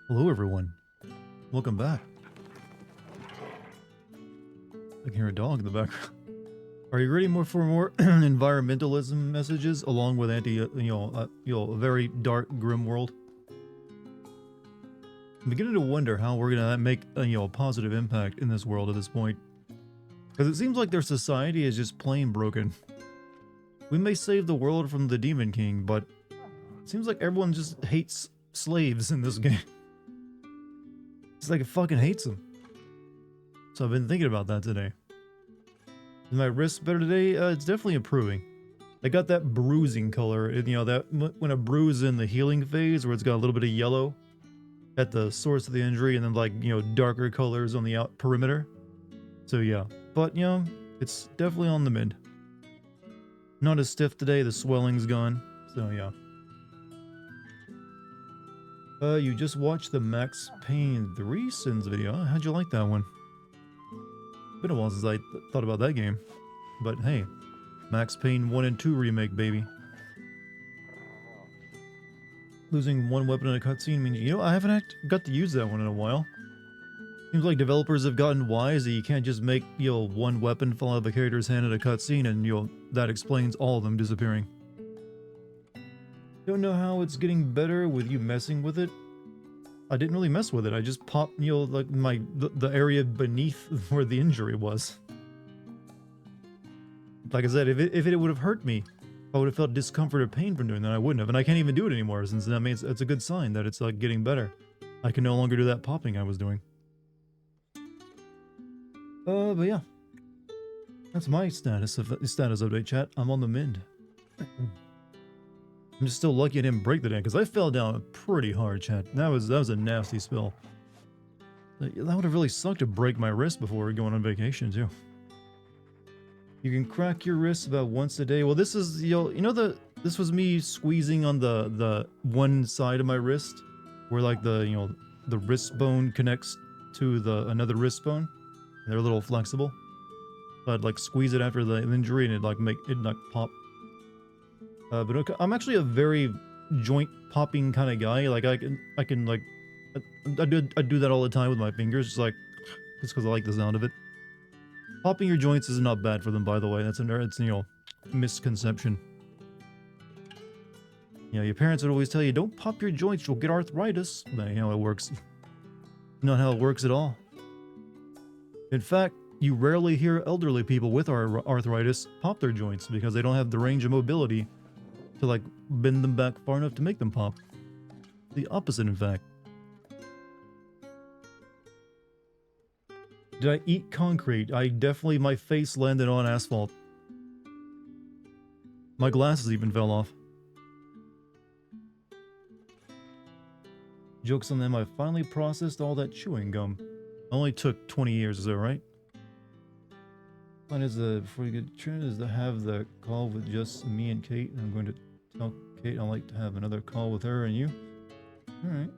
Hello everyone, welcome back. I can hear a dog in the background. Are you ready for more environmentalism messages along with a very dark, grim world? I'm beginning to wonder how we're gonna make a positive impact in this world at this point, because it seems like their society is just plain broken. We may save the world from the Demon King, but it seems like everyone just hates slaves in this game. It's like it fucking hates them. So I've been thinking about that today. Is my wrist better today? It's definitely improving. I got that bruising color, that when a bruise in the healing phase where it's got a little bit of yellow at the source of the injury and then darker colors on the out perimeter. So yeah, but it's definitely on the mend. Not as stiff today, the swelling's gone. So yeah. You just watched the Max Payne 3 Sins video. How'd you like that one? Been a while since I thought about that game. But hey, Max Payne 1 and 2 remake, baby. Losing one weapon in a cutscene means, I haven't got to use that one in a while. Seems like developers have gotten wise that you can't just make, one weapon fall out of a character's hand in a cutscene and, that explains all of them disappearing. Don't know how it's getting better with you messing with it. I didn't really mess with it. I just popped, like the area beneath where the injury was. Like I said, if it would have hurt me, I would have felt discomfort or pain from doing that. I wouldn't have, and I can't even do it anymore. Since that means it's a good sign that it's like getting better. I can no longer do that popping I was doing. But yeah, that's my status update, chat. I'm on the mend. I'm just still lucky I didn't break the day, because I fell down pretty hard, chat. That was a nasty spill. That would have really sucked to break my wrist before going on vacation, too. You can crack your wrist about once a day. Well, this is, this was me squeezing on the one side of my wrist, where like the wrist bone connects to another wrist bone. And they're a little flexible. So I'd like squeeze it after the injury and it'd pop. But okay, I'm actually a very joint popping kind of guy. Like I can like, I do that all the time with my fingers, just because I like the sound of it. Popping your joints is not bad for them, by the way. It's misconception. Your parents would always tell you, don't pop your joints, you'll get arthritis. But it works. Not how it works at all. In fact, you rarely hear elderly people with arthritis pop their joints because they don't have the range of mobility to like bend them back far enough to make them pop. The opposite, in fact. Did I eat concrete? My face landed on asphalt. My glasses even fell off. Jokes on them, I finally processed all that chewing gum. Only took 20 years, is that right? Plan is before you get turned is to have the call with just me and Kate. I'm going to tell Kate I'd like to have another call with her and you. Alright.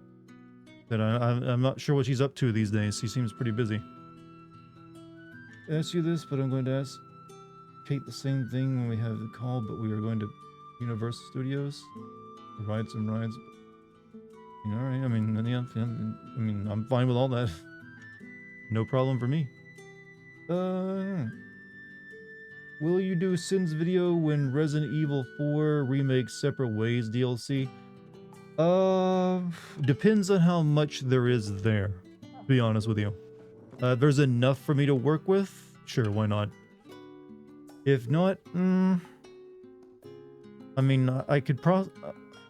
But I'm not sure what she's up to these days. She seems pretty busy. I asked you this, but I'm going to ask Kate the same thing when we have the call, but we are going to Universal Studios. Ride some rides. Alright, I mean, yeah, I'm fine with all that. No problem for me. Will you do Sins video when Resident Evil 4 Remake Separate Ways DLC? Depends on how much there is there, to be honest with you. If there's enough for me to work with, sure, why not? If not, I mean, I could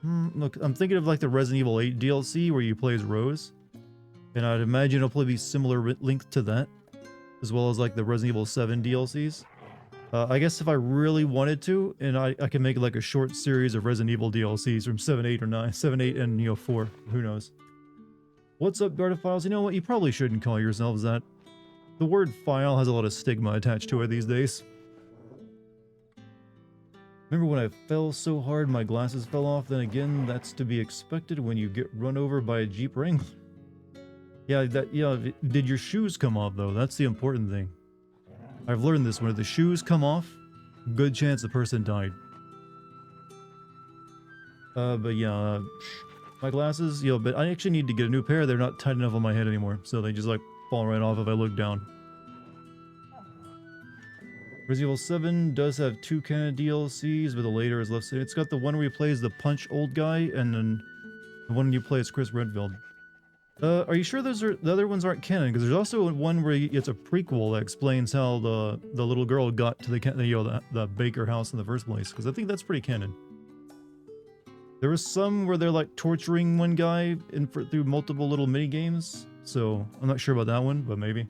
look, I'm thinking of like the Resident Evil 8 DLC where you play as Rose. And I'd imagine it'll probably be similar length to that, as well as like the Resident Evil 7 DLCs. I guess if I really wanted to, and I can make like a short series of Resident Evil DLCs from 7, 8, or 9, 7, 8, and 4. Who knows? What's up, Dartaphiles? You know what? You probably shouldn't call yourselves that. The word file has a lot of stigma attached to it these days. Remember when I fell so hard my glasses fell off? Then again, that's to be expected when you get run over by a Jeep Wrangler. Yeah, did your shoes come off though? That's the important thing. I've learned this, when the shoes come off, good chance the person died. But yeah, My glasses, but I actually need to get a new pair. They're not tight enough on my head anymore, so they just like fall right off if I look down. Resident Evil 7 does have 2 canon DLCs, but the later is less. It's got the one where he plays the punch old guy, and then the one you play as Chris Redfield. Are you sure the other ones aren't canon? Because there's also one where it's a prequel that explains how the little girl got to the Baker house in the first place. Because I think that's pretty canon. There was some where they're like torturing one guy through multiple little mini games. So I'm not sure about that one, but maybe.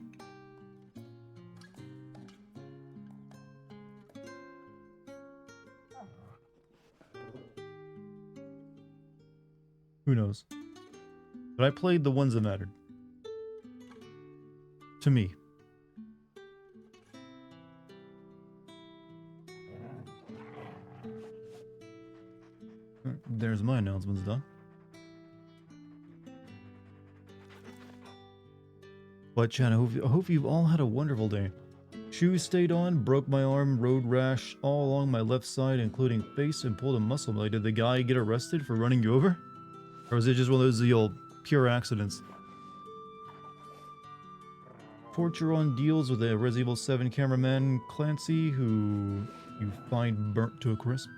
Who knows? But I played the ones that mattered. To me. There's my announcements done. But chat, I hope you've all had a wonderful day. Shoes stayed on, broke my arm, road rash all along my left side, including face, and pulled a muscle. Like, did the guy get arrested for running you over? Or was it just one of those old pure accidents? Torture on deals with a Resident Evil 7 cameraman, Clancy, who you find burnt to a crisp.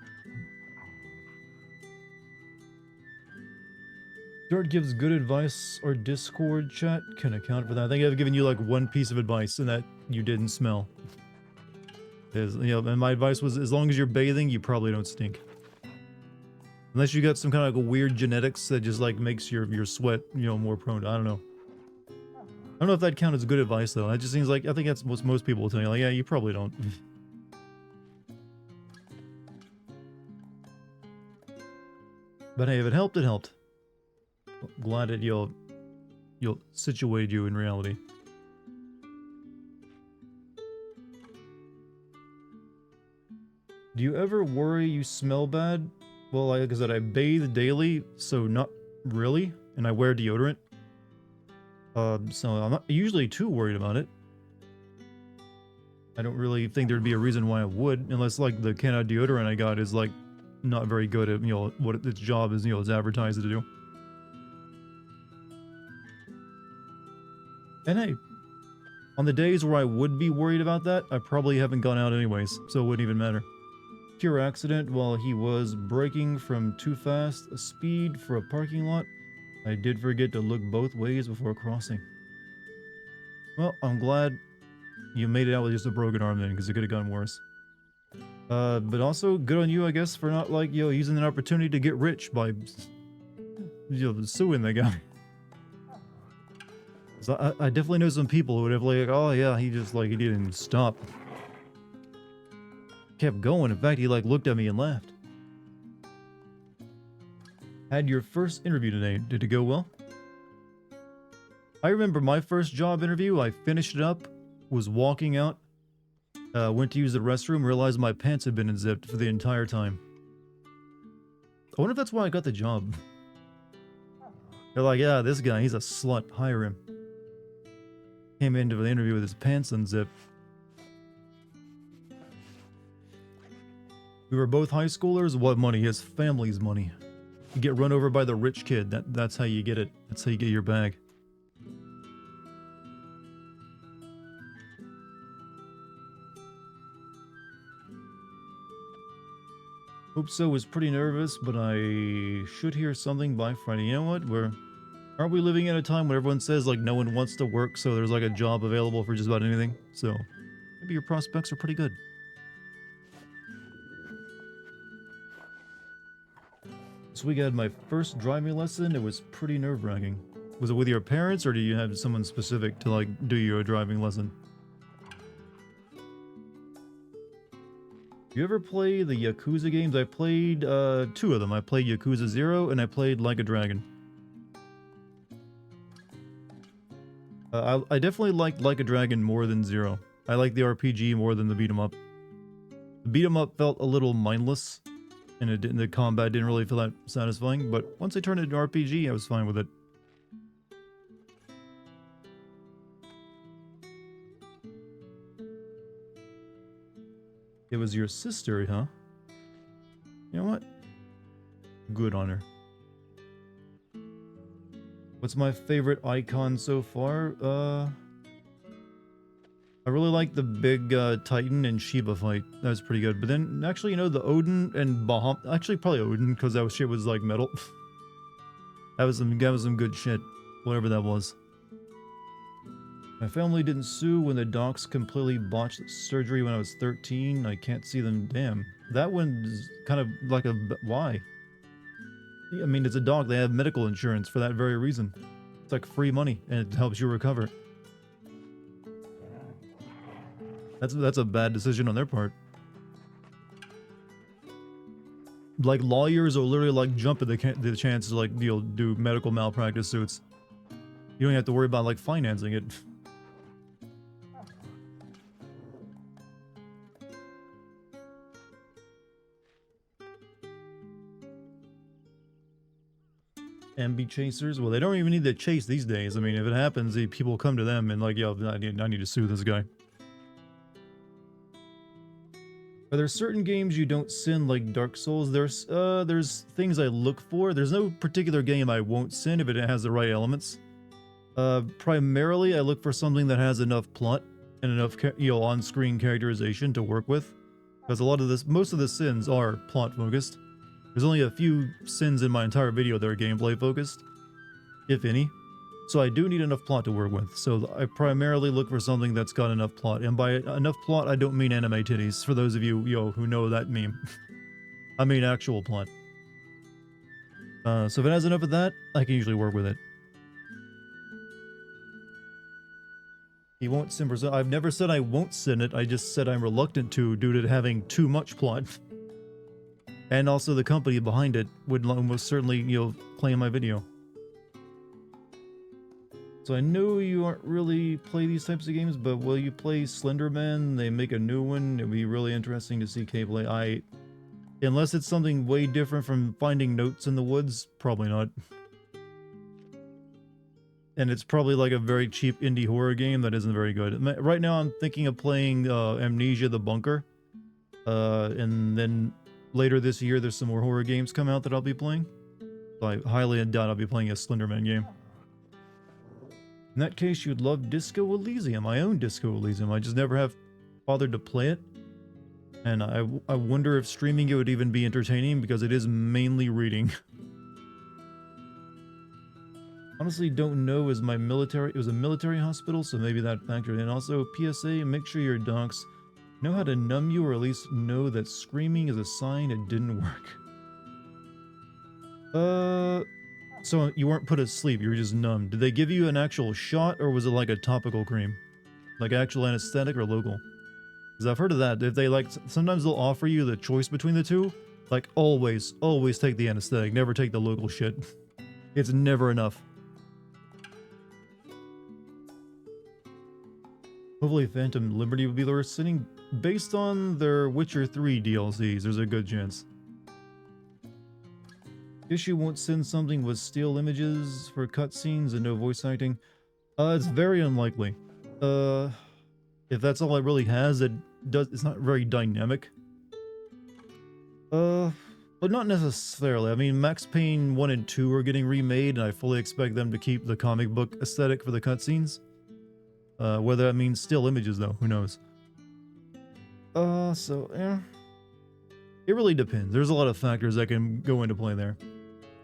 Dart gives good advice, or Discord chat can account for that. I think I've given you like one piece of advice and that you didn't smell. And my advice was, as long as you're bathing, you probably don't stink. Unless you got some kind of like weird genetics that just like makes your sweat, more prone to, I don't know. I don't know if that counts as good advice though. That just seems like, I think that's what most people will tell you. Like, yeah, you probably don't. But hey, if it helped, it helped. Glad that you'll situate you in reality. Do you ever worry you smell bad? Well, like I said, I bathe daily, so not really, and I wear deodorant. So I'm not usually too worried about it. I don't really think there'd be a reason why I would, unless like the can of deodorant I got is like not very good at what its job is, it's advertised to do. And hey, on the days where I would be worried about that, I probably haven't gone out anyways, so it wouldn't even matter. Pure accident while he was braking from too fast a speed for a parking lot. I did forget to look both ways before crossing. Well, I'm glad you made it out with just a broken arm then, because it could have gotten worse. But also, good on you, I guess, for not, like, using an opportunity to get rich by, suing the guy. So I definitely know some people who would have like, oh yeah, he didn't stop. Kept going. In fact, he like looked at me and laughed. Had your first interview today. Did it go well? I remember my first job interview. I finished it up, was walking out, went to use the restroom, realized my pants had been unzipped for the entire time. I wonder if that's why I got the job. They're like, yeah, this guy, he's a slut. Hire him. Came into the interview with his pants unzipped. We were both high schoolers. What money? His family's money. You get run over by the rich kid. That's how you get it. That's how you get your bag. Hope so. Was pretty nervous, but I should hear something by Friday. You know what? Aren't we living in a time where everyone says like no one wants to work, so there's like a job available for just about anything? So maybe your prospects are pretty good. This week I had my first driving lesson. It was pretty nerve-wracking. Was it with your parents, or do you have someone specific to like do your driving lesson? You ever play the Yakuza games? I played 2 of them. I played Yakuza 0 and I played Like a Dragon. I definitely liked Like a Dragon more than 0. I like the RPG more than the beat 'em up. The beat 'em up felt a little mindless, and the combat didn't really feel that satisfying, but once I turned it into RPG, I was fine with it. It was your sister, huh? You know what? Good on her. What's my favorite icon so far? I really like the big Titan and Shiva fight. That was pretty good. But then, actually, you know, the Odin and Bahamut... Actually, probably Odin, because that shit was like metal. That was some good shit. Whatever that was. My family didn't sue when the docs completely botched surgery when I was 13. I can't see them. Damn. That one's kind of like a... Why? I mean, it's a dog. They have medical insurance for that very reason. It's like free money, and it helps you recover. That's a bad decision on their part. Like, lawyers will literally, like, jump at the chance to, like, do medical malpractice suits. You don't have to worry about, like, financing it. MB chasers? Well, they don't even need to chase these days. I mean, if it happens, people come to them and, like, yo, I need to sue this guy. Are there certain games you don't sin like Dark Souls? There's things I look for. There's no particular game I won't sin if it has the right elements. Primarily, I look for something that has enough plot and enough, on-screen characterization to work with. Because most of the sins are plot focused. There's only a few sins in my entire video that are gameplay focused, if any. So I do need enough plot to work with, so I primarily look for something that's got enough plot. And by enough plot, I don't mean anime titties, for those of you, who know that meme. I mean actual plot. So if it has enough of that, I can usually work with it. He won't sin. I've never said I won't sin it, I just said I'm reluctant to due to having too much plot. And also the company behind it would most certainly, claim my video. So I know you aren't really play these types of games, but will you play Slenderman? They make a new one. It'd be really interesting to see K play. Unless it's something way different from finding notes in the woods, probably not. And it's probably like a very cheap indie horror game that isn't very good. Right now I'm thinking of playing Amnesia the Bunker. And then later this year there's some more horror games come out that I'll be playing. So I highly doubt I'll be playing a Slenderman game. In that case, you'd love Disco Elysium. I own Disco Elysium. I just never have bothered to play it. And I wonder if streaming it would even be entertaining because it is mainly reading. Honestly, don't know. It was a military hospital, so maybe that factored in. Also, PSA, make sure your docs know how to numb you or at least know that screaming is a sign it didn't work. So you weren't put asleep, you were just numb. Did they give you an actual shot, or was it like a topical cream? Like actual anesthetic or local? Because I've heard of that. If they sometimes they'll offer you the choice between the two. Like always take the anesthetic, never take the local shit. It's never enough. Hopefully Phantom Liberty will be the worst sitting. Based on their Witcher 3 DLCs, there's a good chance. Issue won't send something with still images for cutscenes and no voice acting. It's very unlikely. If that's all it really has, it's not very dynamic. But not necessarily. I mean, Max Payne 1 and 2 are getting remade, and I fully expect them to keep the comic book aesthetic for the cutscenes. Whether that means still images, though, who knows? Yeah. It really depends. There's a lot of factors that can go into play there.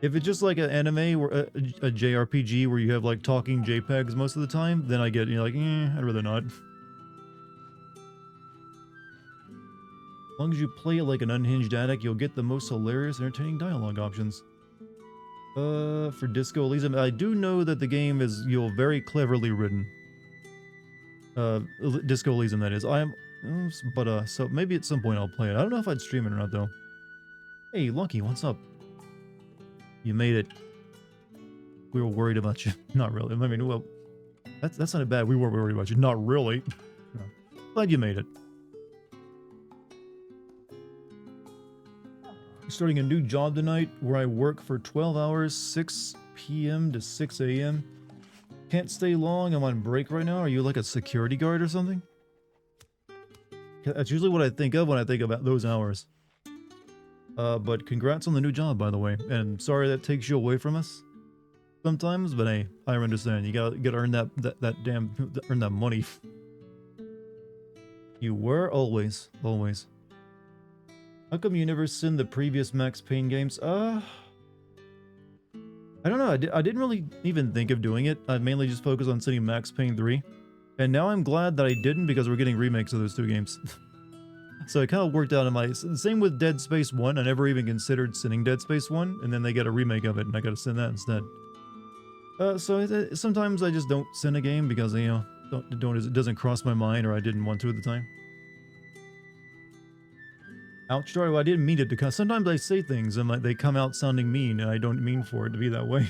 If it's just like an anime or a JRPG where you have like talking JPEGs most of the time, then I get, I'd rather not. As long as you play it like an unhinged addict, you'll get the most hilarious, entertaining dialogue options. For Disco Elysium, I do know that the game is, very cleverly written. Disco Elysium, that is. So maybe at some point I'll play it. I don't know if I'd stream it or not, though. Hey, Lucky, what's up? You made it. We were worried about you. Not really. I mean, well, that's not bad. We were worried about you. Not really. No. Glad you made it. Starting a new job tonight where I work for 12 hours, 6 p.m. to 6 a.m. Can't stay long. I'm on break right now. Are you like a security guard or something? That's usually what I think of when I think about those hours. But congrats on the new job, by the way. And sorry that takes you away from us. sometimes, but hey, I understand. You gotta earn that damn earn that money. You were always. How come you never seen the previous Max Payne games? I don't know. I didn't really even think of doing it. I mainly just focused on sending Max Payne 3. And now I'm glad that I didn't because we're getting remakes of those two games. So it kind of worked out in my... Same with Dead Space 1. I never even considered sending Dead Space 1. And then they get a remake of it and I gotta send that instead. Sometimes I just don't send a game because, you know, it doesn't cross my mind or I didn't want to at the time. Ouch, sorry, well, I didn't mean it to come. Sometimes I say things and they come out sounding mean and I don't mean for it to be that way.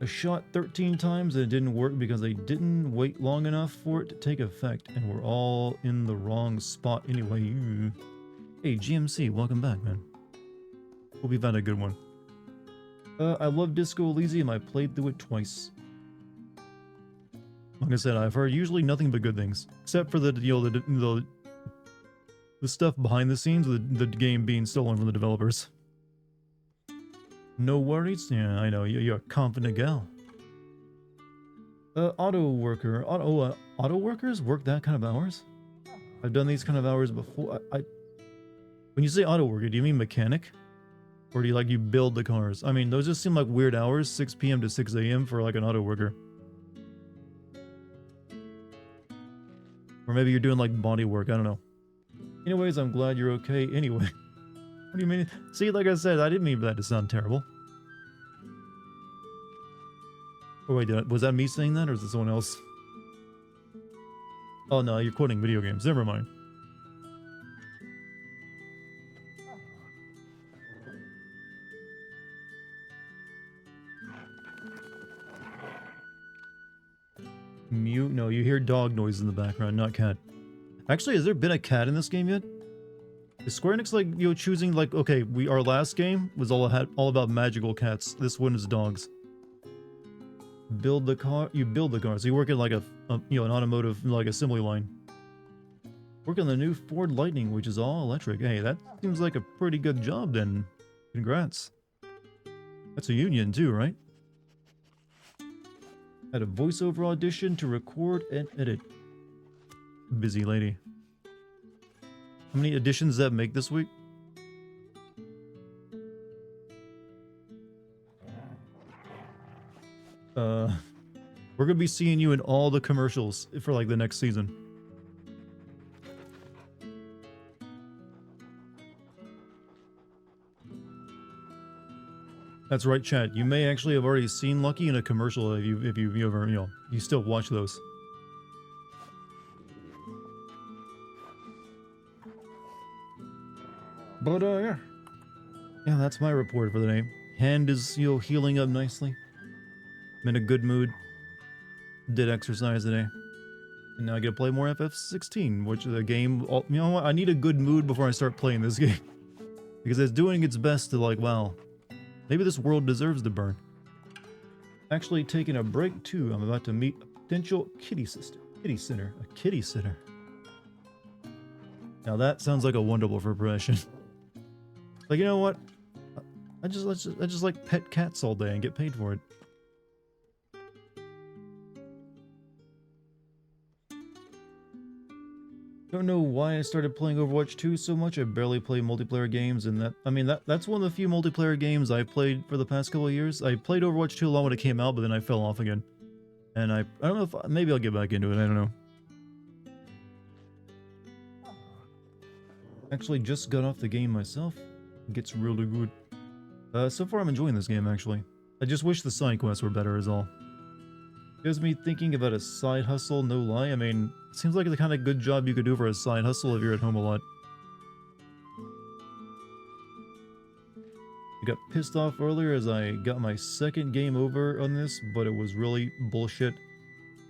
I shot 13 times and it didn't work because they didn't wait long enough for it to take effect and we're all in the wrong spot anyway. Hey, GMC, welcome back, man. Hope you've had a good one. I love Disco Elysium. I played through it twice. Like I said, I've heard usually nothing but good things, except for the stuff behind the scenes, the game being stolen from the developers. No worries. Yeah, I know you're a confident gal. Auto worker. Auto workers work that kind of hours? I've done these kind of hours before. When you say auto worker, do you mean mechanic? Or do you build the cars? I mean, those just seem like weird hours, 6 p.m. to 6 a.m. for like an auto worker. Or maybe you're doing like body work, I don't know. Anyways, I'm glad you're okay anyway. What do you mean? See, like I said, I didn't mean that to sound terrible. Oh wait, was that me saying that or is it someone else? Oh no, you're quoting video games, never mind. Mute? No, you hear dog noise in the background, not cat. Actually, has there been a cat in this game yet? Is Square Enix choosing okay, our last game was all about magical cats. This one is dogs. Build the car. You build the car. So you work in an automotive assembly line. Work on the new Ford Lightning, which is all electric. Hey, that seems like a pretty good job then. Congrats. That's a union too, right? Had a voiceover audition to record and edit. Busy lady. How many auditions does that make this week? We're gonna be seeing you in all the commercials for the next season. That's right, chat. You may actually have already seen Lucky in a commercial if you ever you still watch those. But yeah, that's my report for the day. Hand is healing up nicely. I'm in a good mood. Did exercise today, and now I get to play more FF16, which is a game. You know what? I need a good mood before I start playing this game because it's doing its best to wow. Maybe this world deserves to burn. Actually taking a break too. I'm about to meet a potential kitty sitter. A kitty sitter. Now that sounds like a wonderful profession. You know what? I just like pet cats all day and get paid for it. Don't know why I started playing Overwatch 2 so much. I barely play multiplayer games, and that's one of the few multiplayer games I played for the past couple of years. I played Overwatch 2 a lot when it came out, but then I fell off again. And I don't know if maybe I'll get back into it. I don't know. Actually, just got off the game myself. It gets really good. So far I'm enjoying this game actually. I just wish the side quests were better is all. Gives me thinking about a side hustle, no lie. I mean, it seems like the kind of good job you could do for a side hustle if you're at home a lot. I got pissed off earlier as I got my second game over on this, but it was really bullshit.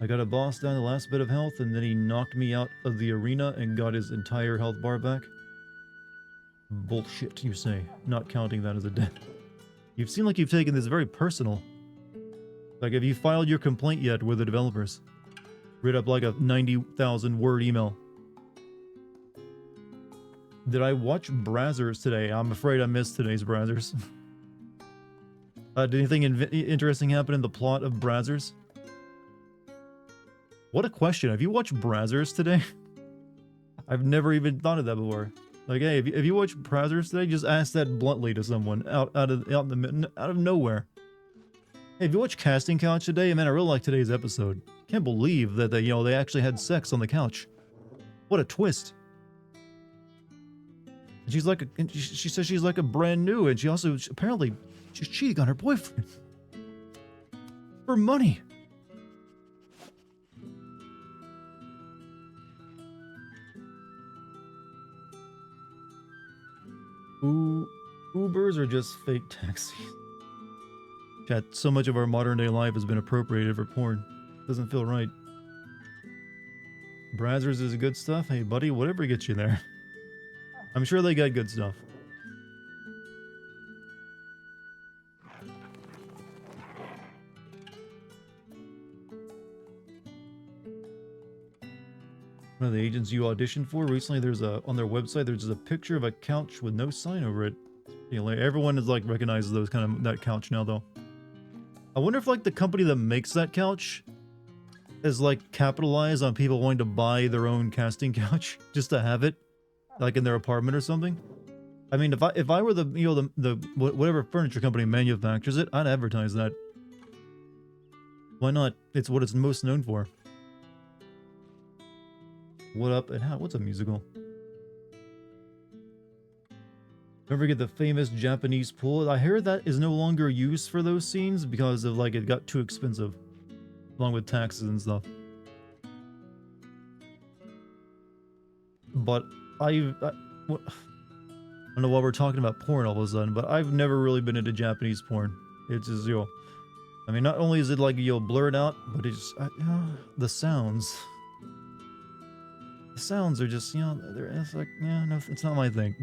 I got a boss down the last bit of health and then he knocked me out of the arena and got his entire health bar back. Bullshit, you say, not counting that as a death. You seem like you've taken this very personal. Have you filed your complaint yet with the developers? Read up a 90,000 word email. Did I watch Brazzers today? I'm afraid I missed today's Brazzers. Did anything interesting happen in the plot of Brazzers? What a question. Have you watched Brazzers today? I've never even thought of that before. Like, hey, if you watch Brazzers today, just ask that bluntly to someone out of nowhere. Hey, if you watch Casting Couch today, man, I really like today's episode. Can't believe that they actually had sex on the couch. What a twist. And she's like, she says she's like a brand new, and she also apparently she's cheating on her boyfriend for money. Ubers are just fake taxis. Chat, so much of our modern day life has been appropriated for porn. Doesn't feel right. Brazzers is good stuff. Hey, buddy, whatever gets you there. I'm sure they got good stuff. One of the agents you auditioned for recently, on their website, there's just a picture of a couch with no sign over it. You know, like, everyone is like recognizes that couch now, though. I wonder if like the company that makes that couch is like capitalized on people wanting to buy their own casting couch just to have it, like in their apartment or something. I mean, if I were the whatever furniture company manufactures it, I'd advertise that. Why not? It's what it's most known for. What up and how? What's a musical? Don't forget the famous Japanese pool. I heard that is no longer used for those scenes because of like it got too expensive, along with taxes and stuff. But I don't know why we're talking about porn all of a sudden, but I've never really been into Japanese porn. It's just, I mean, not only is it like, blurred out, but it's the sounds. The sounds are just, it's like, no, it's not my thing.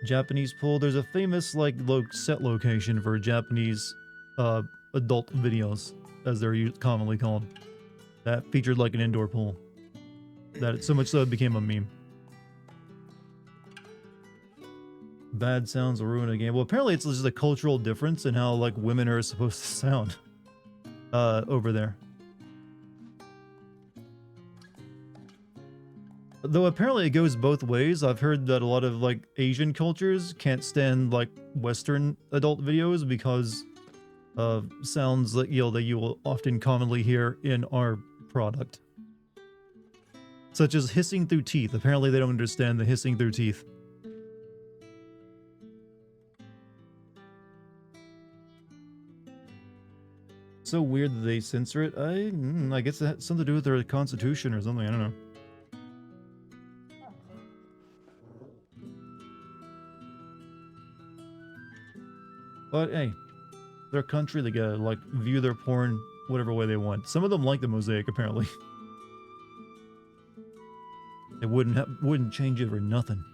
Japanese pool. There's a famous, like, set location for Japanese adult videos, as they're commonly called. That featured, like, an indoor pool. That so much so it became a meme. Bad sounds will ruin a game. Well, apparently it's just a cultural difference in how, like, women are supposed to sound over there. Though apparently it goes both ways. I've heard that a lot of like Asian cultures can't stand like Western adult videos because of sounds that that you will often commonly hear in our product, such as hissing through teeth. Apparently they don't understand the hissing through teeth. So weird that they censor it. I guess it has something to do with their constitution or something. I don't know. But hey, their country, they gotta like view their porn whatever way they want. Some of them like the mosaic, apparently. It wouldn't change it for nothing.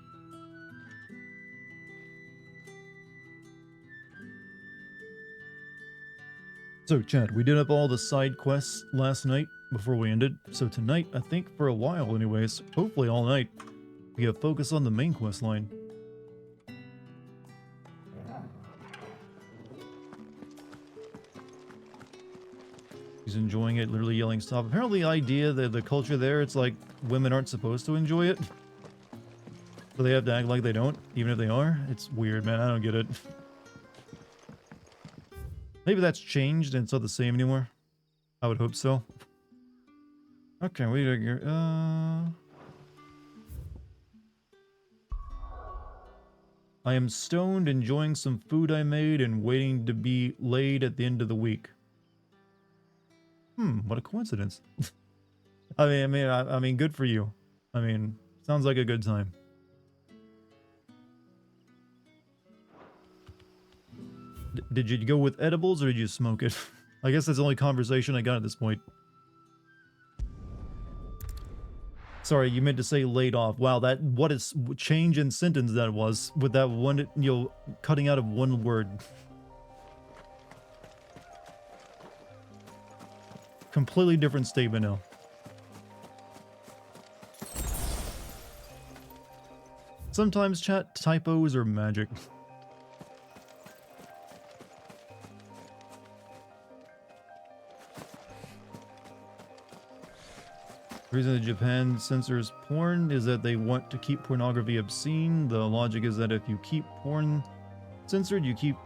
So, Chad, we did up all the side quests last night before we ended. So tonight, I think for a while anyways, hopefully all night, we have focus on the main quest line. He's enjoying it, literally yelling stop. Apparently the idea that the culture there, it's like women aren't supposed to enjoy it. So they have to act like they don't, even if they are. It's weird, man. I don't get it. Maybe that's changed and it's not the same anymore. I would hope so. Okay, wait here. I am stoned, enjoying some food I made and waiting to be laid at the end of the week. What a coincidence. I mean, good for you. I mean, sounds like a good time. Did you go with edibles or did you smoke it? I guess that's the only conversation I got at this point. Sorry, you meant to say laid off. Wow, what a change in sentence that was with that one, cutting out of one word. Completely different statement now. Sometimes, chat, typos are magic. The reason that Japan censors porn is that they want to keep pornography obscene. The logic is that if you keep porn censored, you keep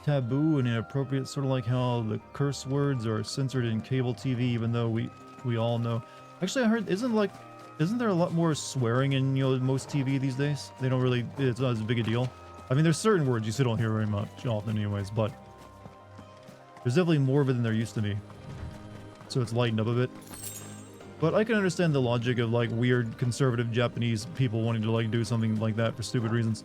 taboo and inappropriate, sort of like how the curse words are censored in cable TV, even though we all know. Actually, I heard isn't there a lot more swearing in most TV these days? They don't really, it's not as big a deal. I mean, there's certain words you still don't hear very much often anyways, but there's definitely more of it than there used to be. So it's lightened up a bit. But I can understand the logic of like weird conservative Japanese people wanting to like do something like that for stupid reasons.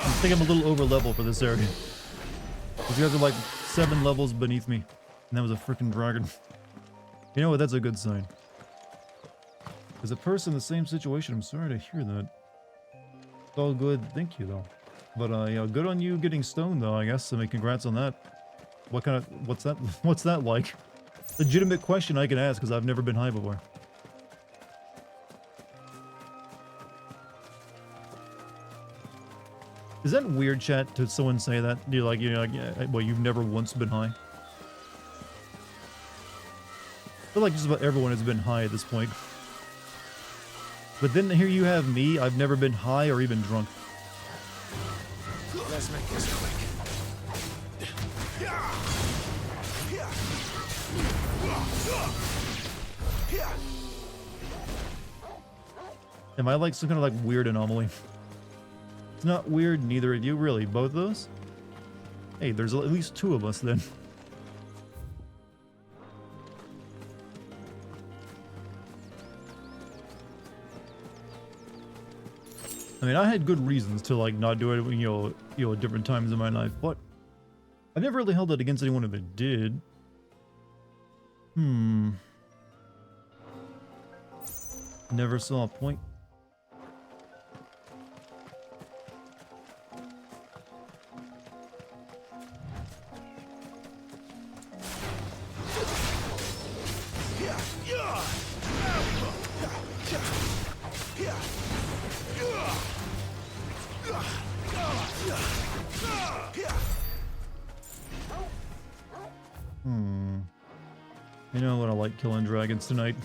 I think I'm a little over level for this area. These guys are like 7 levels beneath me. And that was a freaking dragon. You know what? That's a good sign. As a person in the same situation, I'm sorry to hear that. It's all good. Thank you, though. But, yeah, good on you getting stoned, though, I guess. I mean, congrats on that. What kind of... What's that like? Legitimate question I can ask, because I've never been high before. Is that weird, chat, to someone say that? You're like, yeah, well, you've never once been high? I feel like just about everyone has been high at this point. But then here you have me, I've never been high or even drunk. Let's make this quick. Am I like some kind of like weird anomaly? It's not weird, neither of you, really. Both of those? Hey, there's at least 2 of us then. I mean, I had good reasons to like not do it, at different times in my life, but I've never really held that against anyone if it did. Never saw a point. You know what? I like killing dragons tonight.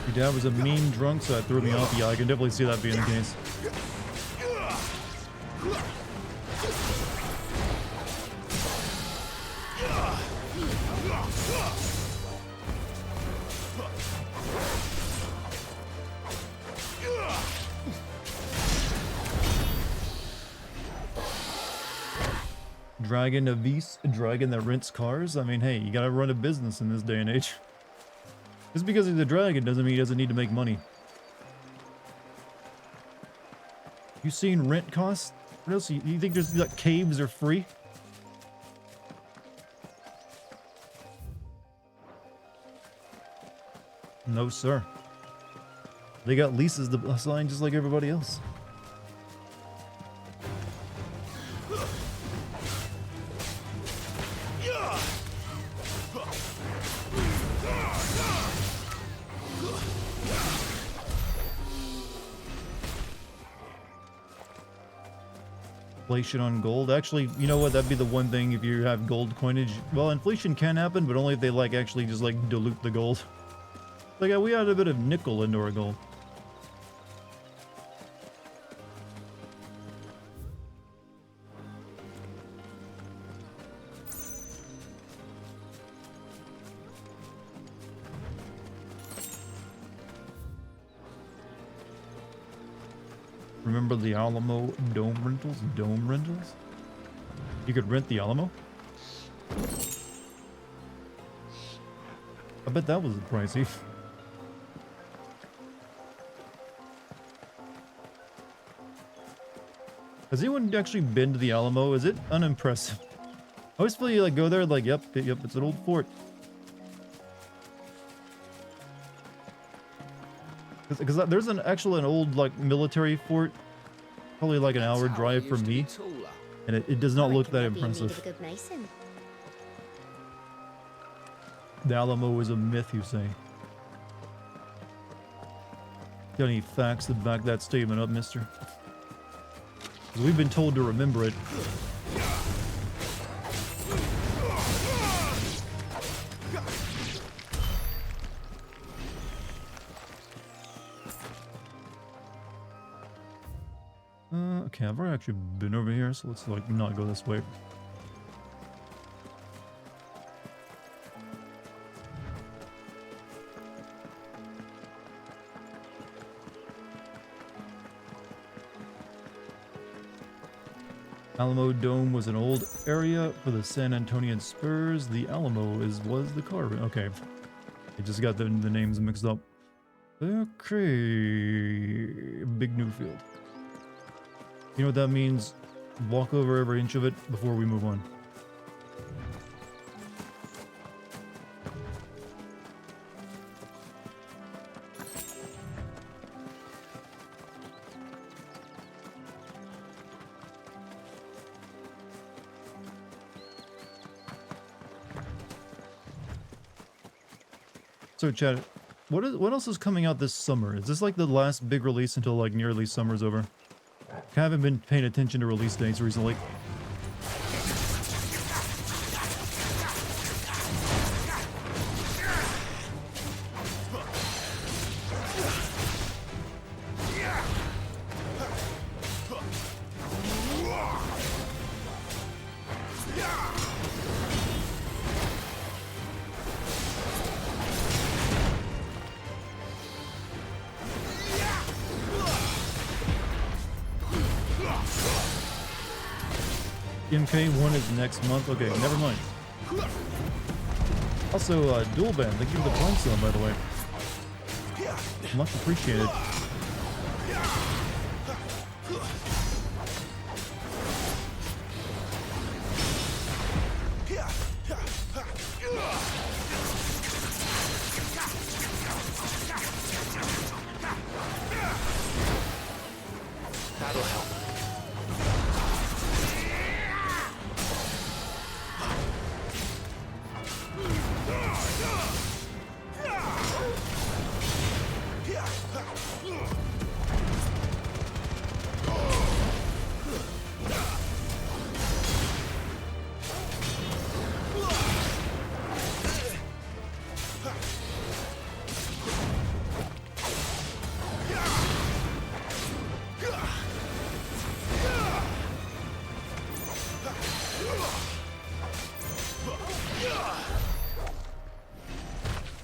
Your dad was a mean drunk, so that threw me off. Yeah, I can definitely see that being the case. Dragon Avis, a dragon that rents cars? I mean, hey, you gotta run a business in this day and age. Just because he's a dragon doesn't mean he doesn't need to make money. You seen rent costs? What else? You think there's like caves are free? No, sir. They got leases to sign just like everybody else. Inflation on gold. Actually, you know what? That'd be the one thing if you have gold coinage. Well, inflation can happen, but only if they like actually just like dilute the gold. Like we add a bit of nickel into our gold. Remember the Alamo dome rentals? Dome rentals? You could rent the Alamo? I bet that was pricey. Has anyone actually been to the Alamo? Is it unimpressive? I always feel you like go there like, yep, it's an old fort. Because there's an old like military fort, probably like an hour drive from me, and it does not look that impressive. The Alamo is a myth, you say? Got any facts to back that statement up, mister? 'Cause we've been told to remember it. Okay, I've already actually been over here, so let's like not go this way. Alamo Dome was an old area for the San Antonian Spurs. The Alamo was the car. Okay, I just got the names mixed up. Okay, big new field. You know what that means? Walk over every inch of it before we move on. So chat, what else is coming out this summer? Is this like the last big release until like nearly summer's over? I haven't been paying attention to release dates recently. MK1 is next month. Okay, never mind. Also, Dual Band, thank you for the Prime Sale, by the way. Much appreciated. That'll help.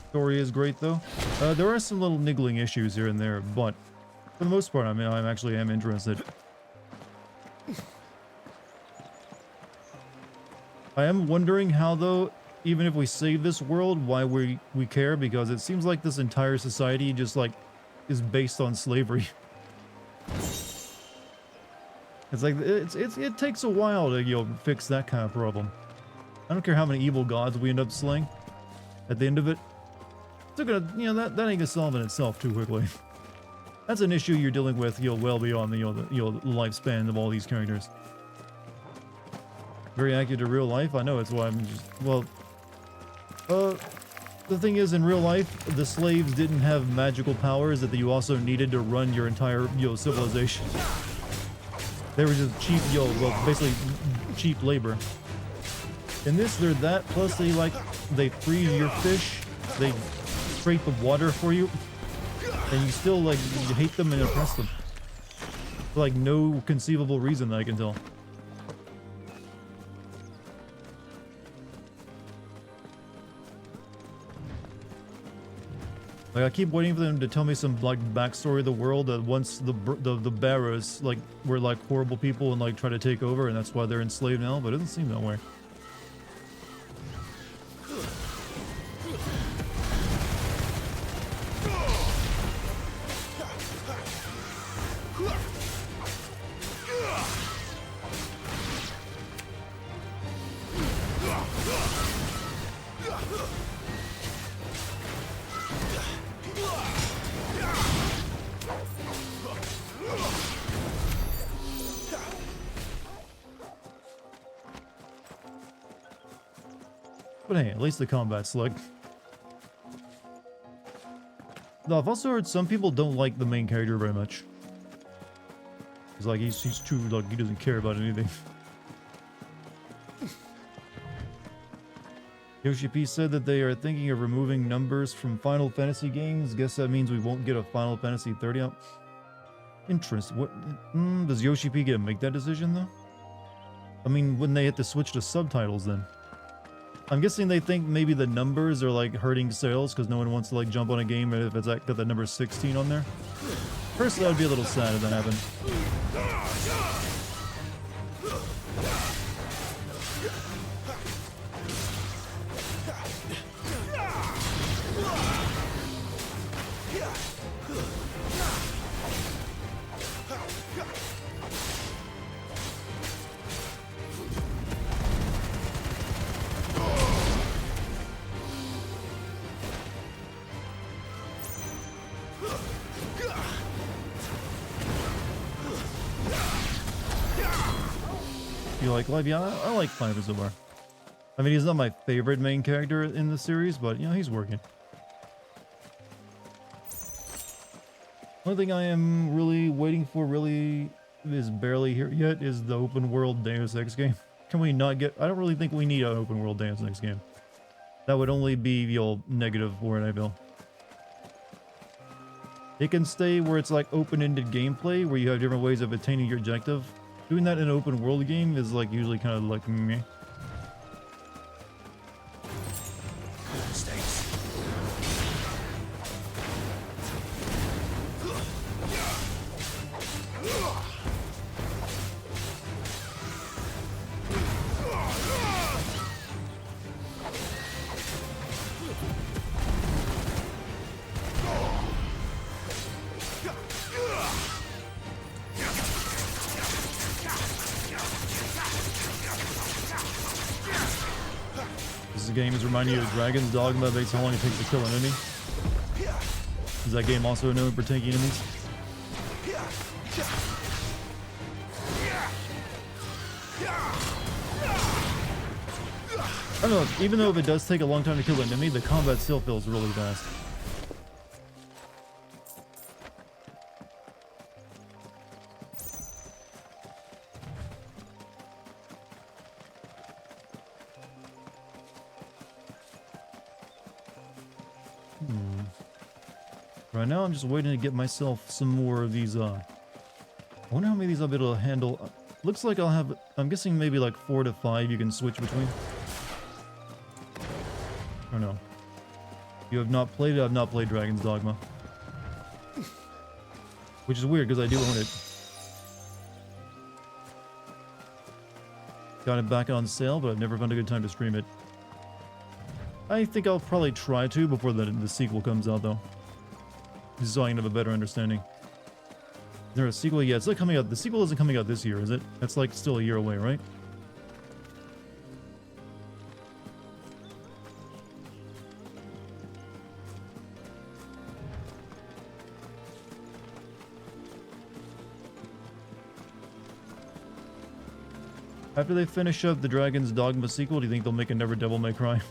Story is great though. There are some little niggling issues here and there, but for the most part, I mean, I actually am interested. I am wondering how though, even if we save this world, why we care, because it seems like this entire society just like is based on slavery. It's like it takes a while to fix that kind of problem. I don't care how many evil gods we end up slaying. At the end of it, still gonna, you know, that ain't gonna solve in itself too quickly. That's an issue you're dealing with, you know, well beyond the, the lifespan of all these characters. Very accurate to real life. I know it's why I'm just, well, the thing is, in real life, the slaves didn't have magical powers that you also needed to run your entire, civilization. They were just cheap, well, basically cheap labor. In this, they're that, plus they freeze your fish, they scrape the water for you, and you still, like, you hate them and oppress them. For, like, no conceivable reason that I can tell. Like, I keep waiting for them to tell me some, like, backstory of the world that once the Barrows, like, were, like, horrible people and, like, try to take over, and that's why they're enslaved now, but it doesn't seem that way. But hey, at least the combat's slick. Though I've also heard some people don't like the main character very much. It's like he's too, like, he doesn't care about anything. Yoshi P said that they are thinking of removing numbers from Final Fantasy games. Guess that means we won't get a Final Fantasy 30 out. Interesting. What does Yoshi P get to make that decision though? I mean, wouldn't they have to switch to subtitles then? I'm guessing they think maybe the numbers are like hurting sales because no one wants to like jump on a game if it's like got the number 16 on there. Personally, I would be a little sad if that happened. You like life? Yeah, I like Piper so far. I mean, he's not my favorite main character in the series, but, you know, he's working. One thing I am really waiting for really is barely here yet is the open world Deus Ex game. Can we not get... I don't really think we need an open world Deus Ex game. That would only be the old negative for it, I feel. It can stay where it's like open-ended gameplay, where you have different ways of attaining your objective. Doing that in an open world game is like usually kind of like meh. This game is reminding you of Dragon's Dogma based on how long it takes to kill an enemy. Is that game also known for tanking enemies? I don't know, even though if it does take a long time to kill an enemy, the combat still feels really fast. Right now, I'm just waiting to get myself some more of these, I wonder how many of these I'll be able to handle. Looks like I'll have, I'm guessing maybe like 4 to 5 you can switch between. I don't know. You have not played it, I've not played Dragon's Dogma. Which is weird, because I do own it. Got it back on sale, but I've never found a good time to stream it. I think I'll probably try to before the sequel comes out, though. Just so I can have a better understanding. Is there a sequel? Yeah, it's like coming out. The sequel isn't coming out this year, is it? That's like still a year away, right? After they finish up the Dragon's Dogma sequel, do you think they'll make another Devil May Cry?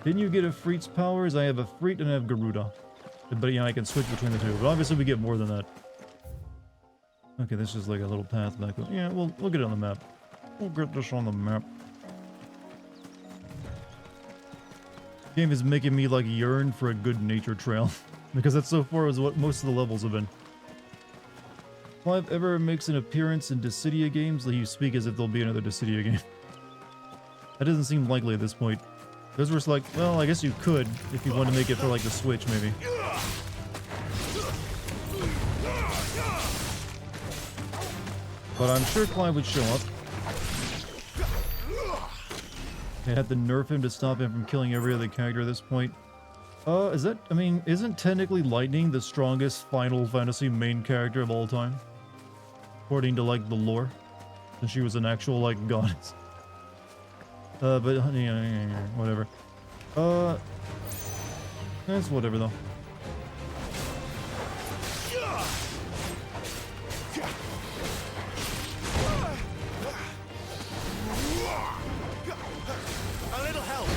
Didn't you get a Freet's powers? I have a Freet and I have Garuda. But yeah, I can switch between the two. But obviously we get more than that. Okay, this is like a little path back. Yeah, we'll get it on the map. We'll get this on the map. Game is making me like yearn for a good nature trail. Because that's so far as what most of the levels have been. Clive ever makes an appearance in Dissidia games, you speak as if there'll be another Dissidia game. That doesn't seem likely at this point. Those were like, well, I guess you could if you want to make it for like the Switch, maybe. But I'm sure Clive would show up. They had to nerf him to stop him from killing every other character at this point. Is that, I mean, isn't technically Lightning the strongest Final Fantasy main character of all time? According to, like, the lore. And she was an actual, like, goddess. But, yeah, whatever. That's whatever, though. A little help.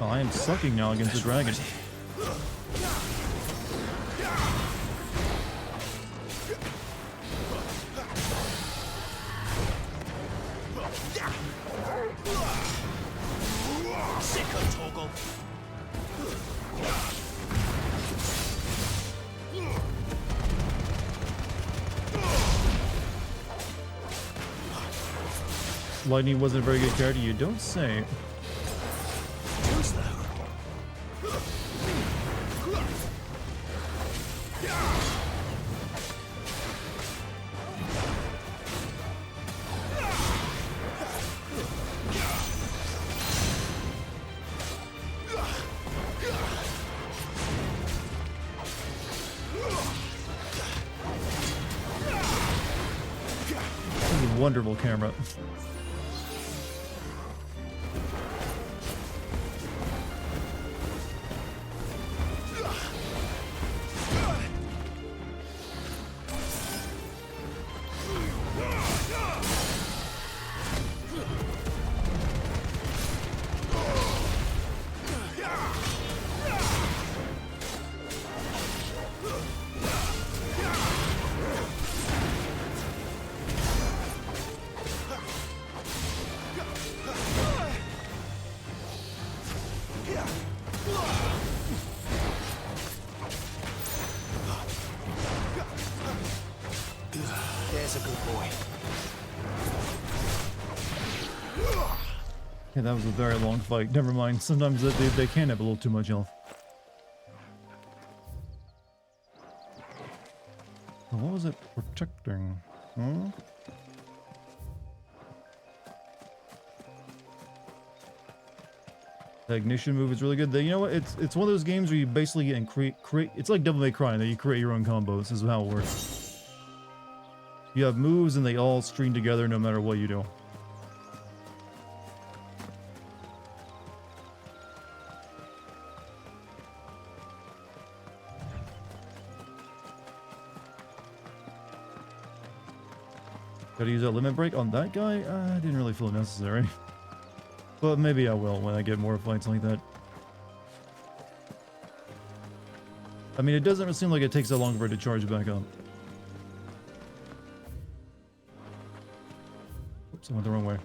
Oh, I am sucking now against the dragon. Lightning wasn't a very good character, you don't say. This is a wonderful camera. There's a good boy. Yeah, that was a very long fight. Never mind. Sometimes they can have a little too much health. So what was it protecting? Huh? The ignition move is really good. You know what? It's one of those games where you basically get and create. It's like Devil May Cry, that you create your own combos. This is how it works. You have moves and they all string together no matter what you do. Gotta use that limit break on that guy? I didn't really feel necessary. But maybe I will when I get more fights like that. I mean, it doesn't seem like it takes that long for it to charge back up. Oops, I went the wrong way.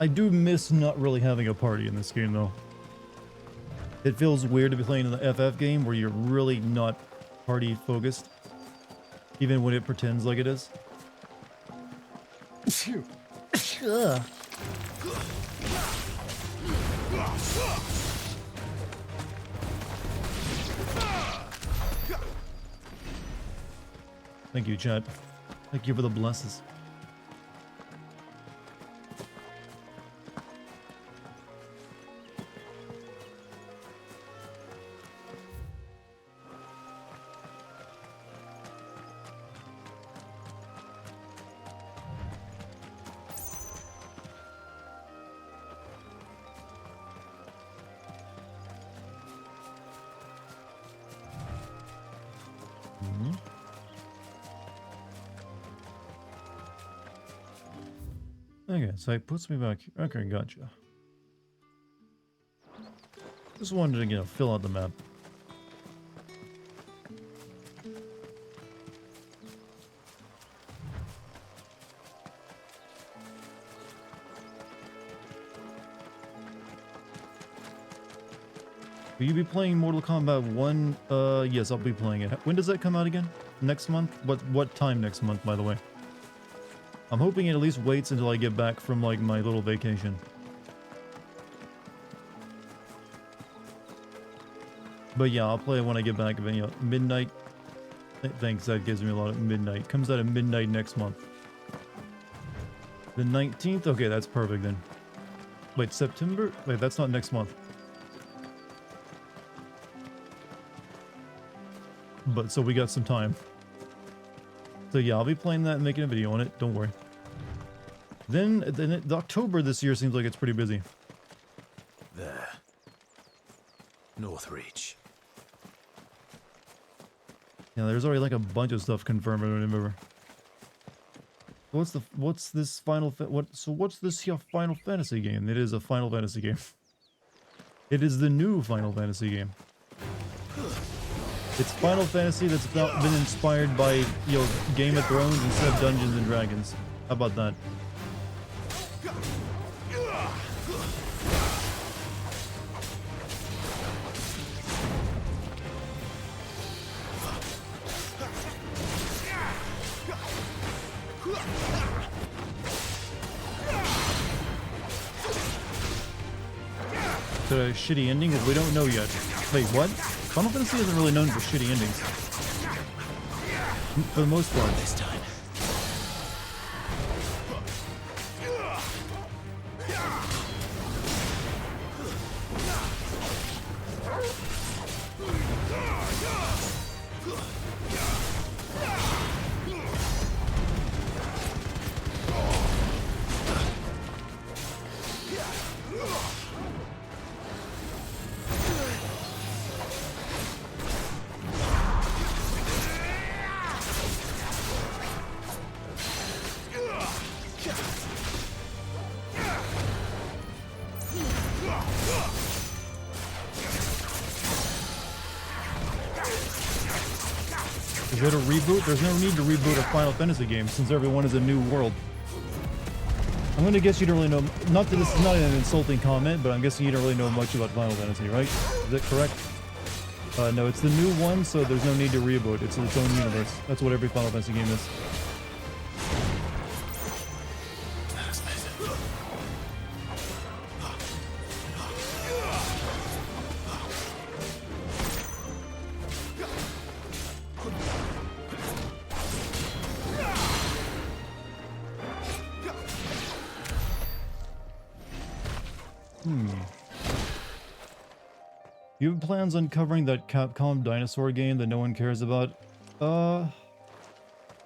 I do miss not really having a party in this game, though. It feels weird to be playing in the FF game where you're really not party focused, even when it pretends like it is. Ugh. Thank you, chat. Thank you for the blesses. Okay, so it puts me back. Okay, gotcha. Just wanted to, fill out the map. Will you be playing Mortal Kombat 1? Yes, I'll be playing it. When does that come out again? Next month? What time next month, by the way? I'm hoping it at least waits until I get back from, like, my little vacation. But yeah, I'll play it when I get back. Midnight. Thanks, that gives me a lot of midnight. Comes out at midnight next month. The 19th? Okay, that's perfect then. Wait, September? Wait, that's not next month. But, so we got some time. So yeah, I'll be playing that and making a video on it. Don't worry. Then the October this year seems like it's pretty busy. There. North Reach. Yeah, there's already like a bunch of stuff confirmed. I don't remember. What's this what's this here Final Fantasy game? It is a Final Fantasy game. It is the new Final Fantasy game. It's Final Fantasy that's been inspired by, Game of Thrones instead of Dungeons and Dragons. How about that? The shitty ending is we don't know yet. Wait, what? Final Fantasy isn't really known for shitty endings. For the most part. This time. Is it a reboot? There's no need to reboot a Final Fantasy game since everyone is a new world. I'm gonna guess you don't really know, not that this is not an insulting comment, but I'm guessing you don't really know much about Final Fantasy, right? Is that correct? No, it's the new one, so there's no need to reboot. It's its own universe. That's what every Final Fantasy game is. You have plans on covering that Capcom dinosaur game that no one cares about?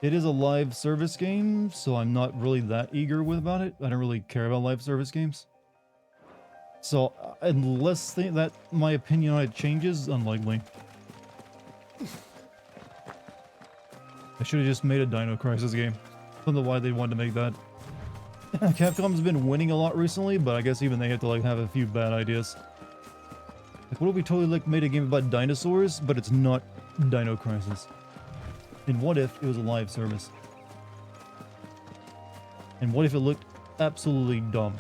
It is a live service game, so I'm not really that eager about it. I don't really care about live service games. So, unless that my opinion on it changes, unlikely. I should have just made a Dino Crisis game. I don't know why they wanted to make that. Capcom's been winning a lot recently, but I guess even they have to have a few bad ideas. Like, what if we totally made a game about dinosaurs, but it's not Dino Crisis? And what if it was a live service? And what if it looked absolutely dumb?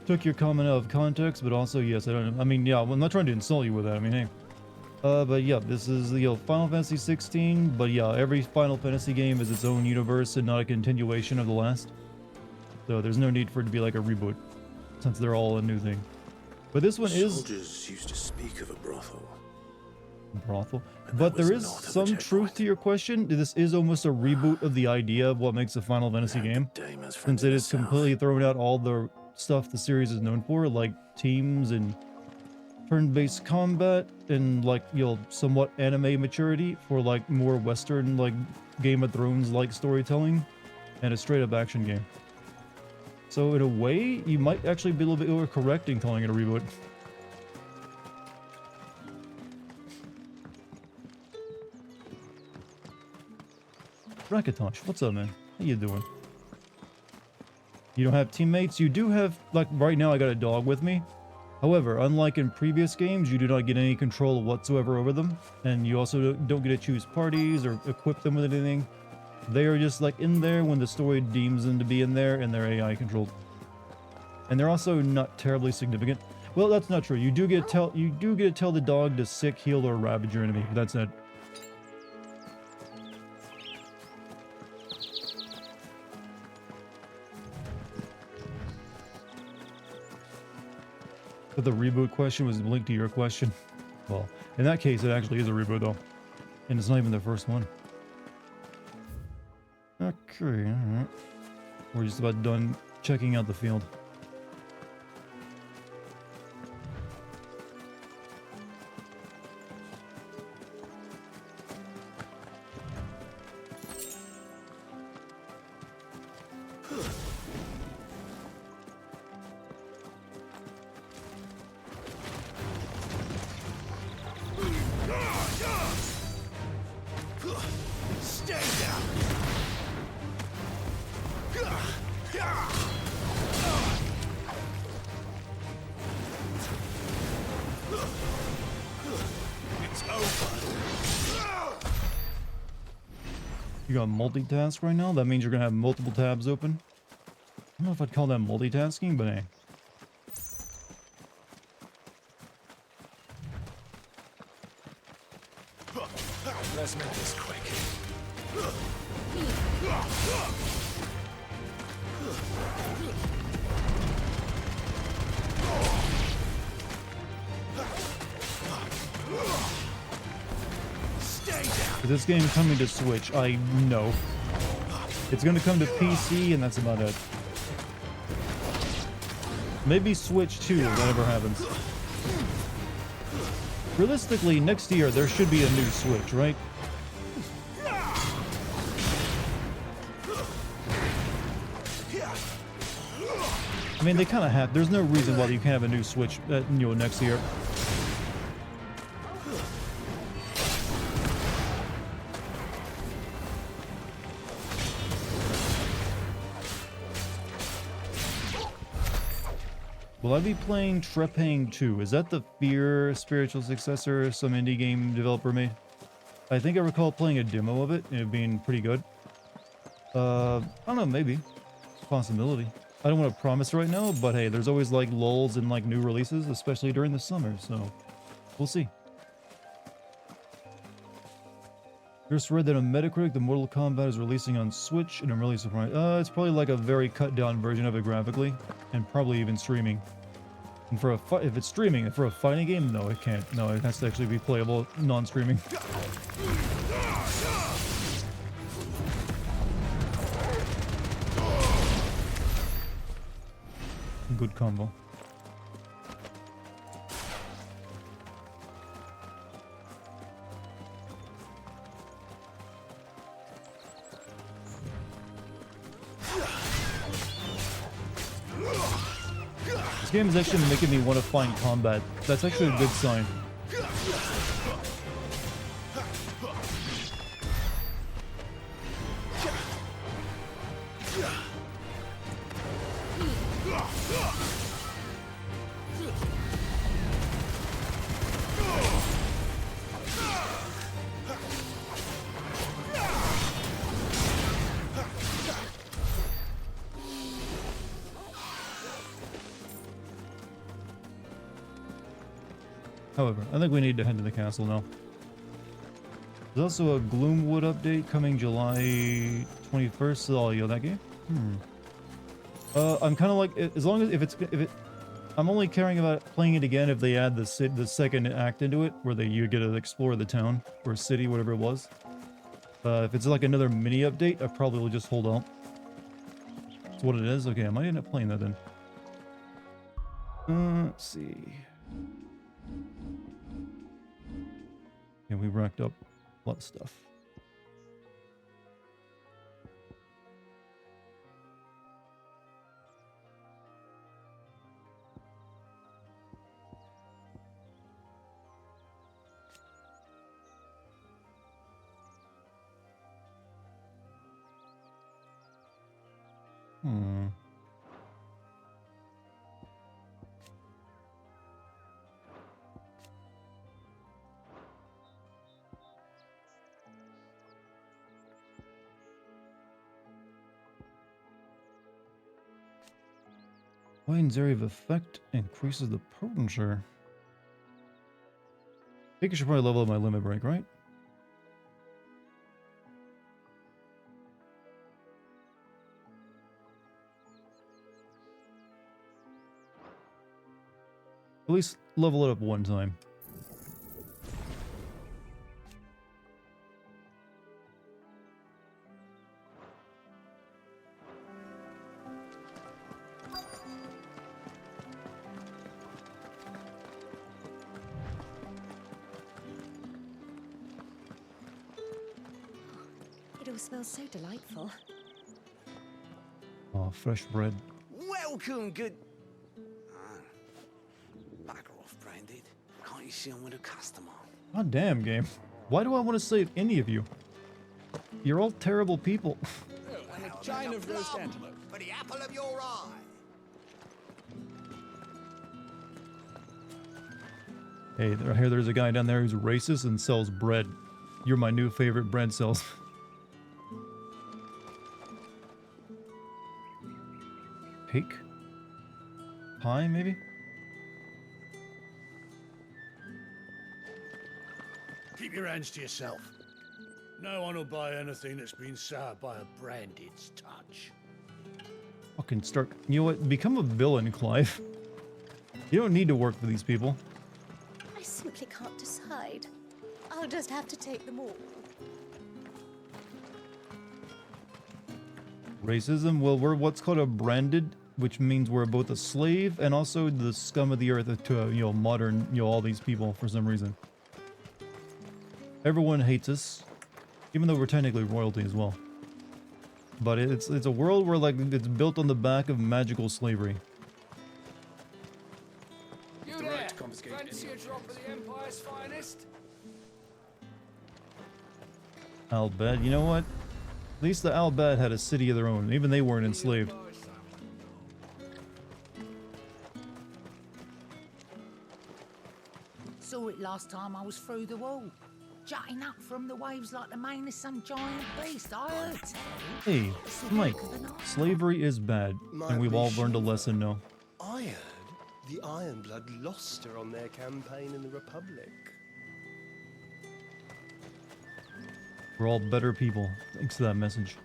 Took your comment out of context, but also, yes, I mean, yeah, I'm not trying to insult you with that. I mean, hey. But yeah, this is the Final Fantasy 16, but yeah, every Final Fantasy game is its own universe and not a continuation of the last. So there's no need for it to be like a reboot, since they're all a new thing. But this one is Soldiers used to speak of a brothel. brothel. And But that there was is north of the some truth checkpoint. to your question. This is almost a reboot of the idea of what makes a Final Fantasy game, Damon's friend since in it the is completely thrown out all the stuff the series is known for, like teams and turn-based combat and like somewhat anime maturity for like more Western like Game of Thrones like storytelling, and a straight-up action game. So in a way, you might actually be a little bit overcorrect in calling it a reboot. Rakatosh, what's up, man? How you doing? You don't have teammates? You do have, like, right now I got a dog with me. However, unlike in previous games, you do not get any control whatsoever over them. And you also don't get to choose parties or equip them with anything. They are just, like, in there when the story deems them to be in there, and they're AI controlled. And they're also not terribly significant. Well, that's not true. You do get to tell the dog to sick, heal, or ravage your enemy. But that's it. But the reboot question was linked to your question. Well, in that case, it actually is a reboot, though. And it's not even the first one. Okay, alright. We're just about done checking out the field. Stay down. It's over. You got multitask right now? That means you're gonna have multiple tabs open. I don't know if I'd call that multitasking, but hey. Let's make this quick. Stay down. Is this game coming to Switch? I know. It's gonna come to PC, and that's about it. Maybe Switch 2 if that ever happens. Realistically, next year there should be a new Switch, right? I mean, they kind of have. There's no reason why you can't have a new Switch, next year. Will I be playing Trepang 2? Is that the Fear spiritual successor some indie game developer made? I think I recall playing a demo of it and it being pretty good. I don't know, maybe. Possibility. I don't want to promise right now, but hey, there's always like lulls in like new releases, especially during the summer, so we'll see. Just read that on Metacritic, the Mortal Kombat is releasing on Switch, and I'm really surprised. It's probably like a very cut down version of it graphically, and probably even streaming. And for if it's streaming, for a fighting game, no, it can't. No, it has to actually be playable non-streaming. Good combo. This game is actually making me want to find combat. That's actually a good sign. However, I think we need to head to the castle now. There's also a Gloomwood update coming July 21st. So I'll that game. I'm kind of like, as long as if I'm only caring about playing it again if they add the second act into it, where you get to explore the town or city, whatever it was. If it's like another mini update, I probably will just hold out. That's what it is. Okay, I might end up playing that then. Let's see. Yeah, we racked up a lot of stuff. Hmm. Widen's area of effect increases the potency. I think I should probably level up my limit break, right? At least level it up one time. It all smells so delightful. Oh, fresh bread. Welcome, good. Bugger off, Branded. Can't you see I'm with a customer? God damn, game. Why do I want to save any of you? You're all terrible people. And a giant of roast antelope. For the apple of your eye. Hey, I hear there's a guy down there who's racist and sells bread. You're my new favorite bread sales. Cake? Pie, maybe? Keep your hands to yourself. No one will buy anything that's been soured by a Branded's touch. Fucking start. You know what? Become a villain, Clive. You don't need to work for these people. I simply can't decide. I'll just have to take them all. Racism? Well, we're what's called a branded, which means we're both a slave and also the scum of the earth to, modern, all these people for some reason. Everyone hates us, even though we're technically royalty as well. But it's a world where, like, it's built on the back of magical slavery. You The there, right to confiscate fancy a any drop of the Empire's finest? Al Bad, you know what? At least the Al Bad had a city of their own. Even they weren't enslaved. Saw it last time I was through the wall. Jutting up from the waves like the mane of some giant beast. I heard tell. Hey, Mike, slavery is bad, and we've all learned a lesson now. I heard the Ironblood lost her on their campaign in the Republic. We're all better people, thanks to that message.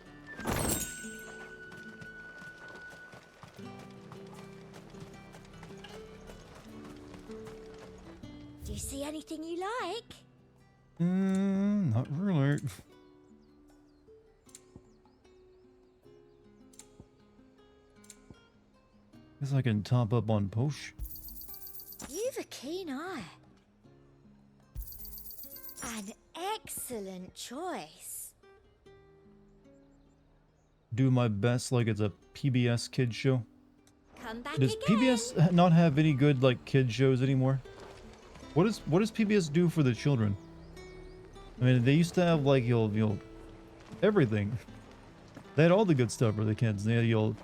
Do you see anything you like? Not really. Guess I can top up on Posh. You've a keen eye. An excellent choice. Do my best like it's a PBS kids show. Come back Does again. PBS not have any good like kid shows anymore? What does PBS do for the children? I mean, they used to have like everything. They had all the good stuff for the kids. They had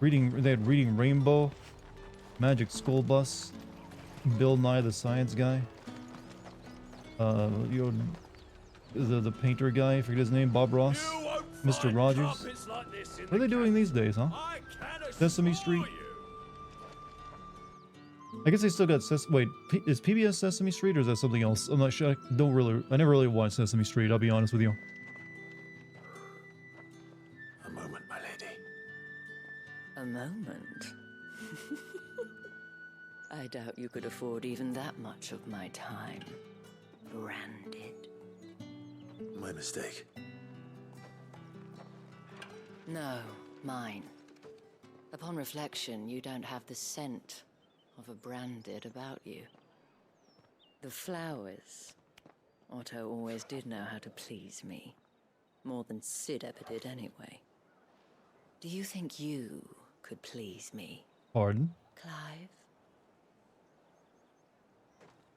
Reading Rainbow, Magic School Bus, Bill Nye the Science Guy. The painter guy, I forget his name, Bob Ross, Mr. Rogers. What are they doing these days, huh? Sesame Street. I guess they still got Wait, is PBS Sesame Street or is that something else? I'm not sure. I never really watched Sesame Street, I'll be honest with you. A moment, my lady. A moment. I doubt you could afford even that much of my time. Branded. My mistake. No, mine. Upon reflection, you don't have the scent of a branded about you. The flowers. Otto always did know how to please me. More than Sid ever did anyway. Do you think you could please me, Pardon? Clive?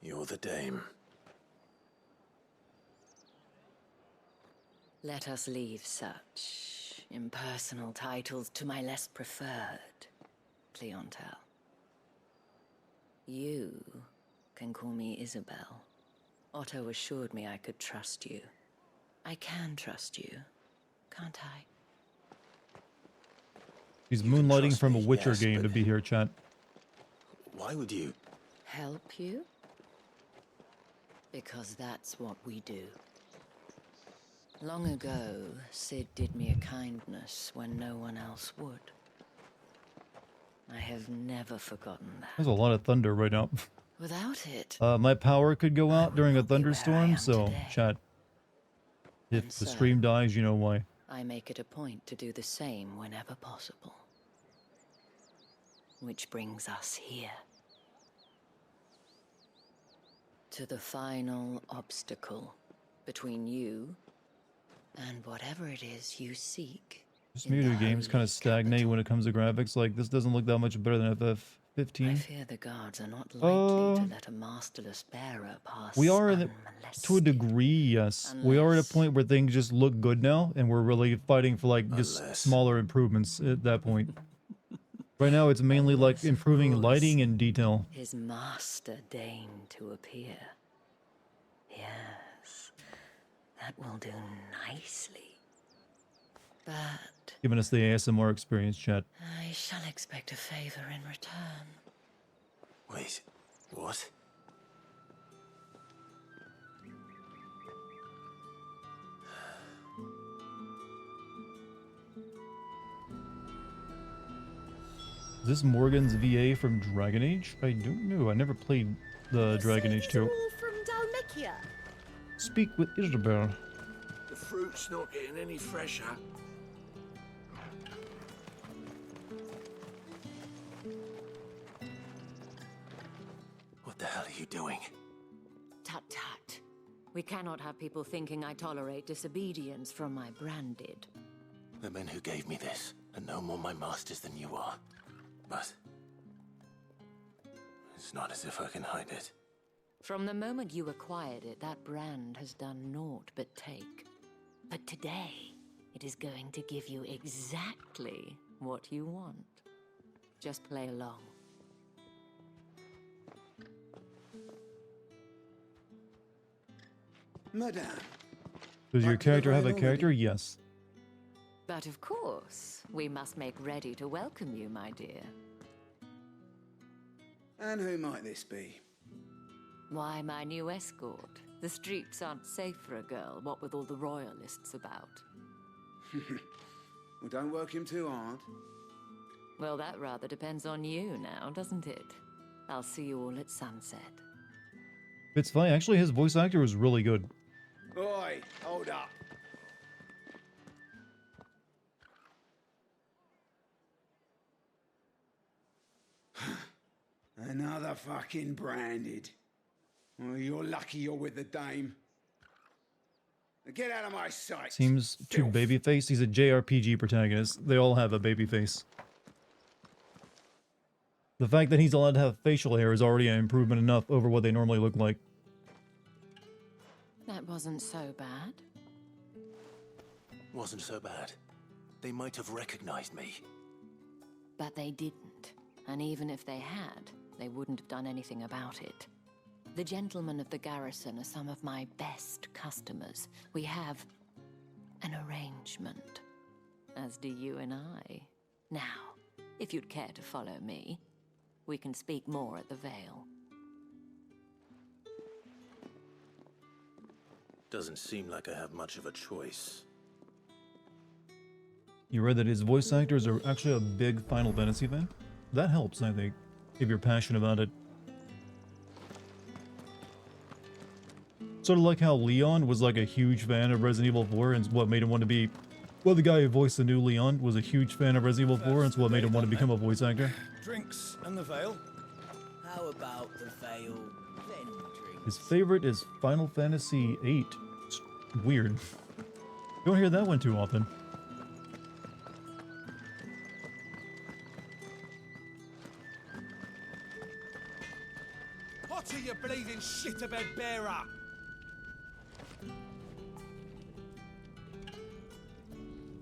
You're the dame. Let us leave such impersonal titles to my less preferred clientele. You can call me Isabel. Otto assured me I could trust you. I can trust you, can't I? He's You can moonlighting trust from a me, Witcher yes, game to but- be here, chat. Why would you? Help you? Because that's what we do. Long ago, Sid did me a kindness when no one else would. I have never forgotten There's that. a lot of thunder right now. Without it, My power could go out would during a not be where I thunderstorm, am so today. chat. If And the so- stream dies, you know why. I make it a point to do the same whenever possible. Which brings us here. To the final obstacle between you and whatever it is you seek. This in the Mewtwo game's kind holy of stagnate capital. when it comes to graphics. Like, this doesn't look that much better than I FF15. fear the guards are not likely to Uh, let a masterless bearer pass We are, to a unmolested. degree, yes. We are at a Unless- point where things just look good now, and we're really fighting for, like, just Unless- smaller improvements at that point. Right now, it's mainly, like, Unless, of improving course, lighting and detail. His master deigned to appear. Yes, that will do nicely. But Giving us the ASMR experience, chat. I shall expect a favor in return. Wait, what? Is this Morgan's VA from Dragon Age? I don't know. I never played the Dragon Age 2. All from Dalmekia. Speak with Isabel. The fruit's not getting any fresher. What the hell are you doing? Tut tut. We cannot have people thinking I tolerate disobedience from my branded. The men who gave me this are no more my masters than you are. But it's not as if I can hide it. From the moment you acquired it, that brand has done naught but take. But today, it is going to give you exactly what you want. Just play along. Madame. Does your Like character have a already? character? Yes. But of course, we must make ready to welcome you, my dear. And who might this be? Why, my new escort. The streets aren't safe for a girl, what with all the royalists about. Well, don't work him too hard. Well, that rather depends on you now, doesn't it? I'll see you all at sunset. It's funny. Actually, his voice actor was really good. Oi, hold up. Another fucking branded. Well, you're lucky you're with the dame. Now get out of my sight. Seems too filth. babyface. He's a JRPG protagonist. They all have a babyface. The fact that he's allowed to have facial hair is already an improvement enough over what they normally look like. That wasn't so bad. Wasn't so bad. They might have recognized me. But they didn't. And even if they had, they wouldn't have done anything about it. The gentlemen of the garrison are some of my best customers. We have an arrangement, as do you and I. Now, if you'd care to follow me, we can speak more at the Vale. Doesn't seem like I have much of a choice. You read that his voice actors are actually a big Final Fantasy fan? That helps, I think, if you're passionate about it. Sort of like how Leon was like a huge fan of Resident Evil 4 and what made him want to be... Well, the guy who voiced the new Leon was a huge fan of Resident Evil 4 and it's what made him want to become a voice actor. Drinks and the veil. How about the veil, then drinks? His favorite is Final Fantasy VIII. It's weird. You don't hear that one too often. What are you bleeding shit about bearer?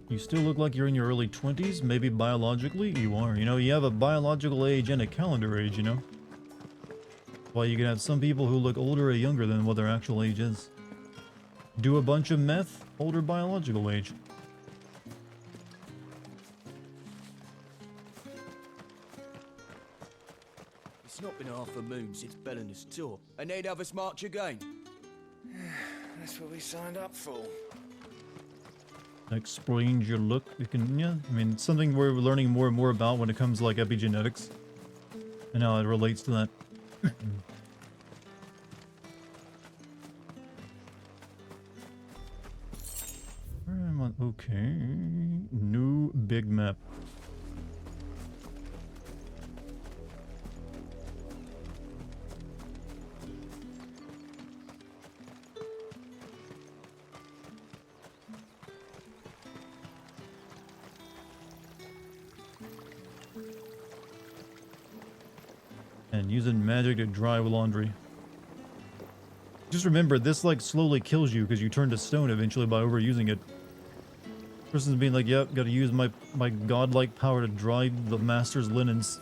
You still look like you're in your early 20s, maybe biologically you are. You know, you have a biological age and a calendar age, you know? Well, you can have some people who look older or younger than what their actual age is. Do a bunch of meth, older biological age. It's not been half a moon since Belena's tour, and they'd have us march again. That's what we signed up for. Explains your look. You can, yeah, I mean, it's something we're learning more and more about when it comes to like epigenetics and how it relates to that. Where am I? Okay, new big map. And using magic to dry laundry. Just remember, this like slowly kills you because you turn to stone eventually by overusing it. Person's being like, yep, gotta use my godlike power to dry the master's linens.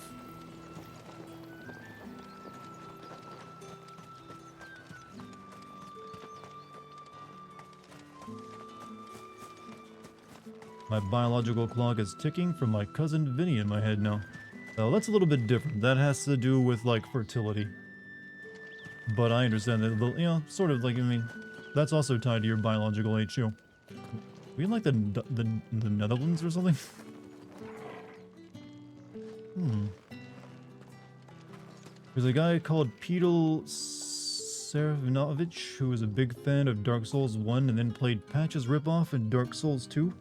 My biological clock is ticking from my cousin Vinny in my head now. Oh, that's a little bit different. That has to do with, like, fertility. But I understand that, you know, sort of like, I mean, that's also tied to your biological age, too. We in, like, the Netherlands or something? There's a guy called Peter Serafinovich who was a big fan of Dark Souls 1 and then played Patch's ripoff in Dark Souls 2.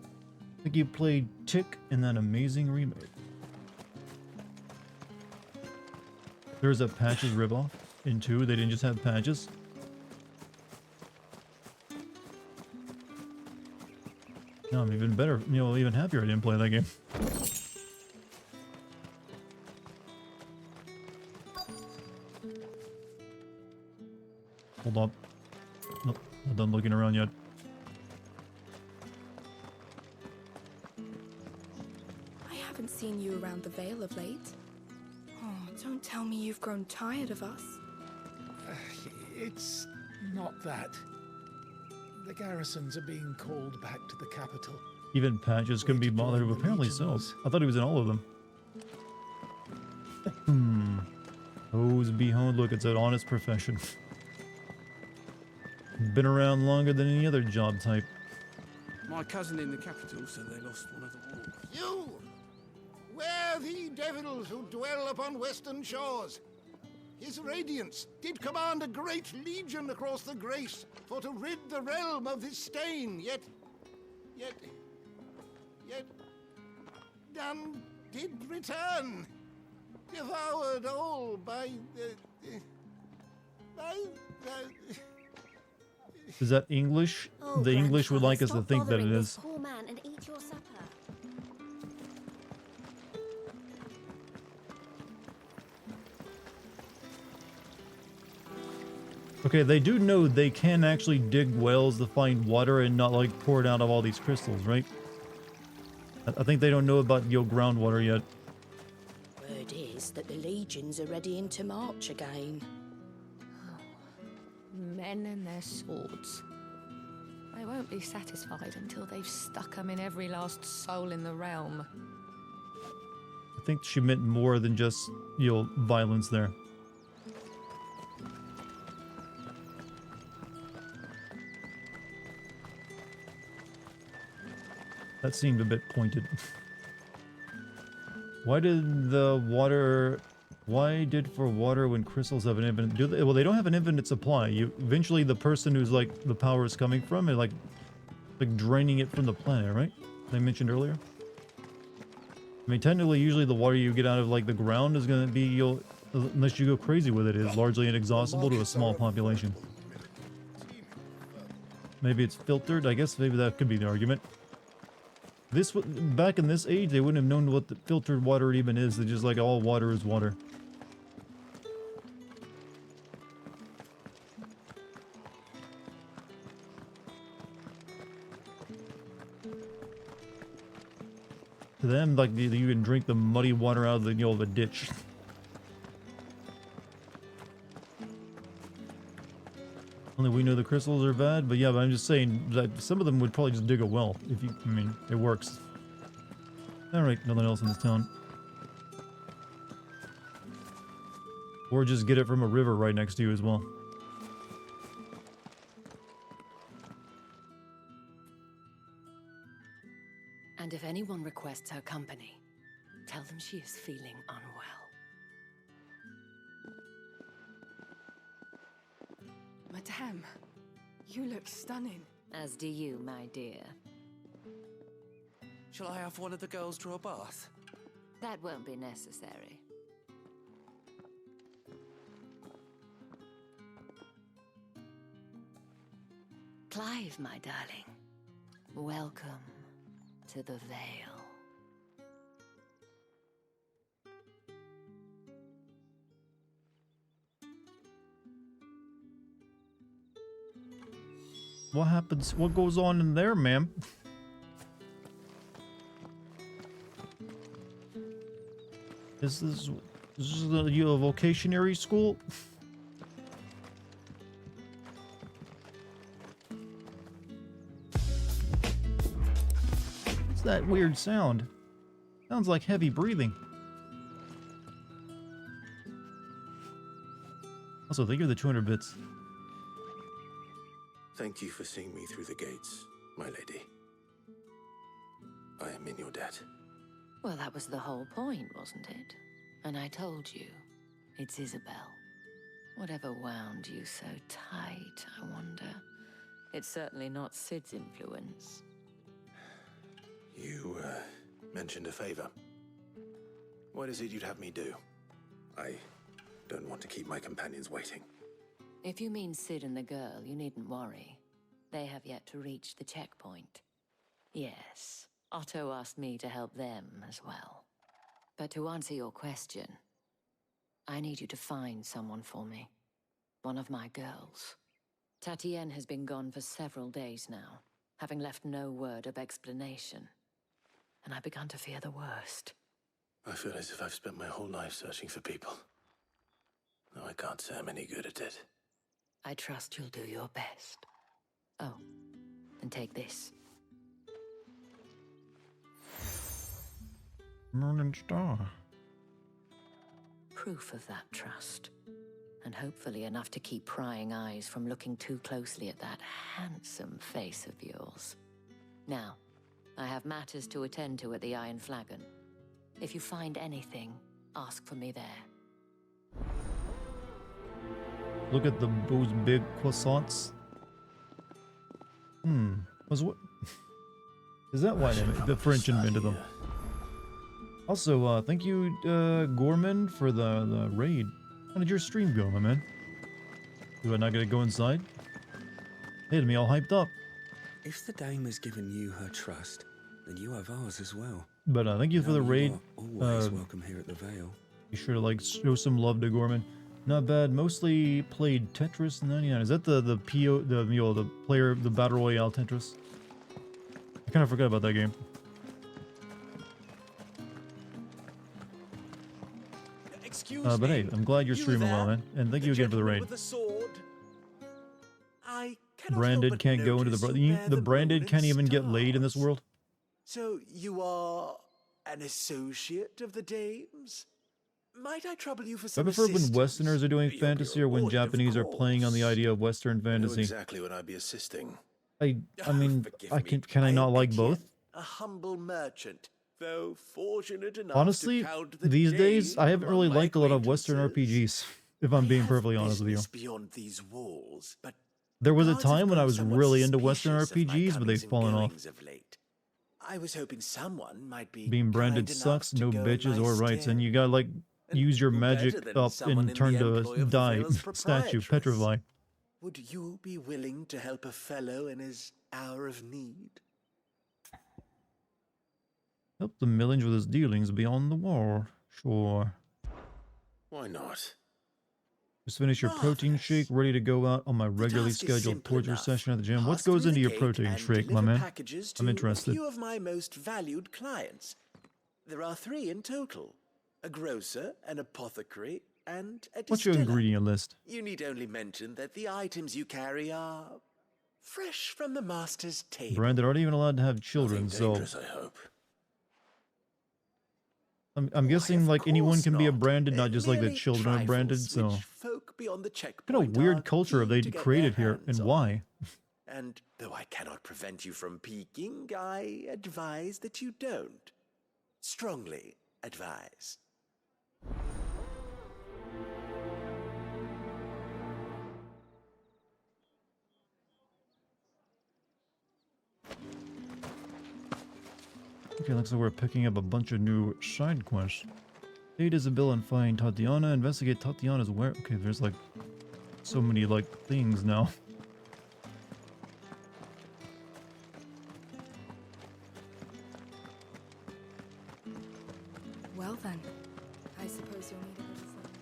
I think he played Tick in that amazing remake. There's a Patches ripoff in 2. They didn't just have patches. No, I'm even better, you know, even happier I didn't play that game. Hold up. Nope, not done looking around yet. I haven't seen you around the Vale of late. Oh, don't tell me you've grown tired of us. It's not that. The garrisons are being called back to the capital. Even Patches couldn't be bothered, but apparently so. I thought he was in all of them. Those behind, look, it's an honest profession. Been around longer than any other job type. My cousin in the capital said they lost one of the wolves. You! Where the devils who dwell upon western shores? His radiance did command a great legion across the grace for to rid the realm of this stain, yet none did return, devoured all by Is that English? Oh, The English would like us to stop think that it bothering this is. poor man and eat your supper. Okay, they do know they can actually dig wells to find water and not like pour it out of all these crystals, right? I think they don't know about your groundwater yet. Word is that the legions are readying to march again. Men and their swords. They won't be satisfied until they've stuck them in every last soul in the realm. I think she meant more than just, you know, violence there. That seemed a bit pointed. Why did the water Why did for water when crystals have an infinite? Well, they don't have an infinite supply. You eventually the person who's like the power is coming from and like draining it from the planet, right? I mentioned earlier. I mean, technically, usually the water you get out of like the ground is gonna be unless you go crazy with it, is largely inexhaustible to a small population. Maybe it's filtered. I guess maybe that could be the argument. Back in this age, they wouldn't have known what the filtered water even is. They're just like all water is water. To them, like you can drink the muddy water out of the ditch. Only we know the crystals are bad, but yeah, but I'm just saying that some of them would probably just dig a well. I mean, it works. Alright, nothing else in this town. Or just get it from a river right next to you as well. And if anyone requests her company, tell them she is feeling unwell. Madame, you look stunning. As do you, my dear. Shall I have one of the girls draw a bath? That won't be necessary. Clive, my darling. Welcome to the Vale. What happens? What goes on in there, ma'am? Is this a vocationary school? What's that weird sound? Sounds like heavy breathing. Also, thank you for the 200 bits. Thank you for seeing me through the gates, my lady. I am in your debt. Well, that was the whole point, wasn't it? And I told you, it's Isabel. Whatever wound you so tight, I wonder. It's certainly not Sid's influence. You, mentioned a favor. What is it you'd have me do? I don't want to keep my companions waiting. If you mean Sid and the girl, you needn't worry. They have yet to reach the checkpoint. Yes, Otto asked me to help them as well. But to answer your question, I need you to find someone for me. One of my girls. Dartigan has been gone for several days now, having left no word of explanation. And I've begun to fear the worst. I feel as if I've spent my whole life searching for people. Though I can't say I'm any good at it. I trust you'll do your best. Oh, and take this. Morning Star. Proof of that trust. And hopefully enough to keep prying eyes from looking too closely at that handsome face of yours. Now, I have matters to attend to at the Iron Flagon. If you find anything, ask for me there. Look at those big croissants. Was what? Is that why the French invented them? Also, thank you, Gorman, for the raid. How did your stream go, my man? Do I not get to go inside? It had me all hyped up. If the dame has given you her trust, then you have ours as well. But thank you for the raid. Always welcome here at the Vale. Be sure to like show some love to Gorman. Not bad. Mostly played Tetris 99. Is that the player, the battle royale Tetris? I kind of forgot about that game. But hey, I'm glad you're streaming well, man. And thank you again for the raid. Branded can't go into the branded can't even get laid in this world. So you are an associate of the dames? Might I trouble you for some I prefer when assistance? Westerners are doing fantasy or when Japanese are playing on the idea of Western fantasy. Exactly what I'd be assisting. I mean, can I not like both? A humble merchant though fortunate enough Honestly, to count the these days, I haven't really among my liked a lot of Western acquaintances. RPGs, if I'm being I have perfectly honest with you. business beyond these walls, but There was a guards have time when I grown was somewhat really into Western suspicious of my RPGs, but they've comings and fallen off. goings of late. I was hoping someone might be Being branded kind enough sucks, to no go in bitches my or rights, and stead. you gotta like use your Who magic better than up someone and in turn the to employ of the die Vale's statue, proprietress? petrify. Would you be willing to help a fellow in his hour of need? Help the millings with his dealings beyond the wall. Sure. Why not? Just finish your protein shake, ready to go out on my regularly task is scheduled simple torture enough. session at the gym. What Pass goes through into the your gate protein and shake, my deliver man? packages I'm to interested. a few of my most valued clients. There are 3 in total: a grocer, an apothecary, and a What's your distiller. ingredient list? You need only mention that the items you carry are fresh from the master's table. Branded aren't even allowed to have children, Nothing so dangerous, I hope. I'm guessing like anyone can be a branded, not just like the Merely children are branded. trifles So which folk beyond the what checkpoint kind of weird are culture have keen they to get created their here, and hands on. why? And though I cannot prevent you from peeking, I advise that you don't. Strongly advise. Okay, looks like we're picking up a bunch of new side quests. Aid Isabel and find Tatiana. Investigate Tatiana's where. Okay, there's like so many like things now. Well then, I suppose you'll need a little something.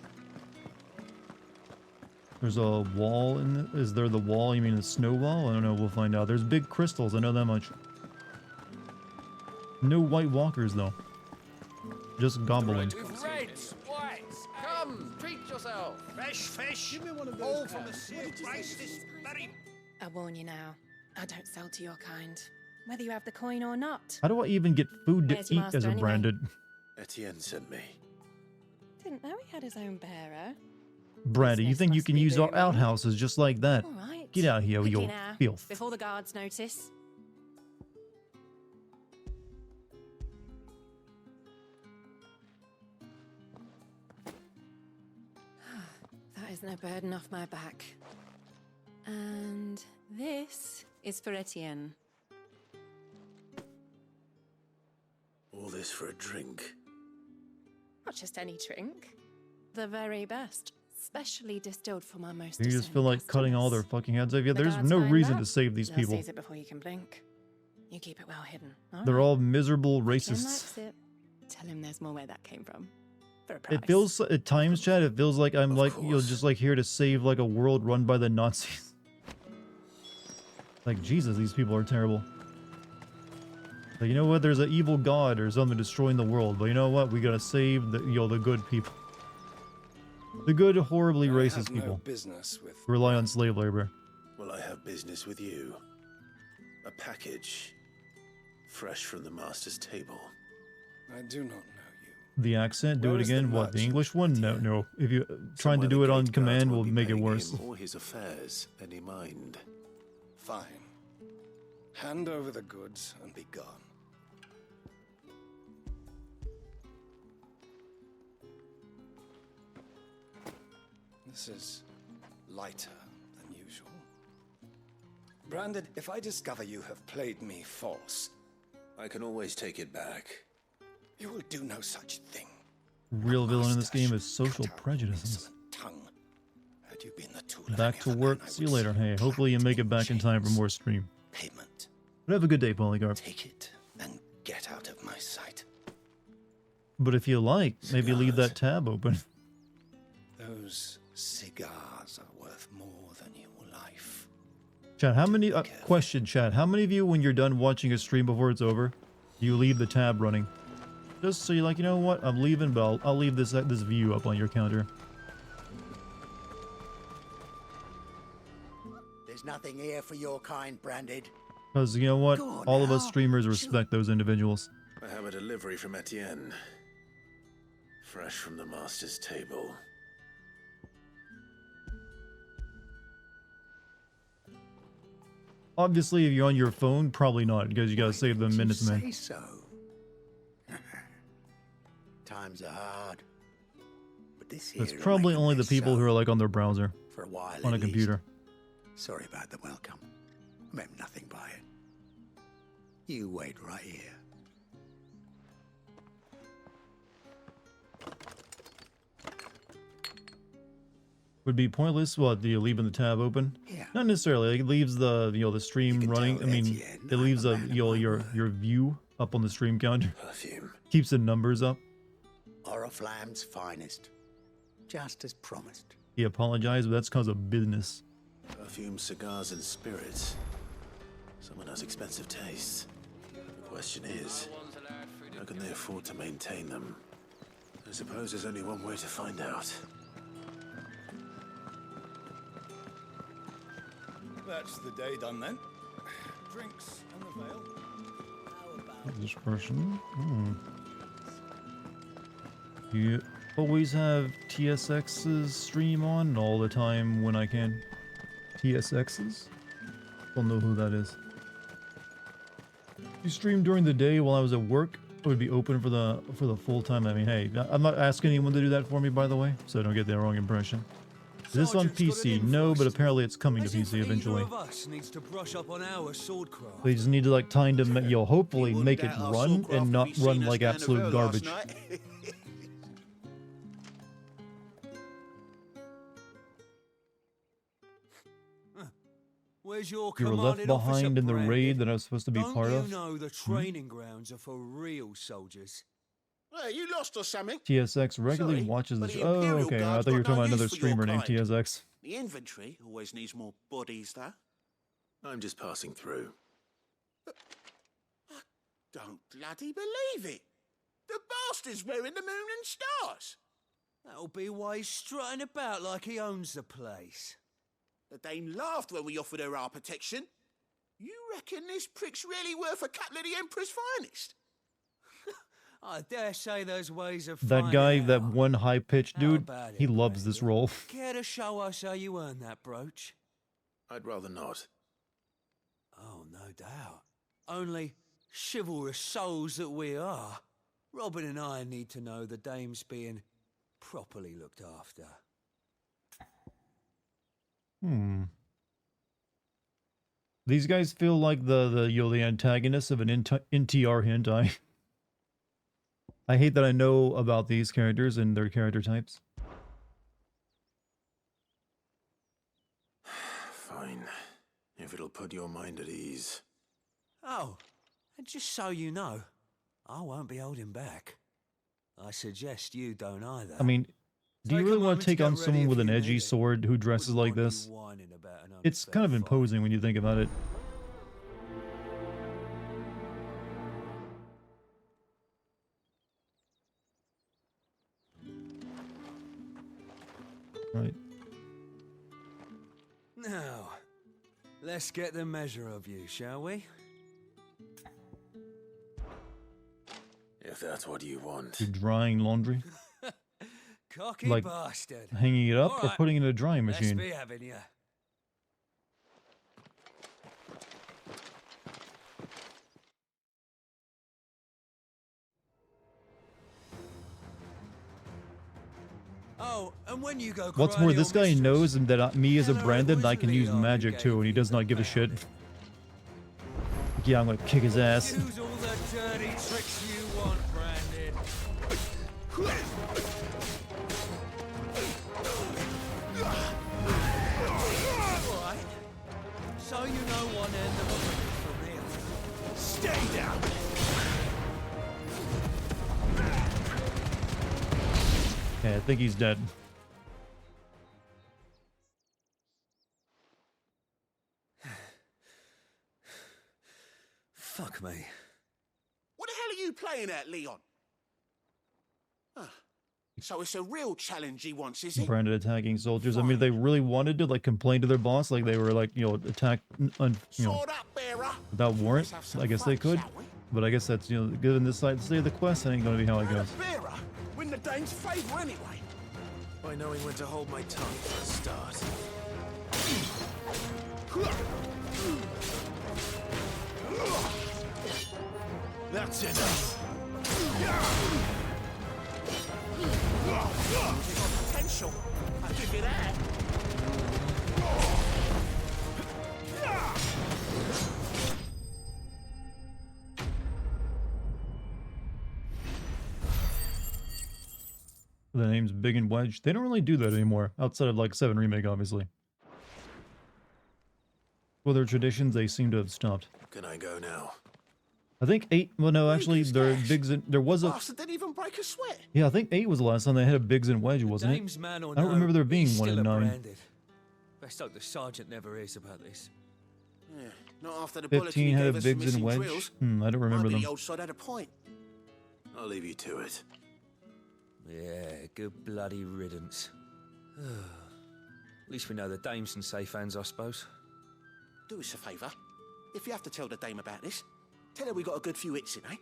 There's a wall in the, is there the wall? You mean the snow wall? I don't know. We'll find out. There's big crystals. I know that much. No white walkers though. Just goblins. Reds, whites, come, treat yourself. Fresh fish, Give me one of all those from the cans. same place this very... I warn you now, I don't sell to your kind, whether you have the coin or not. How do I even get food to Where's your eat as master a anyway? branded? Etienne sent me. Didn't know he had his own bearer. Branded, you Business think you must can be use our booming. outhouses just like that? All right. Get out here, Quickly you now, filth. before the guards notice. That is no burden off my back. And this is for Etienne. All this for a drink. Not just any drink. The very best. Specially distilled for my most You just discerning feel like cutting all their customers. fucking heads off. Yeah, The there's guards no find reason that, to save these they'll people. seize it before you can blink. You keep it well hidden. All They're right. all miserable Etienne racists. likes it. Tell him there's more where that came from. For a price. It feels at times, Chad. It feels like I'm like you're just like here to save like a world run by the Nazis. Like Jesus, these people are terrible. Like, you know what? There's an evil god or something destroying the world, but you know what? We gotta save the the good people. The good, horribly racist people. business with Who rely on slave labor. Well, I have business with you. A package. Fresh from the master's table. I do not know. The accent, do Where it is the again. What? The merchant, English one? No, no. If you trying to Somewhere do the it on gate guards command won't will be make it paying worse. him or his affairs any mind. Fine. Hand over the goods and be gone. This is lighter than usual. Branded, if I discover you have played me false, I can always take it back. you will do no such thing. Real villain in this game is social prejudices. Tongue. Had you been the tool Back to work. See you later. Hey, hopefully you make it back in time for more stream. payment, But have a good day, Polycarp. take it and get out of my sight. But if you like, maybe leave that tab open. Those cigars are worth more than your life. Chat, how many... question, chat. How many of you, when you're done watching a stream before it's over, you leave the tab running? Just so you're like, you know what? I'm leaving, but I'll leave this view up on your counter. There's nothing here for your kind, Branded. Because, you know what? Go on All of us now. streamers respect those individuals. I have a delivery from Etienne. Fresh from the master's table. Obviously, if you're on your phone, probably not, because you gotta save the minutes, man. So. Times are hard. But this It's here probably only the people who are like on their browser, for a while on a at least. computer. Sorry about the welcome. I meant nothing by it. You wait right here. Would be pointless. What, do you leaving the tab open? Yeah. Not necessarily. Like, it leaves the the stream running. I mean, it leaves your view up on the stream counter. Perfume. Keeps the numbers up. Oriflamme's finest. Just as promised. He apologized, but that's because of business. Perfume, cigars, and spirits. Someone has expensive tastes. The question is, how can they afford to maintain them? I suppose there's only one way to find out. That's the day done then. Drinks and the veil. This person. You always have TSX's stream on all the time when I can. TSX's? Don't know who that is. You stream during the day while I was at work. It would be open for the full time. I mean, hey, I'm not asking anyone to do that for me, by the way, so I don't get the wrong impression. Is this on PC? No, but apparently it's coming to PC eventually. Needs to brush up on our swordcraft. They just need to like kind of, hopefully make it run and not run like absolute garbage. Where's your You were left behind in the raid that I was supposed to be part of. You know the training grounds are for real soldiers. Hey, you lost or something? TSX regularly watches the show. Oh, okay. I thought you were talking about another streamer named TSX. The inventory always needs more bodies, though. I'm just passing through. I don't bloody believe it. The bastard's wearing the moon and stars. That'll be why he's strutting about like he owns the place. The dame laughed when we offered her our protection. You reckon this prick's really worth a couple of the Emperor's finest? I dare say those ways of That guy, that one high-pitched dude, he loves this role. Care to show us how you earned that brooch? I'd rather not. Oh, no doubt. Only chivalrous souls that we are. Robin and I need to know the dame's being properly looked after. These guys feel like the antagonists of an NTR hentai. I hate that I know about these characters and their character types. Fine. If it'll put your mind at ease. Oh, and just so you know, I won't be holding back. I suggest you don't either. I mean, do you really want to take on someone with an edgy sword who dresses like this? It's kind of imposing when you think about it. Right. Now, let's get the measure of you, shall we? If that's what you want. You're drying laundry? Cocky Like bastard. hanging it up All or right, putting it in a drying machine? Let's be having you. Oh, and when you go What's more, this guy knows that me as a Brandon, I can use magic too, and he does not give a shit. Yeah, I'm gonna kick his ass. Use all the dirty tricks you want, Brandon. Right. So you know one end of a from here. Stay down. Okay, I think he's dead. Fuck me. What the hell are you playing at, Leon? So it's a real challenge he wants, is it? Brandon attacking soldiers. I mean, if they really wanted to like complain to their boss, like they were like, attack, without warrant, I guess they could. But I guess that's, given this side, state of the quest, that ain't gonna be how it goes. Bearer, win the dame's favor anyway. By knowing when to hold my tongue for a start. That's enough. Potential. I'll give you that. The name's Big and Wedge. They don't really do that anymore, outside of like 7 Remake, obviously. Well, their traditions, they seem to have stopped. Can I go now? I think 8, well no, actually, there was a... Bastard didn't even break a sweat. Yeah, I think 8 was the last time they had a Biggs and Wedge, wasn't it? I don't remember there being one in 9. Best hope the sergeant never hears about this. Yeah, not after the bullets 15 he had gave a us for Biggs and missing Wedge. drills. I don't remember Maybe them. the old sod had a point. I'll leave you to it. Yeah, good bloody riddance. At least we know the dame's in safe hands, I suppose. Do us a favour. If you have to tell the dame about this, tell her we got a good few hits in, eh?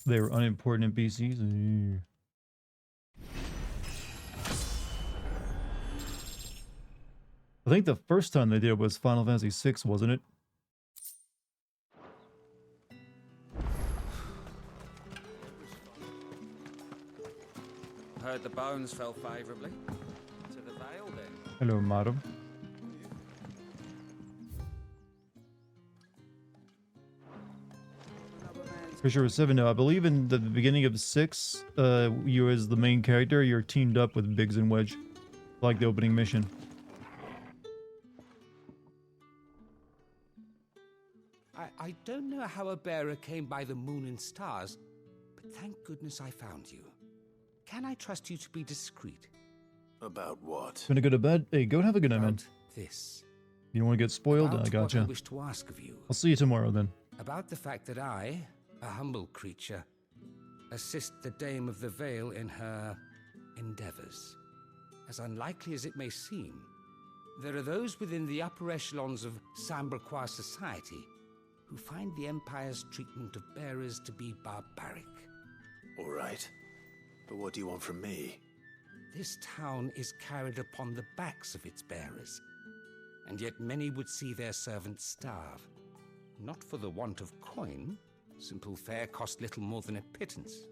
They were unimportant NPCs. I think the first time they did it was Final Fantasy VI, wasn't it? Heard the bones fell favourably. To the Vale, then. Hello, madam. Fisher was 7 now. I believe in the beginning of 6, you as the main character, you're teamed up with Biggs and Wedge. Like the opening mission. I don't know how a bearer came by the moon and stars, but thank goodness I found you. Can I trust you to be discreet? About what? Gonna go to bed? Hey, go have a good night, man. This. You don't want to get spoiled? About I gotcha. what I wish to ask of you. I'll see you tomorrow then. About the fact that I, a humble creature, assist the Dame of the Vale in her endeavors. As unlikely as it may seem, there are those within the upper echelons of Samberquois society who find the Empire's treatment of bearers to be barbaric. All right. But what do you want from me? This town is carried upon the backs of its bearers, and yet many would see their servants starve. Not for the want of coin, simple fare cost little more than a pittance,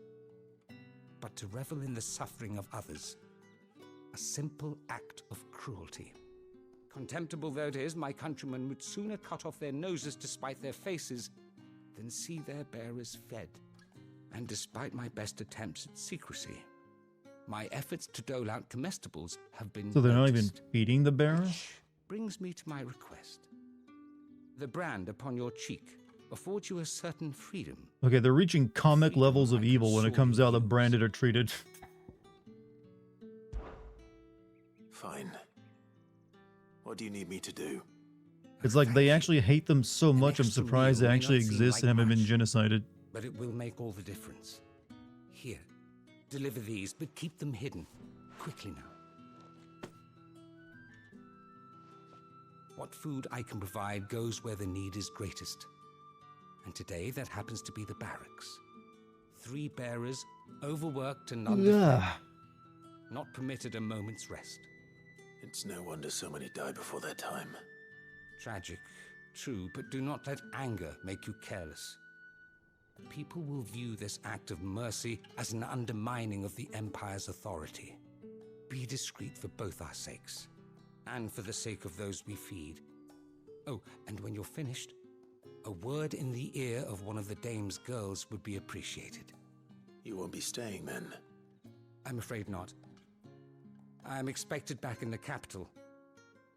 but to revel in the suffering of others, a simple act of cruelty. Contemptible though it is, my countrymen would sooner cut off their noses to spite their faces than see their bearers fed. And despite my best attempts at secrecy, my efforts to dole out comestibles have been So they're not even noticed. feeding the bearer? Which brings me to my request. The brand upon your cheek affords you a certain freedom. Okay, they're reaching comic levels of evil when it comes out that branded are treated. Fine. What do you need me to do? It's like they actually hate them so much, I'm surprised they actually exist and haven't been genocided. But it will make all the difference. Here, deliver these, but keep them hidden. Quickly now. What food I can provide goes where the need is greatest. And today that happens to be the barracks. 3 bearers, overworked and underfed, not permitted a moment's rest. It's no wonder so many die before their time. Tragic, true, but do not let anger make you careless. People will view this act of mercy as an undermining of the Empire's authority. Be discreet for both our sakes, and for the sake of those we feed. Oh, and when you're finished, a word in the ear of one of the Dame's girls would be appreciated. You won't be staying then? I'm afraid not. I'm expected back in the capital,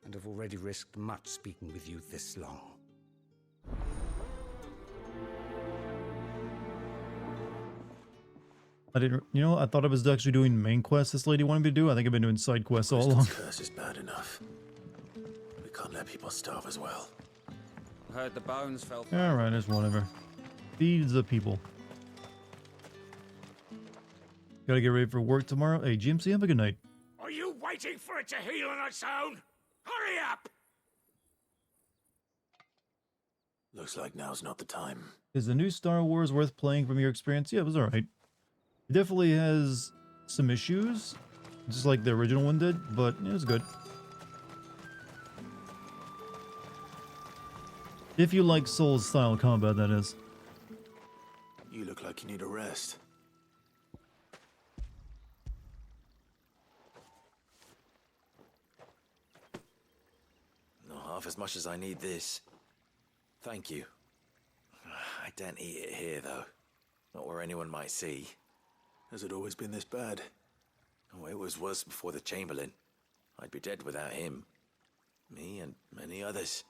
and have already risked much speaking with you this long. I didn't, you know, I thought I was actually doing main quests this lady wanted me to do. I think I've been doing side quests all along. Curse is bad enough. We can't let people starve as well. Heard the bones fell. Alright, it's whatever. Feed the people. Gotta get ready for work tomorrow. Hey, GMC, have a good night. Are you waiting for it to heal on its own? Hurry up! Looks like now's not the time. Is the new Star Wars worth playing from your experience? Yeah, it was alright. It definitely has some issues, just like the original one did, but it was good. If you like Souls-style combat, that is. You look like you need a rest. Not half as much as I need this. Thank you. I don't eat it here, though. Not where anyone might see. Has it always been this bad? Oh, it was worse before the Chamberlain. I'd be dead without him. Me and many others.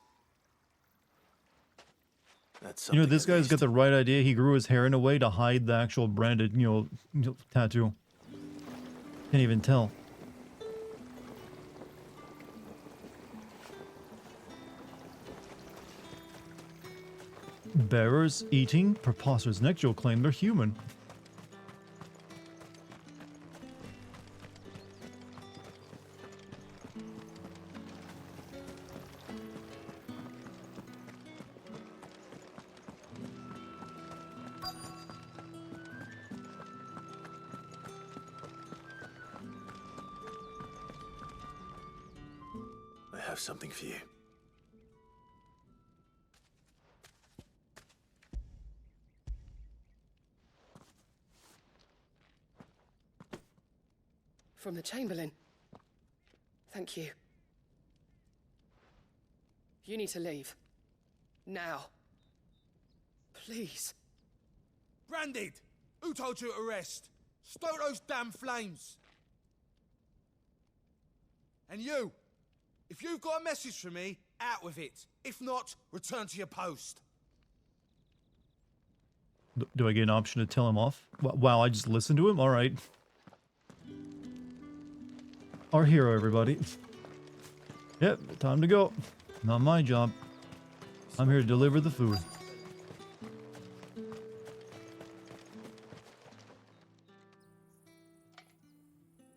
That's You know, this guy's got the right idea. He grew his hair in a way to hide the actual branded, tattoo. Can't even tell. Bearers eating? Preposterous. Next you'll claim they're human. I have something for you. From the Chamberlain. Thank you. You need to leave. Now. Please. Branded! Who told you to rest? Stoke those damn flames! And you! If you've got a message for me, out with it. If not, return to your post. Do I get an option to tell him off? Wow, I just listened to him? Alright. Our hero, everybody. Yep, time to go. Not my job. I'm here to deliver the food.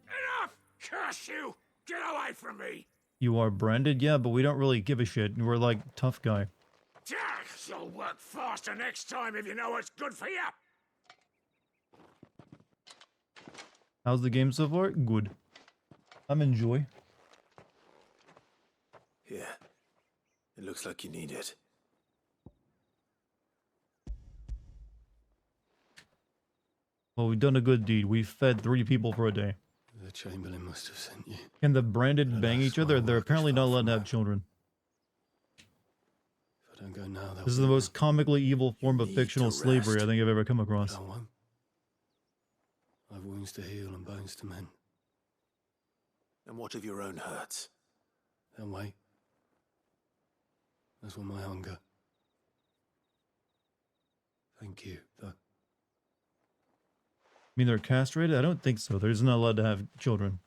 Enough! Curse you! Get away from me! You are branded? Yeah, but we don't really give a shit. We're like, tough guy. You'll work faster next time if you know what's good for you! How's the game so far? Good. I'm enjoy. Yeah. It looks like you need it. Well, we've done a good deed. We fed 3 people for a day. The Chamberlain must have sent you. Can the branded bang each other? They're apparently not allowed to have children. If I don't go now, This is the most comically evil form of fictional slavery I think I've ever come across. I won't. I've wounds to heal and bones to mend. And what of your own hurts? They'll wait. As will my hunger. Thank you, though. I mean, they're castrated? I don't think so. They're just not allowed to have children.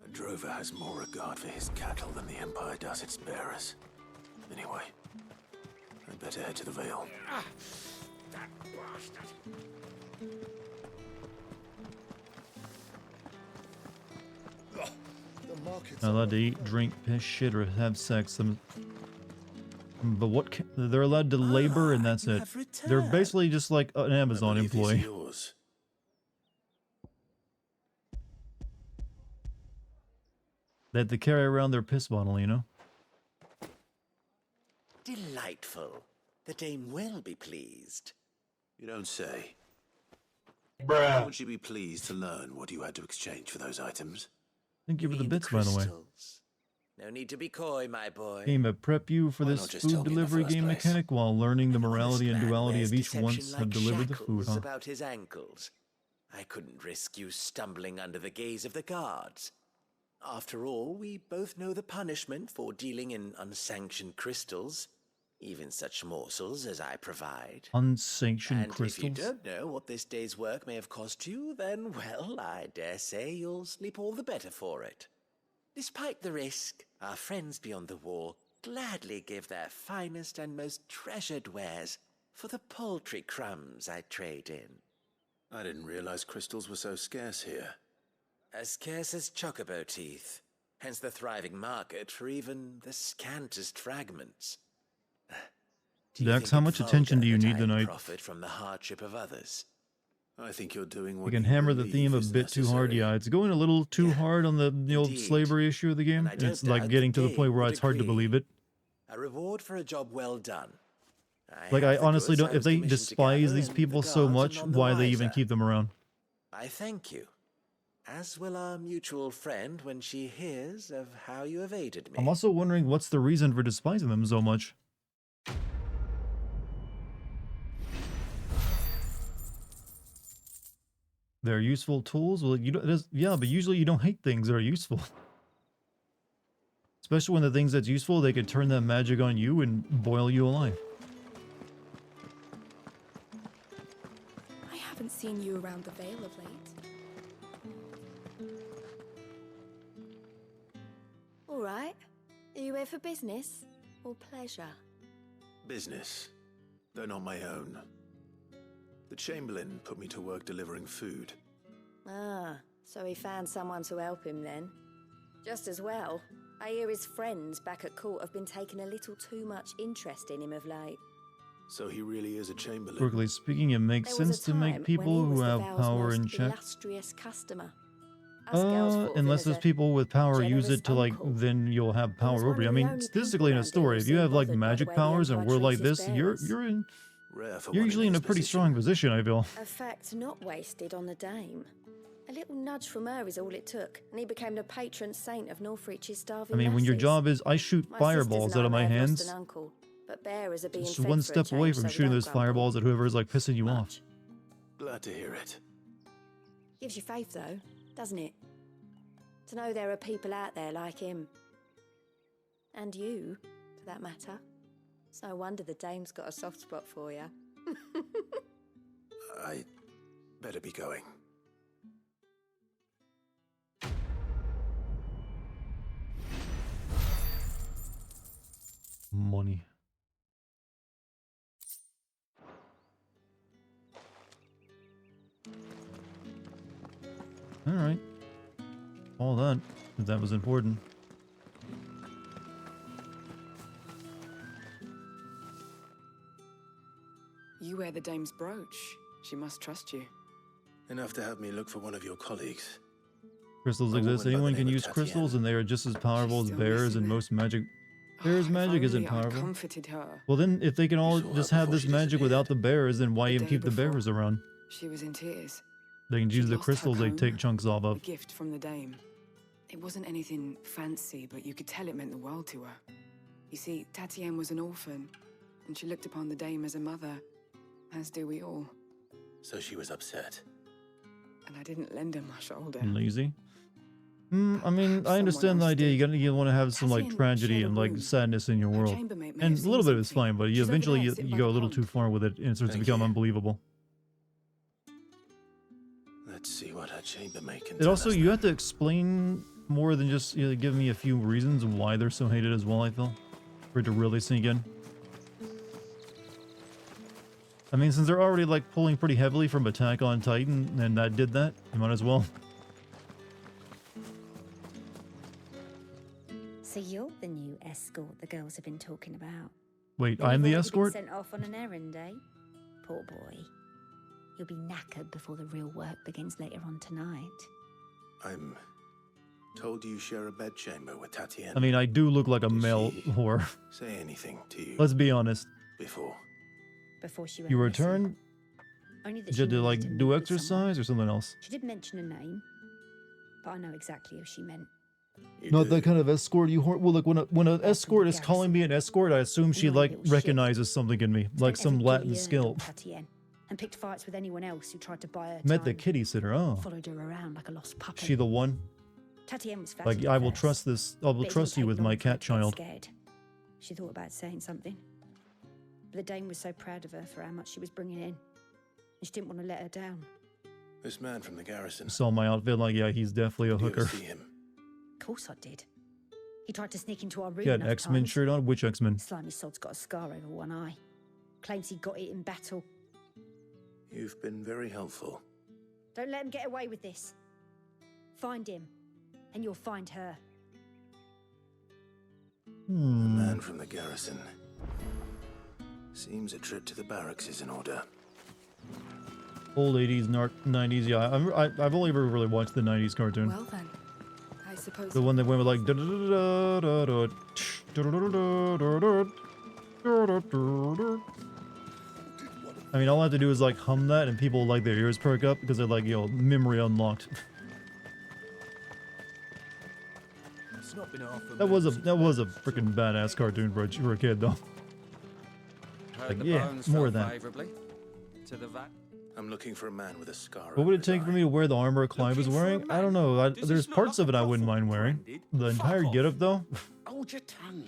A drover has more regard for his cattle than the Empire does its bearers. Anyway, I'd better head to the Vale. That bastard! Not allowed to eat, drink, piss, shit, or have sex. But what? They're allowed to labor, and that's it. They're basically just like an Amazon employee. They have to carry around their piss bottle, you know? Delightful. The dame will be pleased. You don't say. Bruh. How would she be pleased to learn what you had to exchange for those items? Thank you for the bits, by the way. No need to be coy, my boy. Aim to prep you for this not just food tell me in the delivery first game place? mechanic while learning the morality and duality Wears of each deception once have like delivered the food, shackles huh? about his ankles. I couldn't risk you stumbling under the gaze of the guards. After all, we both know the punishment for dealing in unsanctioned crystals, even such morsels as I provide. Unsanctioned And crystals? if you don't know what this day's work may have cost you, then, well, I dare say you'll sleep all the better for it. Despite the risk, our friends beyond the wall gladly give their finest and most treasured wares for the paltry crumbs I trade in. I didn't realize crystals were so scarce here. As scarce as chocobo teeth, hence the thriving market for even the scantest fragments. Dex, how much attention do you need tonight? Profit from the hardship of others. I think you're doing You what can you hammer the believe theme a is bit too hard. Yeah, it's going a little too hard on the old slavery issue of the game. I don't It's like doubt getting the to the point where game it's hard to would believe it. A reward for a job well done. Like, have I the honestly goods I don't... If was they commissioned to despise gather, these and people the so guards are much, none the why they even wiser. keep them around? I thank you. As will our mutual friend when she hears of how you evaded me. I'm also wondering what's the reason for despising them so much. They're useful tools? Well, you don't... yeah, but usually you don't hate things that are useful. Especially when the things that's useful, they could turn that magic on you and boil you alive. I haven't seen you around the Vale of late. All right. Are you here for business or pleasure? Business, though not my own. The Chamberlain put me to work delivering food. Ah, so he found someone to help him then. Just as well. I hear his friends back at court have been taking a little too much interest in him of late. So he really is a Chamberlain. Quickly speaking, it makes There was sense a to make time people when he who was the have Vale's power in most check. illustrious customer. Us girls thought of him Unless as those a people with power use generous it to, like, uncle. then you'll have was power one over you. I of the mean, only statistically in people a around story, here if who you have, seemed like, bothered by the magic way the powers and Empire we're like treats this, his you're bearers. Rare for you're one usually in his a pretty position. strong position, I feel. A fact not wasted on the dame. A little nudge from her is all it took, and he became the patron saint of Northreach's starving I mean, when your masses. job is, I shoot My fireballs sisters and out I of my may have lost hands, an uncle, but bearers are being just fed one for a step away change, from so we shooting don't those grumble. fireballs at whoever's, like, pissing you off. Glad to hear it. Gives you faith, though, doesn't it? To know there are people out there like him. And you, for that matter. It's no wonder the dame's got a soft spot for you. I better be going. Money. Alright. All that, if that was important. You wear the dame's brooch. She must trust you. Enough to have me look for one of your colleagues. Crystals A woman exist. by the Anyone name can of use Dartigan. crystals and they are just as powerful as still bears missing and that. most magic. Bears' magic isn't I powerful. comforted her. Well then, if they can all saw her just have before this she magic without the bears, then why The even day keep the before. bears around? She was in tears. They can She'd use the lost her crystals they comb, take chunks off A of. gift from the dame. It wasn't anything fancy, but you could tell it meant the world to her. You see, Dartigan was an orphan, and she looked upon the dame as a mother, as do we all. So she was upset. And I didn't lend her my shoulder. Lazy. I mean, I understand the idea. You want to have some like Dartigan tragedy shared a and like room. sadness in your Her world, chambermaid may and have a little seen bit is something. fine, but you She's over eventually there, you sitting by go a the little pond. too far with it, and it starts to Thank become you. unbelievable. Let's see what her chambermaid can It tell also, us you now. have to explain more than just give me a few reasons why they're so hated as well, I feel, for it to really sink in. I mean, since they're already like pulling pretty heavily from Attack on Titan, and that did that, you might as well. So you're the new escort the girls have been talking about. Wait, Then I'm you've the already escort? Been sent off on an errand, eh? Poor boy. You'll be knackered before the real work begins later on tonight. I'm told you share a bedchamber with Dartigan. I mean, I do look like a male whore. Say anything to you Let's be honest. before. Before she went You missing. return? Only that Did she you needed like to meet do with exercise or something else? She did mention a name, but I know exactly who she meant. Not that kind of escort, you whore. Well, look, when an escort is calling me an escort, I assume she like recognizes something in me, like some Latin skill. Dartigan, and picked fights with anyone else who tried to buy her Met the time. kitty sitter. Oh, Followed her around like a lost puppy. she the one? Dartigan was Like, fascinated I at will first, trust this. I will but it didn't trust you take with long my for her cat to get child. Scared. She thought about saying something, but the dame was so proud of her for how much she was bringing in, and she didn't want to let her down. This man from the garrison. Saw my outfit, like, yeah, he's definitely a Did you ever hooker. see him? Of course I did. He tried to sneak into our room. He had an enough X-Men times. shirt on. Which X-Men? Slimy sod's got a scar over one eye. Claims he got it in battle. You've been very helpful. Don't let him get away with this. Find him, and you'll find her. A man from the garrison. Seems a trip to the barracks is in order. Old 80s, 90s. Yeah, I've only ever really watched the 90s cartoon. Well then, I suppose. The one that went with like. I mean, all I have to do is like hum that, and people like their ears perk up because they're like, yo, memory unlocked. It's not been half a that was a freaking badass cartoon for a kid though. Heard Like, the yeah, bones more fell of that. favorably to the vat. I'm looking for a man with a scar. What would it take for me to wear the armor Clive was wearing? I don't know. There's parts of it I wouldn't mind wearing. The entire getup though Hold your tongue.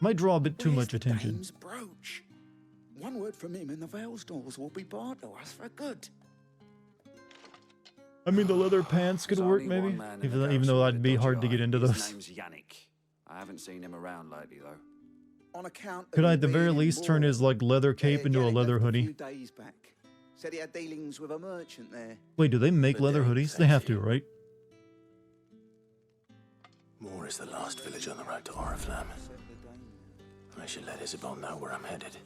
might draw a bit too Where's much the attention. dame's brooch? One word from him and the Vale's doors will be barred to us for good. I mean, the leather pants could work maybe, even though I'd be hard to get into His those. name's Yannick. I haven't seen him around lately, though. On account of Could I him at the very being in least turn war, his like leather cape into a Yannick leather left a hoodie? few days back. Said he had dealings with a merchant there. Wait, do they make leather hoodies? They have to, right? Moor is the last village on the road to Oriflamme. I should let Isabel know where I'm headed.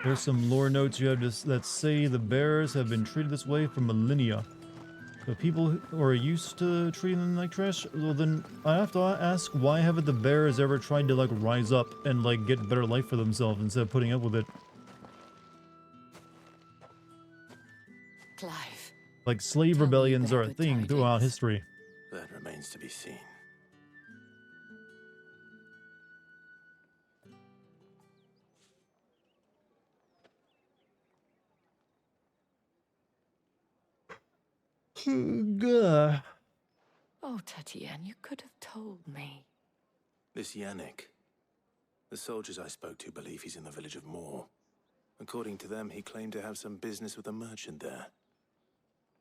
There's some lore notes you have that say the bears have been treated this way for millennia. So people who are used to treating them like trash. Well, then I have to ask, why haven't the bears ever tried to like rise up and like get better life for themselves instead of putting up with it? Clive. Like slave rebellions are a thing throughout history. That remains to be seen. Gah. Oh, Dartigan, you could have told me. This Yannick. The soldiers I spoke to believe he's in the village of Moor. According to them, he claimed to have some business with a merchant there.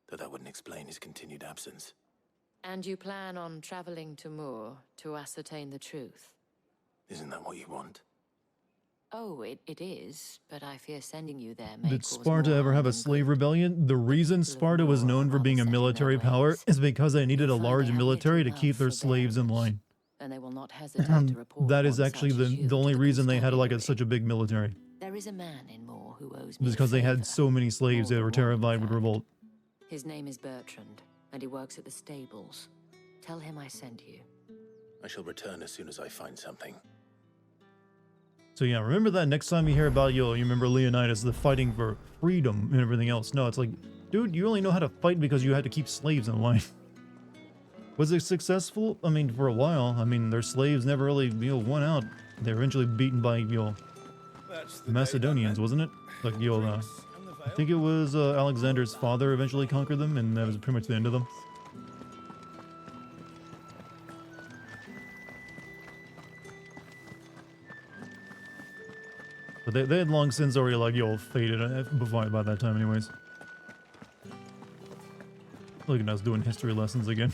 Though that wouldn't explain his continued absence. And you plan on traveling to Moor to ascertain the truth? Isn't that what you want? Oh, it is, but I fear sending you there may Did cause Sparta more ever have a slave rebellion? The reason Sparta was known for being a military power is because they needed a large military to keep their slaves in line. And they will not hesitate to report That is one actually such as you the only to the reason they had like constabulary. such a big military. There is a man in Moor who owes It's me a because they favor. had so many slaves they were terrified would revolt. His name is Bertrand, and he works at the stables. Tell him I sent you. I shall return as soon as I find something. So yeah, remember that next time you hear about, you remember Leonidas, the fighting for freedom and everything else. No, it's like, dude, you only know how to fight because you had to keep slaves in line. Was it successful? I mean, for a while. I mean, their slaves never really, won out. They were eventually beaten by, the Macedonians, wasn't it? Like, I think it was Alexander's father eventually conquered them, and that was pretty much the end of them. But they had long since already, like, faded by that time anyways. Look at us doing history lessons again.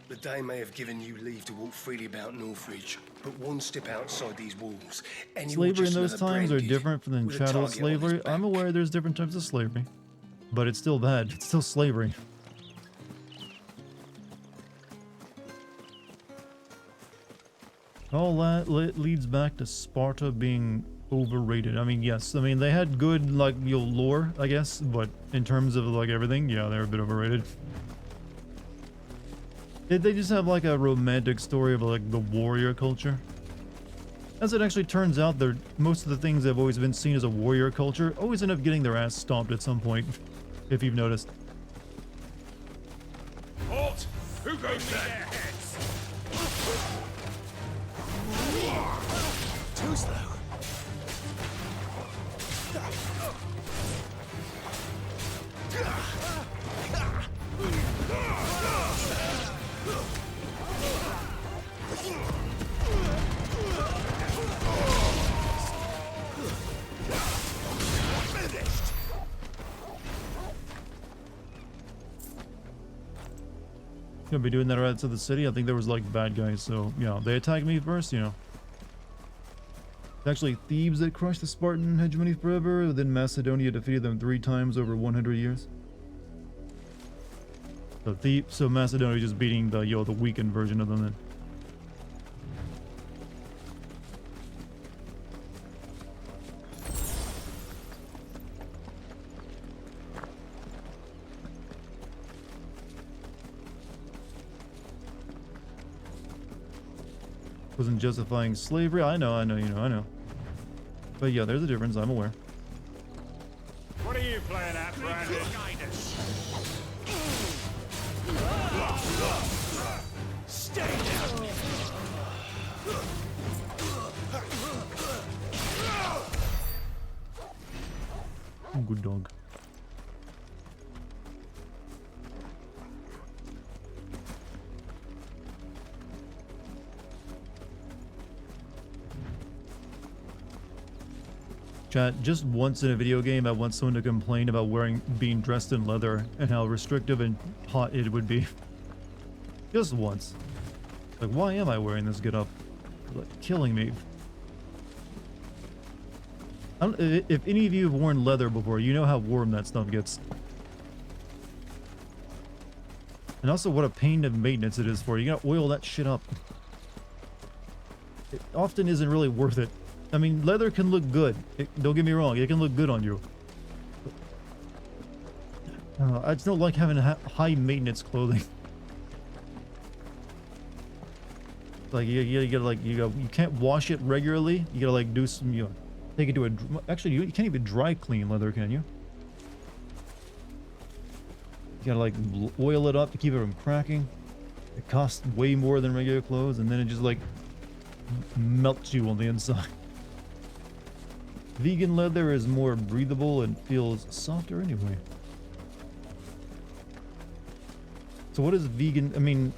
The Dame may have given you leave to walk freely about Northridge, but one step outside these walls, and you will Slavery in just those another times are branded different than with a chattel target on his slavery. back. I'm aware there's different types of slavery, but it's still bad. It's still slavery. All that leads back to Sparta being overrated. I mean, yes. I mean, they had good, like, lore, I guess, but in terms of, like, everything, yeah, they're a bit overrated. They just have, like, a romantic story of, like, the warrior culture. As it actually turns out, most of the things that have always been seen as a warrior culture always end up getting their ass stomped at some point, if you've noticed. Halt! Who goes there? Too slow. Gonna be doing that right outside the city. I think there was like bad guys, so yeah, they attacked me first, It's actually Thebes that crushed the Spartan hegemony forever, then Macedonia defeated them 3 times over 100 years. So Macedonia just beating the the weakened version of them then. wasn't justifying slavery. I know, I know. But yeah, there's a difference. I'm aware. What are you playing at, Brandon? Stay down. Good dog. Chat, just once in a video game, I want someone to complain about being dressed in leather and how restrictive and hot it would be. Just once. Like, why am I wearing this get up? Like, killing me. If any of you have worn leather before, you know how warm that stuff gets. And also what a pain of maintenance it is for you. You gotta oil that shit up. It often isn't really worth it. I mean, leather can look good. Don't get me wrong, it can look good on you. I just don't like having high maintenance clothing. Like you gotta like you can't wash it regularly. You gotta like do some take it to actually you can't even dry clean leather, can you? You gotta like oil it up to keep it from cracking. It costs way more than regular clothes, and then it just like melts you on the inside. Vegan leather is more breathable and feels softer anyway. So what is vegan? I mean,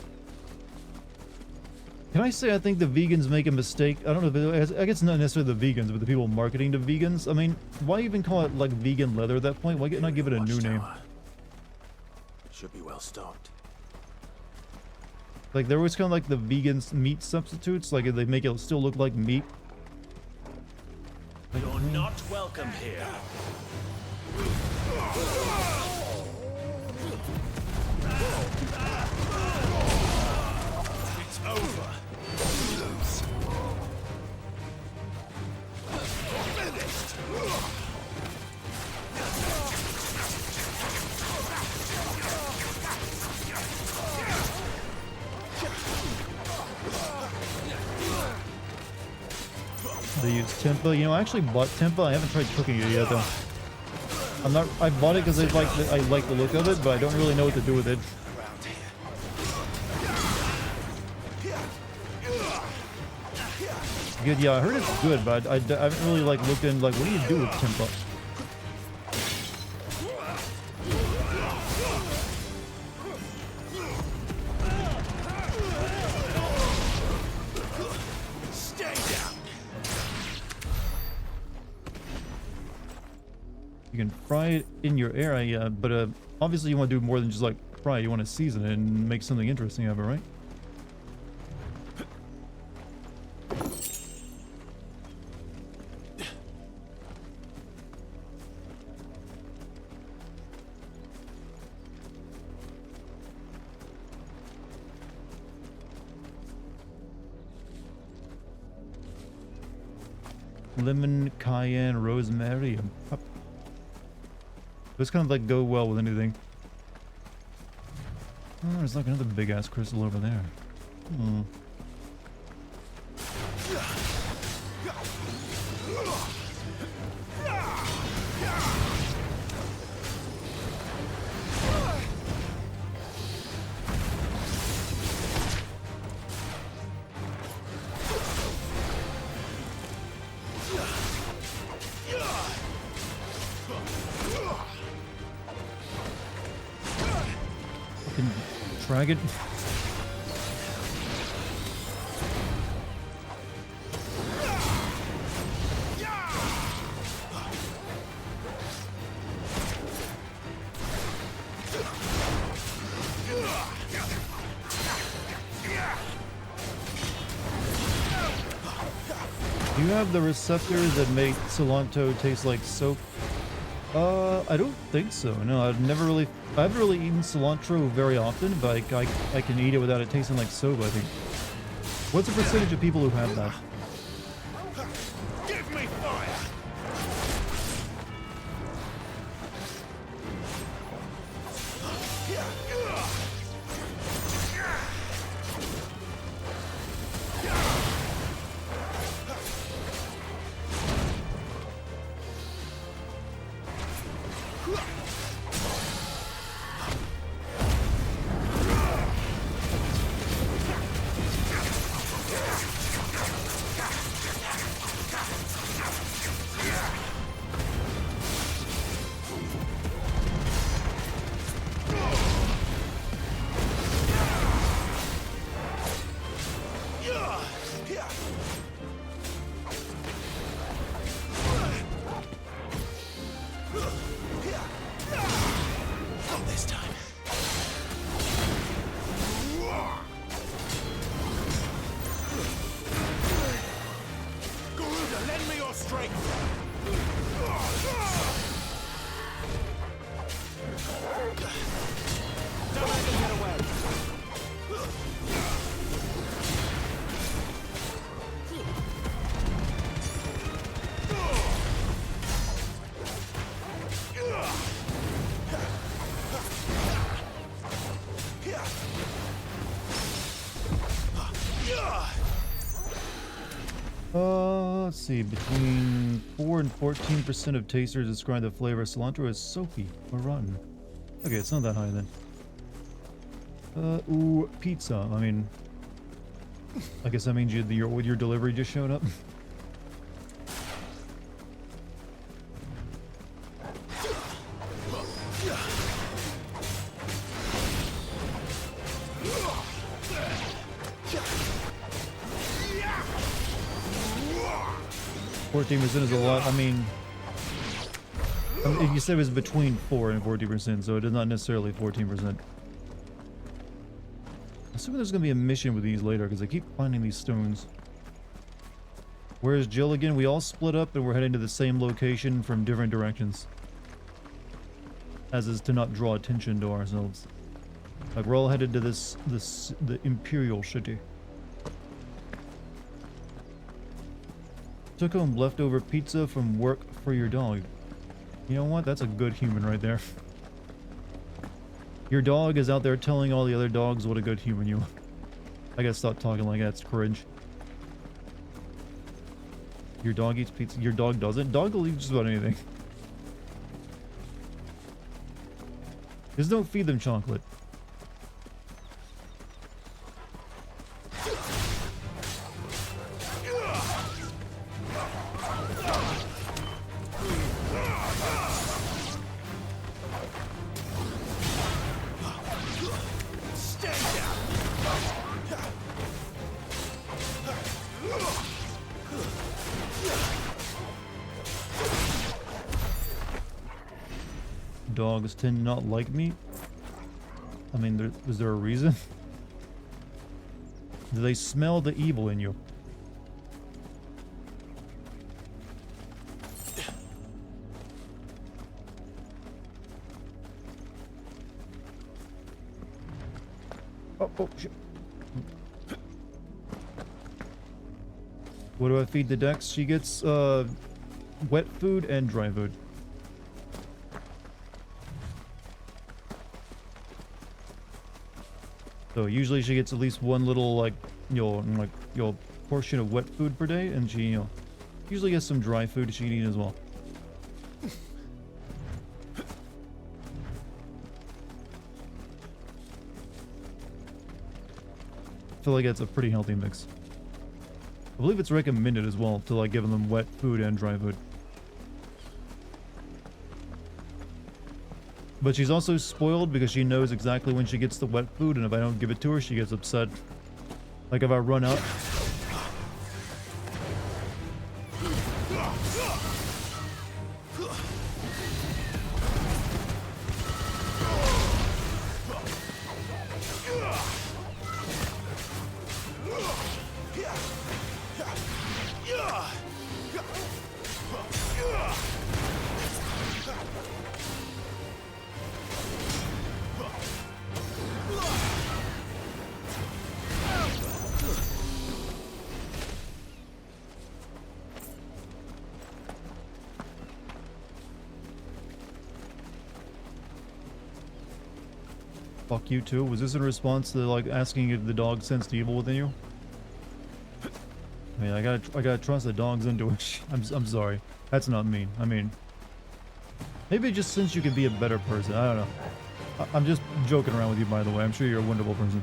can I say I think the vegans make a mistake? I don't know if I guess not necessarily the vegans, but the people marketing to vegans. I mean, why even call it like vegan leather at that point? Why not give it a new name? Should be well stocked. Like they're always kind of like the vegan meat substitutes. Like they make it still look like meat. You're not welcome here. It's over. Finished. They use tempeh. You know, I actually bought tempeh. I haven't tried cooking it yet, though. I bought it because I like the look of it, but I don't really know what to do with it. Good, yeah, I heard it's good, but I haven't really like looked in like what do you do with tempeh? You can fry it in your area, but obviously you want to do more than just like fry. You want to season it and make something interesting of it, right? Lemon, cayenne, rosemary, and pepper. Those kind of like go well with anything. Oh, there's like another big ass crystal over there. Hmm. Dragon. Do you have the receptors that make cilantro taste like soap? I don't think so. No, I haven't really eaten cilantro very often, but I can eat it without it tasting like soap, I think. What's the percentage of people who have that? Give me fire. let's see. Between 4 and 14% of tasters describe the flavor of cilantro as soapy or rotten. Okay, it's not that high then. Ooh, pizza. I mean, I guess that means your delivery just showed up. %, is a lot. I mean, you said it was between 4 and 14%, so it is not necessarily 14%. Assuming there's gonna be a mission with these later, because I keep finding these stones. Where's Jill again? We all split up and we're heading to the same location from different directions. As is to not draw attention to ourselves. Like, we're all headed to the Imperial City. Took home leftover pizza from work for your dog. You know what? That's a good human right there. Your dog is out there telling all the other dogs what a good human you are. I gotta stop talking like that. It's cringe. Your dog eats pizza. Your dog doesn't? Dog will eat just about anything. Just don't feed them chocolate. Dogs tend to not like me. I mean, is there a reason? Do they smell the evil in you? Oh, shit. What do I feed the Dex? She gets wet food and dry food. So usually she gets at least one little like portion of wet food per day, and she usually gets some dry food she can eat as well. I feel like that's a pretty healthy mix. I believe it's recommended as well to like give them wet food and dry food. But she's also spoiled because she knows exactly when she gets the wet food, and if I don't give it to her, she gets upset. Like if I run out. Fuck you too. Was this in response to like asking if the dog sensed evil within you? I mean, I gotta trust the dog's intuition. I'm sorry. That's not mean. I mean, maybe just since you can be a better person. I don't know. I'm just joking around with you, by the way. I'm sure you're a wonderful person.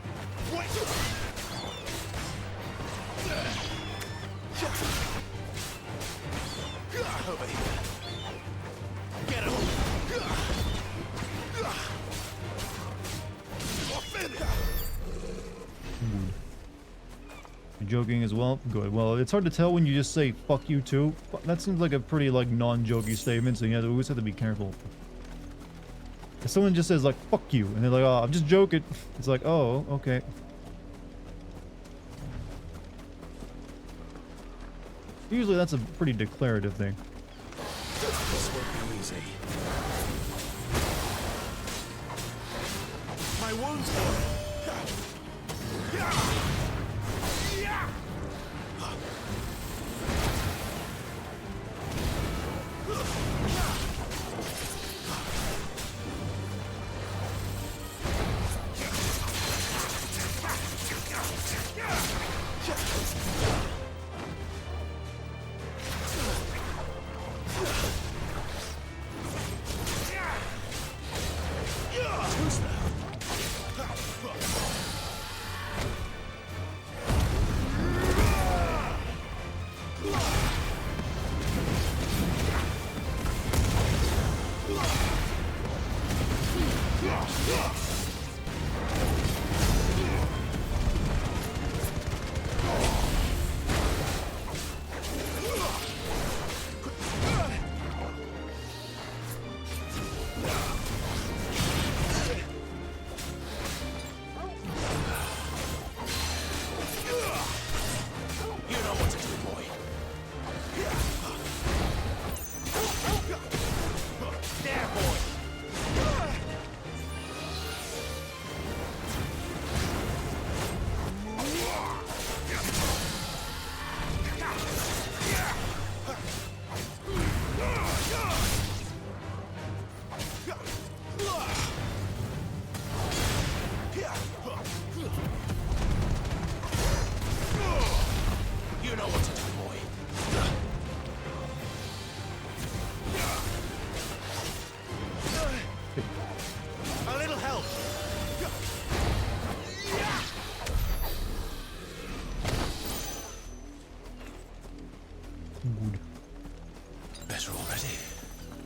Joking as well? Good. Well, it's hard to tell when you just say fuck you too. That seems like a pretty like non-jokey statement, so you always have to be careful. If someone just says like fuck you and they're like, oh, I'm just joking, it's like, oh, okay. Usually that's a pretty declarative thing. This won't be easy. My wounds Who's there?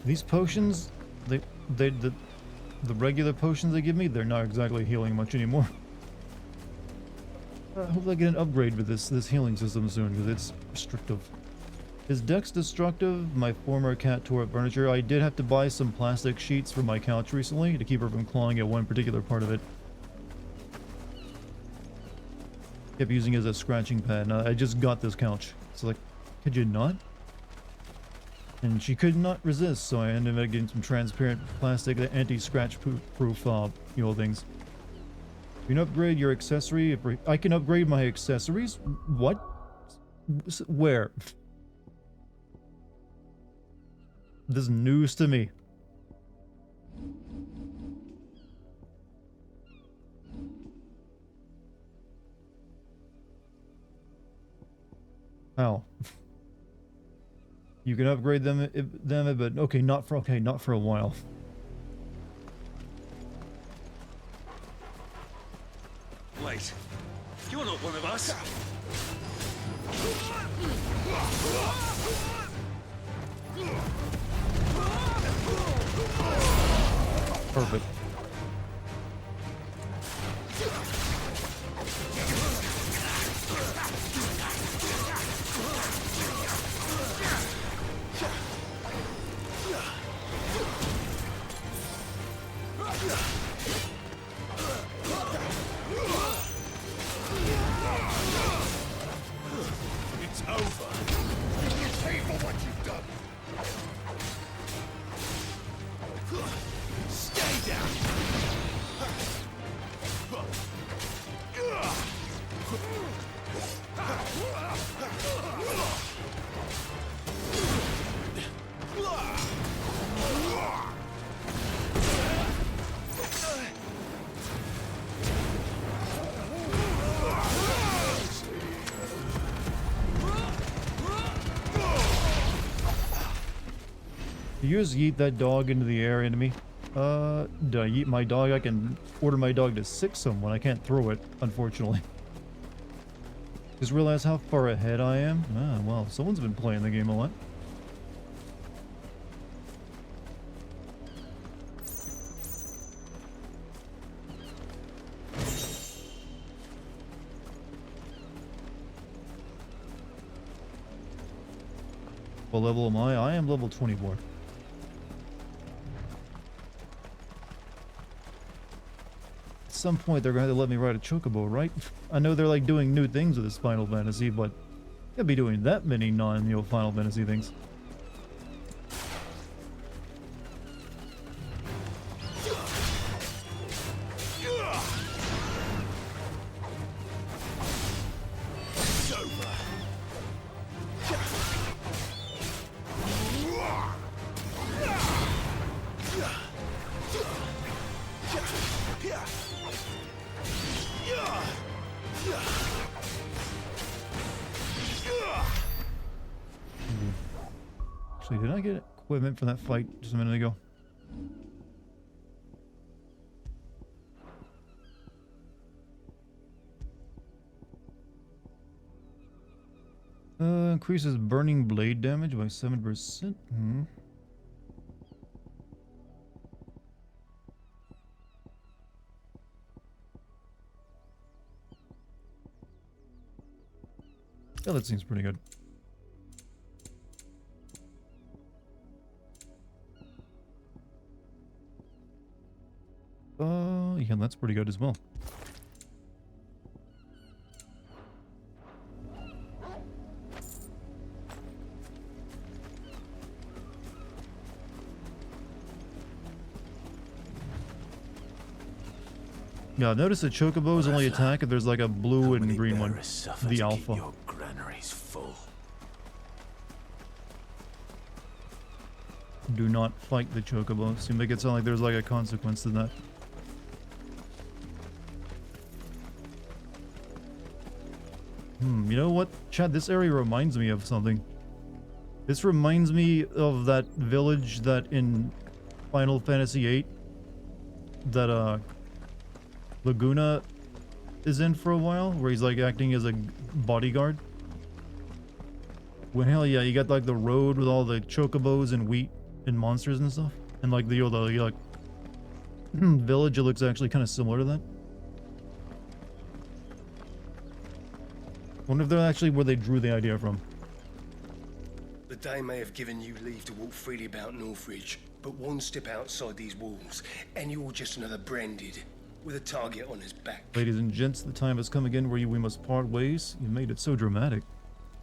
These potions, the regular potions they give me, they're not exactly healing much anymore. I hope I get an upgrade with this healing system soon, because it's restrictive. Is Dex destructive? My former cat tore up furniture. I did have to buy some plastic sheets for my couch recently to keep her from clawing at one particular part of it. Kept using it as a scratching pad. Now, I just got this couch. It's like, could you not? And she could not resist, so I ended up getting some transparent plastic, anti-scratch proof, things. You can upgrade your accessory. I can upgrade my accessories? What? Where? This is news to me. How? You can upgrade them, but okay, not for a while. Wait, you're not one of us. Perfect. It's over. You pay for what you've done. Stay down. You just yeet that dog into the air into me. Did I yeet my dog? I can order my dog to sick someone. I can't throw it, unfortunately. Just realize how far ahead I am. Ah, well, someone's been playing the game a lot. What level am I? I am level 24. At some point they're going to let me ride a chocobo, right? I know they're like doing new things with this Final Fantasy, but can't be doing that many Final Fantasy things. Actually, did I get equipment for that fight just a minute ago? Increases burning blade damage by 7%. Hmm. Yeah, that seems pretty good. Yeah, that's pretty good as well. Yeah, notice the chocobos only attack if there's like a blue and green one. The alpha. Your granaries full. Do not fight the chocobos. You make it sound like there's like a consequence to that. You know what, Chad? This area reminds me of something. This reminds me of that village that in Final Fantasy VIII that Laguna is in for a while, where he's like acting as a bodyguard. When hell yeah, you got like the road with all the chocobos and wheat and monsters and stuff, and like the like village. It looks actually kind of similar to that. Wonder if they're actually where they drew the idea from. The Dame may have given you leave to walk freely about Northridge, but one step outside these walls, and you're just another branded, with a target on his back. Ladies and gents, the time has come again where we must part ways. You made it so dramatic.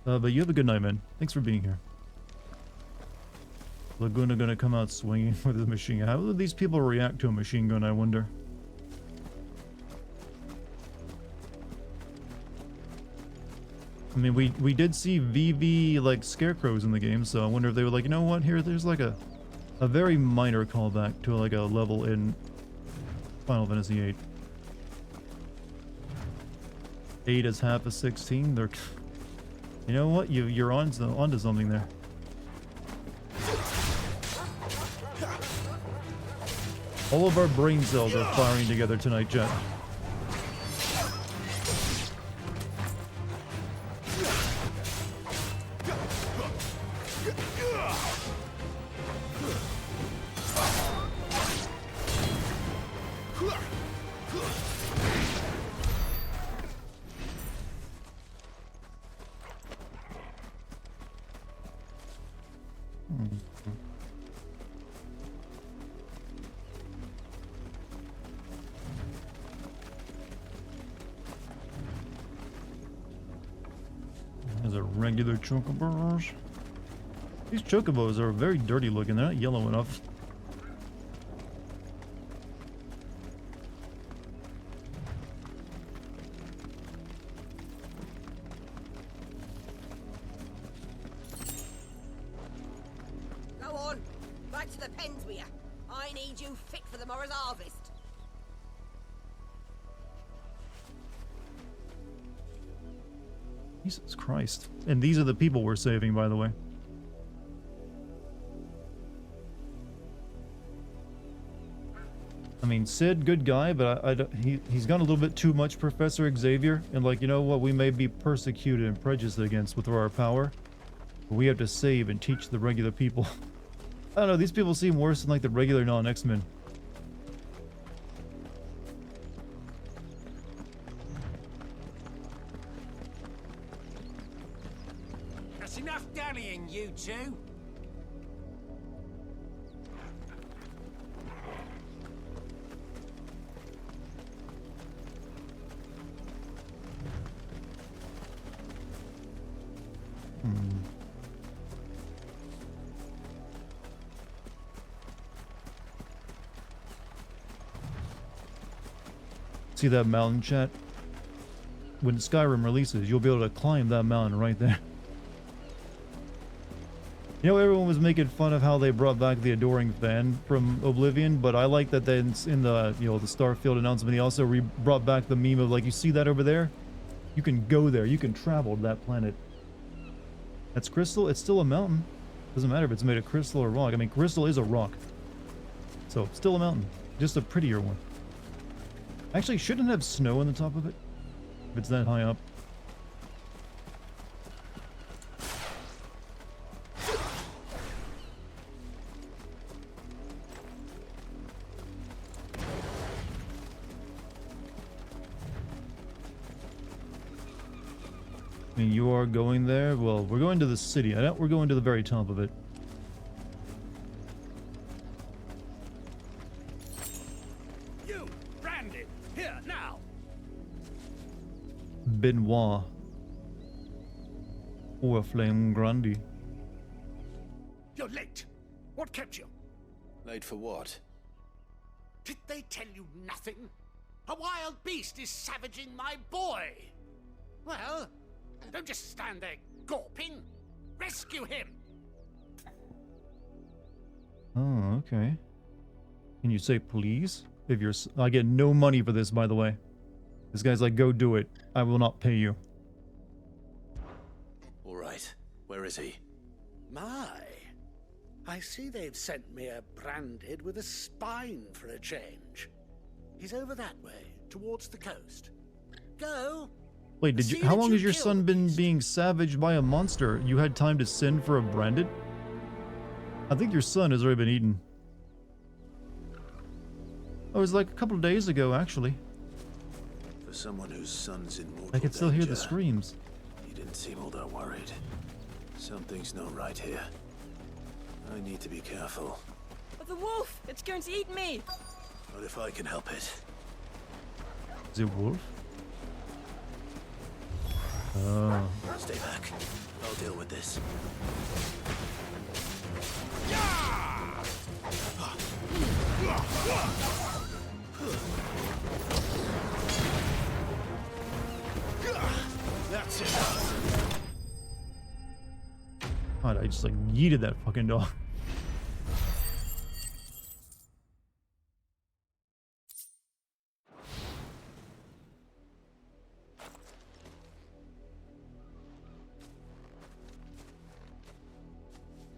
But you have a good night, man. Thanks for being here. Laguna gonna come out swinging with a machine gun. How do these people react to a machine gun, I wonder? I mean, we did see VV like scarecrows in the game, so I wonder if they were like, you know what, there's like a very minor callback to like a level in Final Fantasy VIII. 8 is half of 16. They're, you know what, you're onto something there. All of our brain cells are firing together tonight, chat. There's a regular chocobos. These chocobos are very dirty looking. They're not yellow enough. Go on, back to the pens with you. I need you fit for the morrow's harvest. Jesus Christ. And these are the people we're saving, by the way. I mean, Sid, good guy, but he's gone a little bit too much Professor Xavier. And like, you know what, we may be persecuted and prejudiced against with our power, but we have to save and teach the regular people. I don't know, these people seem worse than like the regular non-X-Men. That's enough dallying, you two. See that mountain, chat? When Skyrim releases, you'll be able to climb that mountain right there. You know, everyone was making fun of how they brought back the Adoring Fan from Oblivion, but I like that then in the, you know, the Starfield announcement, he also brought back the meme of like, you see that over there? You can go there, you can travel to that planet. That's crystal, it's still a mountain. Doesn't matter if it's made of crystal or rock. I mean, crystal is a rock. So, still a mountain. Just a prettier one. Actually, shouldn't have snow on the top of it, if it's that high up. I mean, you are going there? Well, we're going to the city. I doubt we're going to the very top of it. You, Branded, here, now! Benoit. Or Flame Grandi. You're late. What kept you? Late for what? Did they tell you nothing? A wild beast is savaging my boy. Well, don't just stand there gawping. Rescue him. Oh, okay. Can you say please? If you're... I get no money for this, by the way. This guy's like, go do it. I will not pay you. All right. Where is he? My. I see they've sent me a Branded with a spine for a change. He's over that way, towards the coast. Go. Wait, did you? How long has your son been being savaged by a monster? You had time to send for a Branded? I think your son has already been eaten. Oh, it was like a couple of days ago, actually. For someone whose son's in mortal I could still hear the danger, screams. He didn't seem all that worried. Something's not right here. I need to be careful. But the wolf! It's going to eat me! Not if I can help it. Is it wolf? Oh. Stay back. I'll deal with this. That's it. God, I just like yeeted that fucking dog.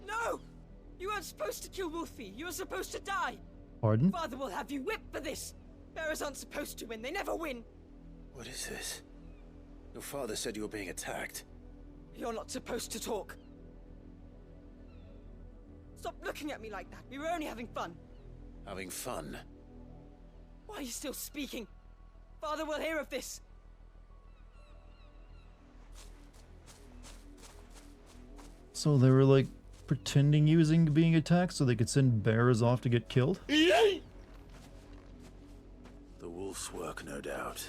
No! You weren't supposed to kill Wolfie. You were supposed to die. Pardon? Father will have you whipped for this. Bearers aren't supposed to win. They never win. What is this? Your father said you were being attacked. You're not supposed to talk. Stop looking at me like that. We were only having fun. Having fun? Why are you still speaking? Father will hear of this. So they were like pretending using being attacked so they could send bearers off to get killed? The wolf's work, no doubt.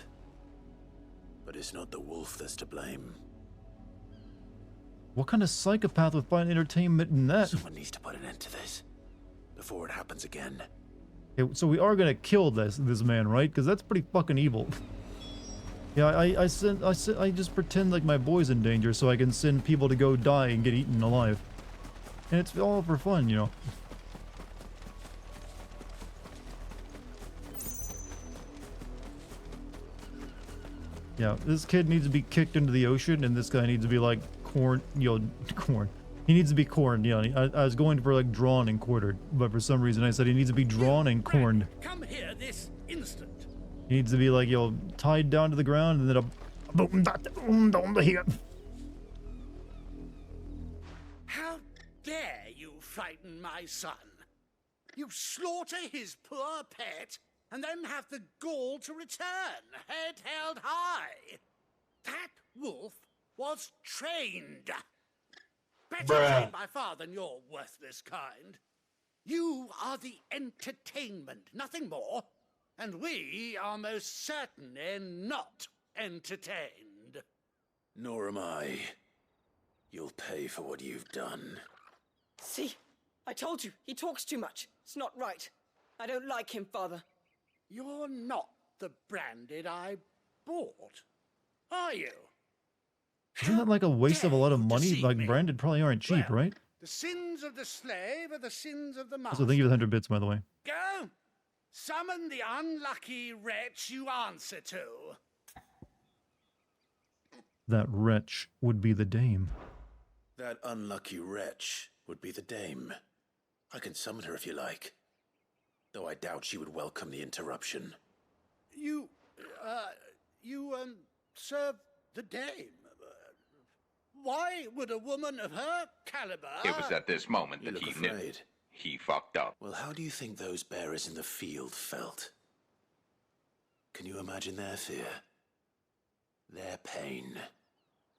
But it's not the wolf that's to blame. What kind of psychopath would find entertainment in that? Someone needs to put an end to this before it happens again. Okay, so we are gonna kill this man, right? Because that's pretty fucking evil. Yeah, I just pretend like my boy's in danger so I can send people to go die and get eaten alive. And it's all for fun, you know. Yeah, this kid needs to be kicked into the ocean, and this guy needs to be like corn. He needs to be corned. Yeah, I was going for like drawn and quartered, but for some reason I said he needs to be drawn and corned. Come here this instant. He needs to be like, tied down to the ground, and then down to here. How dare you frighten my son? You slaughter his poor pet, and then have the gall to return, head held high. That wolf was trained. Better trained by far than your worthless kind. You are the entertainment, nothing more. And we are most certainly not entertained. Nor am I. You'll pay for what you've done. See? I told you. He talks too much. It's not right. I don't like him, Father. You're not the Branded I bought, are you? Isn't that like a waste of a lot of money? Like, Branded probably aren't cheap, right? The sins of the slave are the sins of the master. Also, thank you for the 100 bits, by the way. Go! Summon the unlucky wretch you answer to. That wretch would be the dame. That unlucky wretch would be the dame. I can summon her if you like. Though I doubt she would welcome the interruption. You serve the dame. Why would a woman of her caliber... It was at this moment You that look he knew. afraid. He fucked up. Well, how do you think those bearers in the field felt? Can you imagine their fear? Their pain?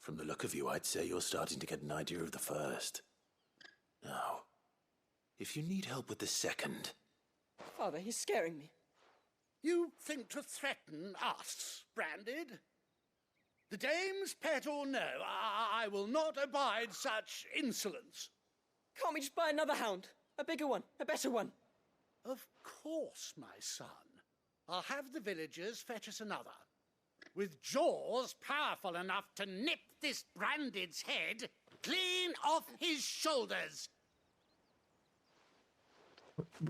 From the look of you, I'd say you're starting to get an idea of the first. Now, if you need help with the second... Father, he's scaring me. You think to threaten us, Branded? The dame's pet or no, I will not abide such insolence. Can't we just buy another hound? A bigger one, a better one. Of course, my son. I'll have the villagers fetch us another. With jaws powerful enough to nip this Branded's head clean off his shoulders.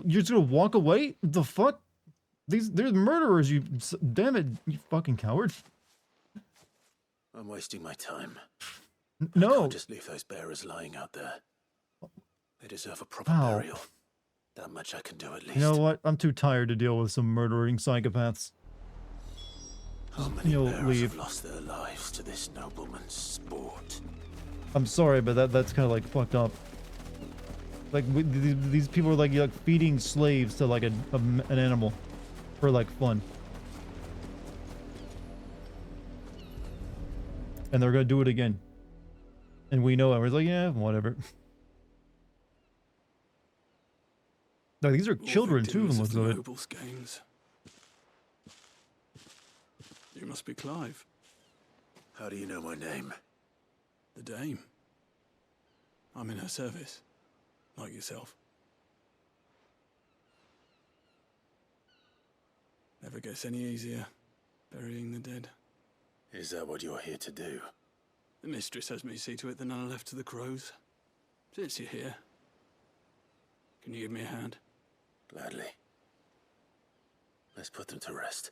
You're just gonna walk away? The fuck? They're murderers, you... Damn it, you fucking coward. I'm wasting my time. No. I can't just leave those bearers lying out there. They deserve a proper burial. That much I can do at least. You know what? I'm too tired to deal with some murdering psychopaths. How many bearers leave. have lost their lives to this nobleman's sport? I'm sorry, but that's kind of like fucked up. Like these people are like feeding slaves to like an animal for like fun, and they're gonna do it again. And we know it. We're like, yeah, whatever. No, these are children too. Looks of it. Nobles' games. You must be Clive. How do you know my name? The Dame. I'm in her service, like yourself. Never gets any easier, burying the dead. Is that what you're here to do? The mistress has me see to it that none are left to the crows. Since you're here, can you give me a hand? Gladly. Let's put them to rest.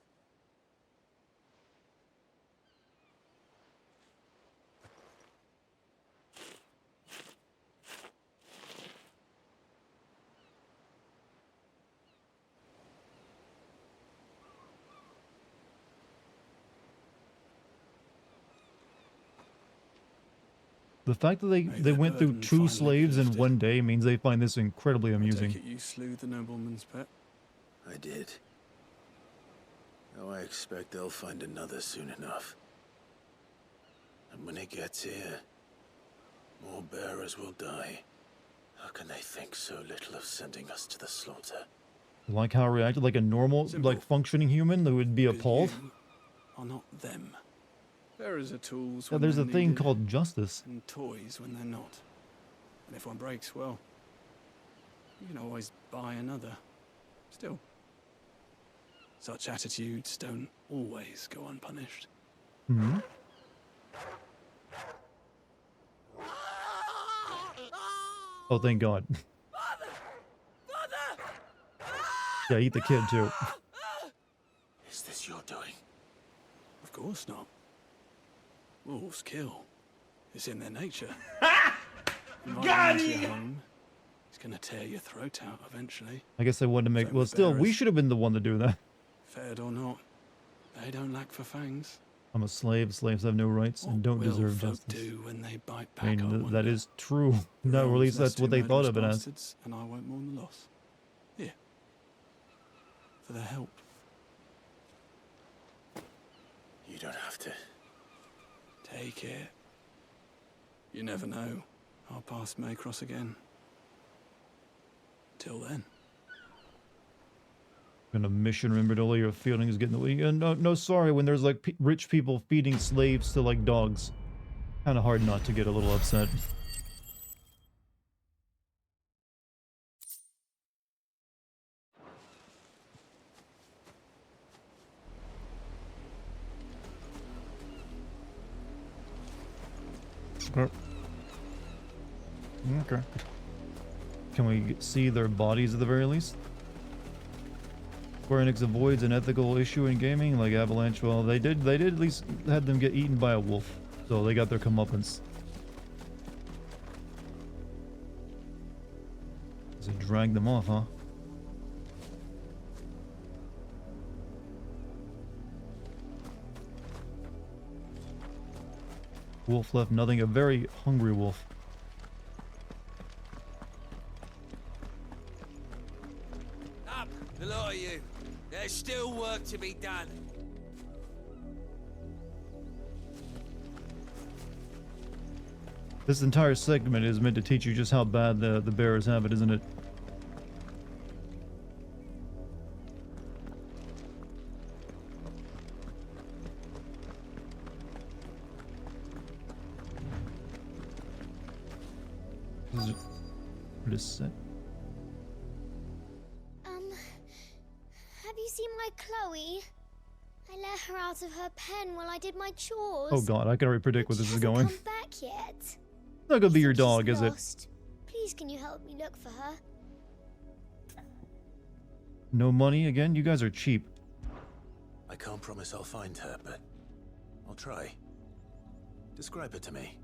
The fact that they went through 2 slaves in one day means they find this incredibly amusing. I take it you slew the nobleman's pet? I did. Now I expect they'll find another soon enough. And when it gets here, more bearers will die. How can they think so little of sending us to the slaughter? Like how I reacted like a normal, like functioning human that would be appalled. Are not them. Bearers are tools. Yeah, there's a thing called justice. And toys when they're not. And if one breaks, well, you can always buy another. Still, such attitudes don't always go unpunished. Hmm. Oh, thank God. Yeah, eat the kid too. Is this your doing? Of course not. Wolves kill. It's in their nature. Got him! him! He's gonna tear your throat out eventually. I guess I wanted to make. Well, still, we should have been the one to do that. Fed or not, they don't lack for fangs. I'm a slave. Slaves have no rights and don't deserve folk justice. do when they bite I back, mean, that is true. No, or at least that's what they thought of it as. And I won't mourn the loss. Here. For their help. You don't have to. Take it. You never know. Our paths may cross again. Till then. Gonna mission. Remember all your feelings getting away. No, sorry. When there's like rich people feeding slaves to like dogs, kind of hard not to get a little upset. Okay. Can we see their bodies at the very least? Square Enix avoids an ethical issue in gaming like Avalanche. Well, they did at least had them get eaten by a wolf, so they got their comeuppance. So drag them off, huh? Wolf left nothing. A very hungry wolf. Up, the lot of you. There's still work to be done. This entire segment is meant to teach you just how bad the bears have it, isn't it? What is set? Have you seen my Chloe? I let her out of her pen while I did my chores. Oh god, I can already predict where this is going. Come back yet? It's not gonna be your dog, is it? Lost. Please, can you help me look for her? No money again? You guys are cheap. I can't promise I'll find her, but I'll try. Describe her to me.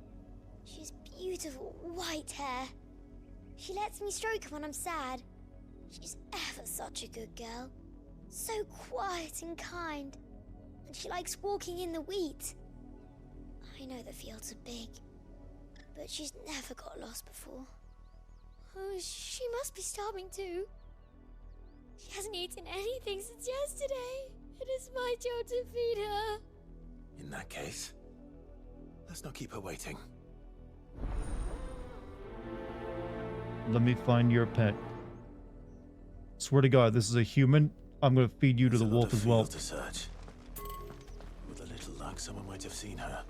She's beautiful, white hair. She lets me stroke her when I'm sad. She's ever such a good girl. So quiet and kind. And she likes walking in the wheat. I know the fields are big, but she's never got lost before. Oh, she must be starving too. She hasn't eaten anything since yesterday. It is my job to feed her. In that case, let's not keep her waiting. Let me find your pet. Swear to God, this is a human. I'm gonna feed you to the wolf as well. To search. With a little luck, someone might have seen her.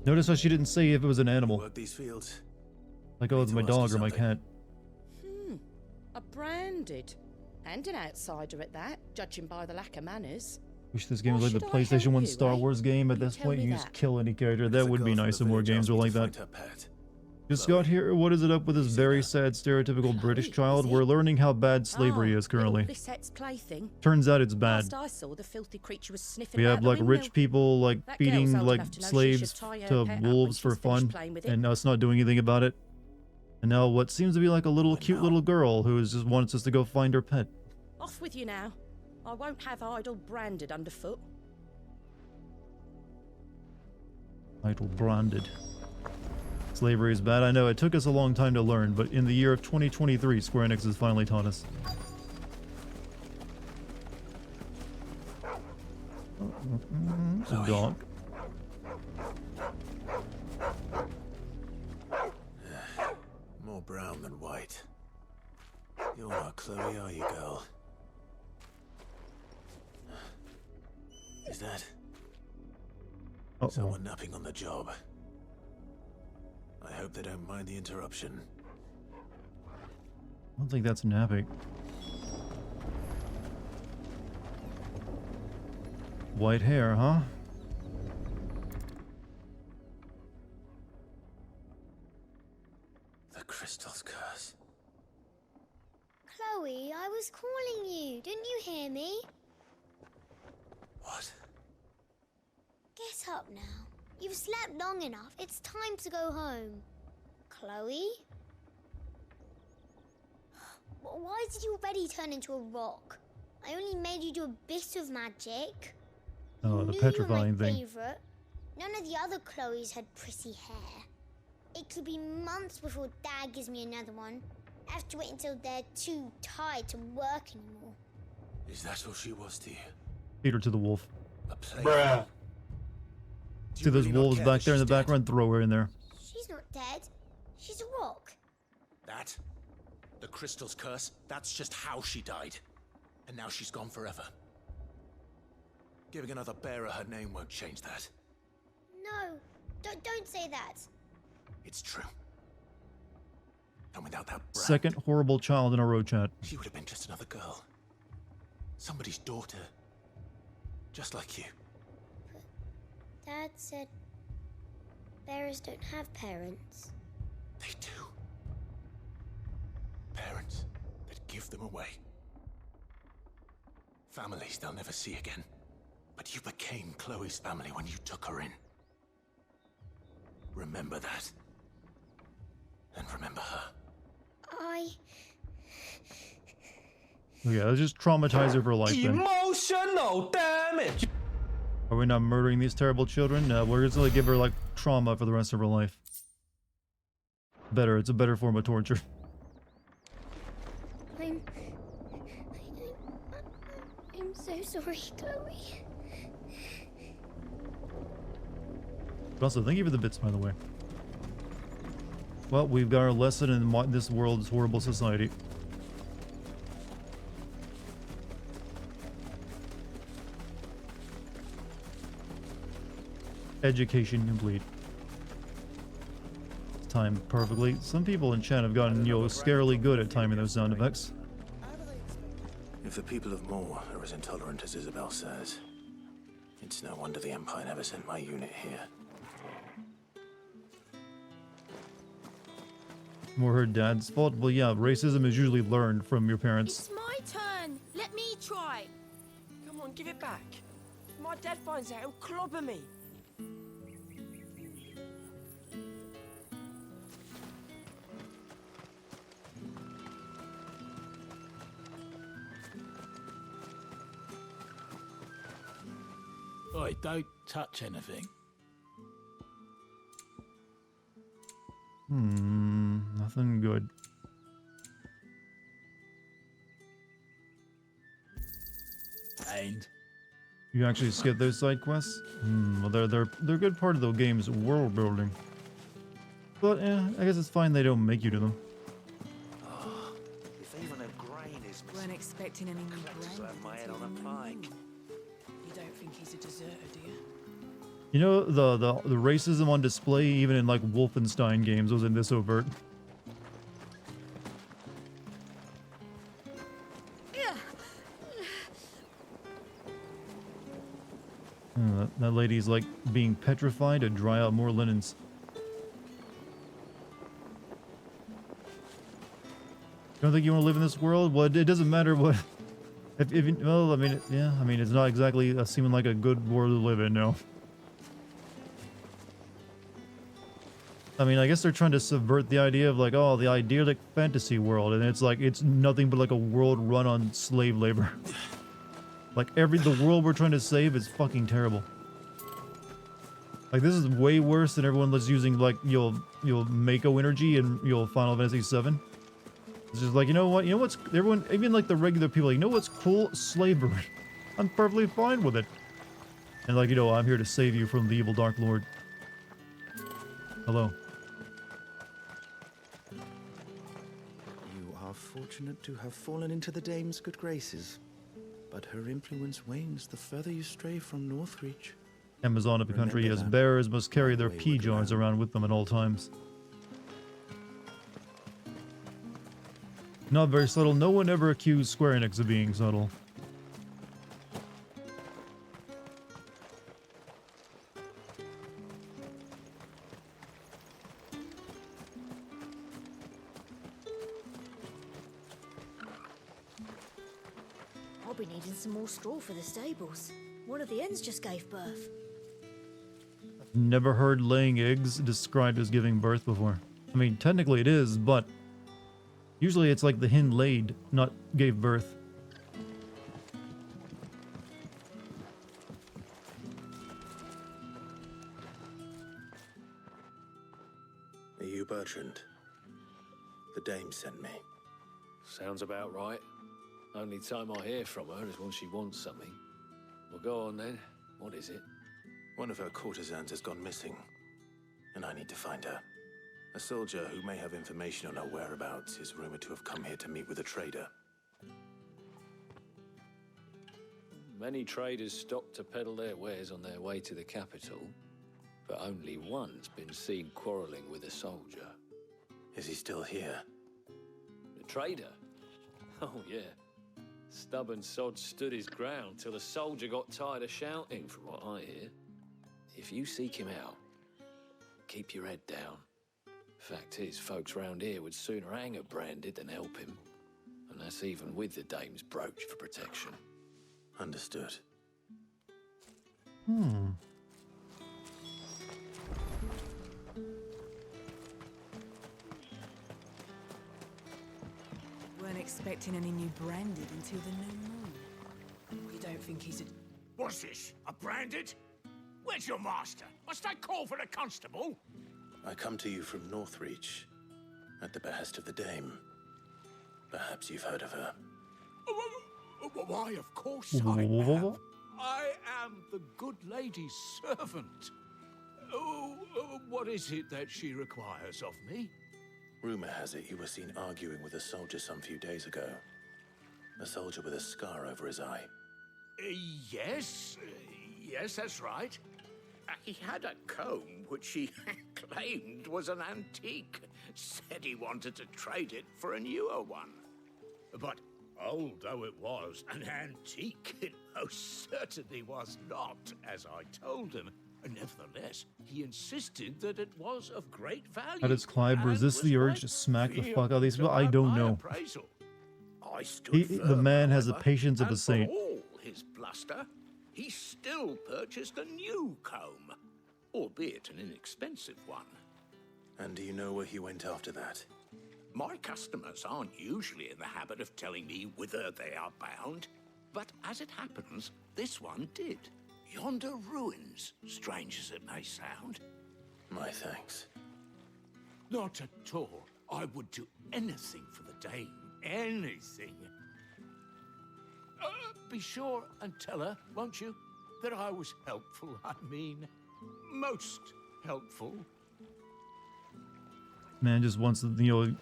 Notice how she didn't say if it was an animal. Work these fields. Like, oh, it's my dog or my cat. A branded. And an outsider at that, judging by the lack of manners. Wish this game was like the PlayStation 1 Star Wars game. At this point, you just kill any character. That would be nice if more games were like that. Just got here. What is it up with this very sad, stereotypical British child? We're learning how bad slavery is currently. Turns out it's bad. I saw the filthy creature was sniffing We out have the like window. rich people like That feeding girl's old like enough to know she slaves should tie her to pet up wolves when for she's finished fun, playing with it. and us not doing anything about it. And now what seems to be like a little cute little girl who just wants us to go find her pet. Off with you now. I won't have idle branded underfoot. Idle branded. Slavery is bad. I know it took us a long time to learn, but in the year of 2023, Square Enix has finally taught us. It's a dog. More brown than white. You're not Chloe, are you, girl? Is that someone napping on the job? I hope they don't mind the interruption. I don't think that's napping. White hair, huh? The crystal's curse. Chloe, I was calling you. Didn't you hear me? What? Get up now. You've slept long enough. It's time to go home. Chloe? Why did you already turn into a rock? I only made you do a bit of magic. Oh, You the knew petrifying you were my thing. favorite. None of the other Chloes had pretty hair. It could be months before Dad gives me another one. I have to wait until they're too tired to work anymore. Is that all she was to you? Feed her to the wolf. A play? See those wolves back there in the background? Throw her in there. She's not dead. She's a rock. That? The crystal's curse? That's just how she died. And now she's gone forever. Giving another bearer her name won't change that. No, don't say that. It's true. And without that brand, Second horrible child in a row, chat. she would have been just another girl. Somebody's daughter. Just like you. Dad said bearers don't have parents. They do. Parents that give them away. Families they'll never see again. But you became Chloe's family when you took her in. Remember that. And remember her. Yeah, let's just traumatize her for life then. Emotional damage. Are we not murdering these terrible children? No, we're just gonna give her like trauma for the rest of her life. Better, it's a better form of torture. I'm so sorry, Chloe. But also, thank you for the bits, by the way. Well, we've got our lesson in this world's horrible society. Education complete. Timed perfectly. Some people in chat have gotten, scarily good at timing those sound effects. If the people of Moor are as intolerant as Isabel says, it's no wonder the Empire never sent my unit here. More her dad's fault. Well, yeah, racism is usually learned from your parents. It's my turn. Let me try. Come on, give it back. If my dad finds out, he'll clobber me. Oi, don't touch anything. Nothing good. And You actually skip those side quests? Well, they're a good part of the game's world building. But I guess it's fine they don't make you do them. If even a grain is missing, Weren't expecting any new Cletus will have my head on a pike. You don't think he's a deserter, do you? You know, the racism on display, even in like Wolfenstein games, was in this overt. That lady's like being petrified to dry out more linens. Don't think you want to live in this world? Well, it doesn't matter what. Well, I mean, yeah, I mean, it's not exactly seeming like a good world to live in, no. I mean, I guess they're trying to subvert the idea of like, oh, the idyllic fantasy world, and it's like, it's nothing but like a world run on slave labor. Like the world we're trying to save is fucking terrible. Like this is way worse than everyone that's using like your Mako energy in your Final Fantasy VII. It's just like, you know what's everyone, even like the regular people, like, you know what's cool? Slavery. I'm perfectly fine with it. And like, I'm here to save you from the evil Dark Lord. Hello. You are fortunate to have fallen into the dame's good graces, but her influence wanes the further you stray from Northreach. Amazon of the country, as bearers must carry their pea jars around with them at all times. Not very subtle. No one ever accused Square Enix of being subtle. I'll be needing some more straw for the stables. One of the hens just gave birth. Never heard laying eggs described as giving birth before. I mean, technically it is, but usually it's like the hen laid, not gave birth. Are you Bertrand? The dame sent me. Sounds about right. Only time I hear from her is when she wants something. Well, go on then. What is it? One of her courtesans has gone missing, and I need to find her. A soldier who may have information on her whereabouts is rumored to have come here to meet with a trader. Many traders stop to peddle their wares on their way to the capital, but only one's been seen quarreling with a soldier. Is he still here? The trader? Oh, yeah. Stubborn sod stood his ground till the soldier got tired of shouting, from what I hear. If you seek him out, keep your head down. Fact is, folks round here would sooner hang a branded than help him. And that's even with the dame's brooch for protection. Understood. Weren't expecting any new branded until the new moon. You don't think he's a... What's this? A branded? Where's your master? Must I call for the constable? I come to you from Northreach, at the behest of the dame. Perhaps you've heard of her. Why, of course I have. I am the good lady's servant. What is it that she requires of me? Rumor has it you were seen arguing with a soldier some few days ago. A soldier with a scar over his eye. Yes, that's right. He had a comb which he claimed was an antique. Said he wanted to trade it for a newer one. But old though it was, an antique it most certainly was not, as I told him. Nevertheless, he insisted that it was of great value. How does Clive and resist the was urge to smack the ready fuck out of these to people? I have don't my know. appraisal. I stood The firm, man has the however, patience of a and saint. For all his bluster, he still purchased a new comb, albeit an inexpensive one. And do you know where he went after that? My customers aren't usually in the habit of telling me whither they are bound, but as it happens, this one did. Yonder ruins, strange as it may sound. My thanks. Not at all. I would do anything for the Dame. Anything. Be sure and tell her, won't you, that I was helpful. I mean, most helpful. Man just wants to, you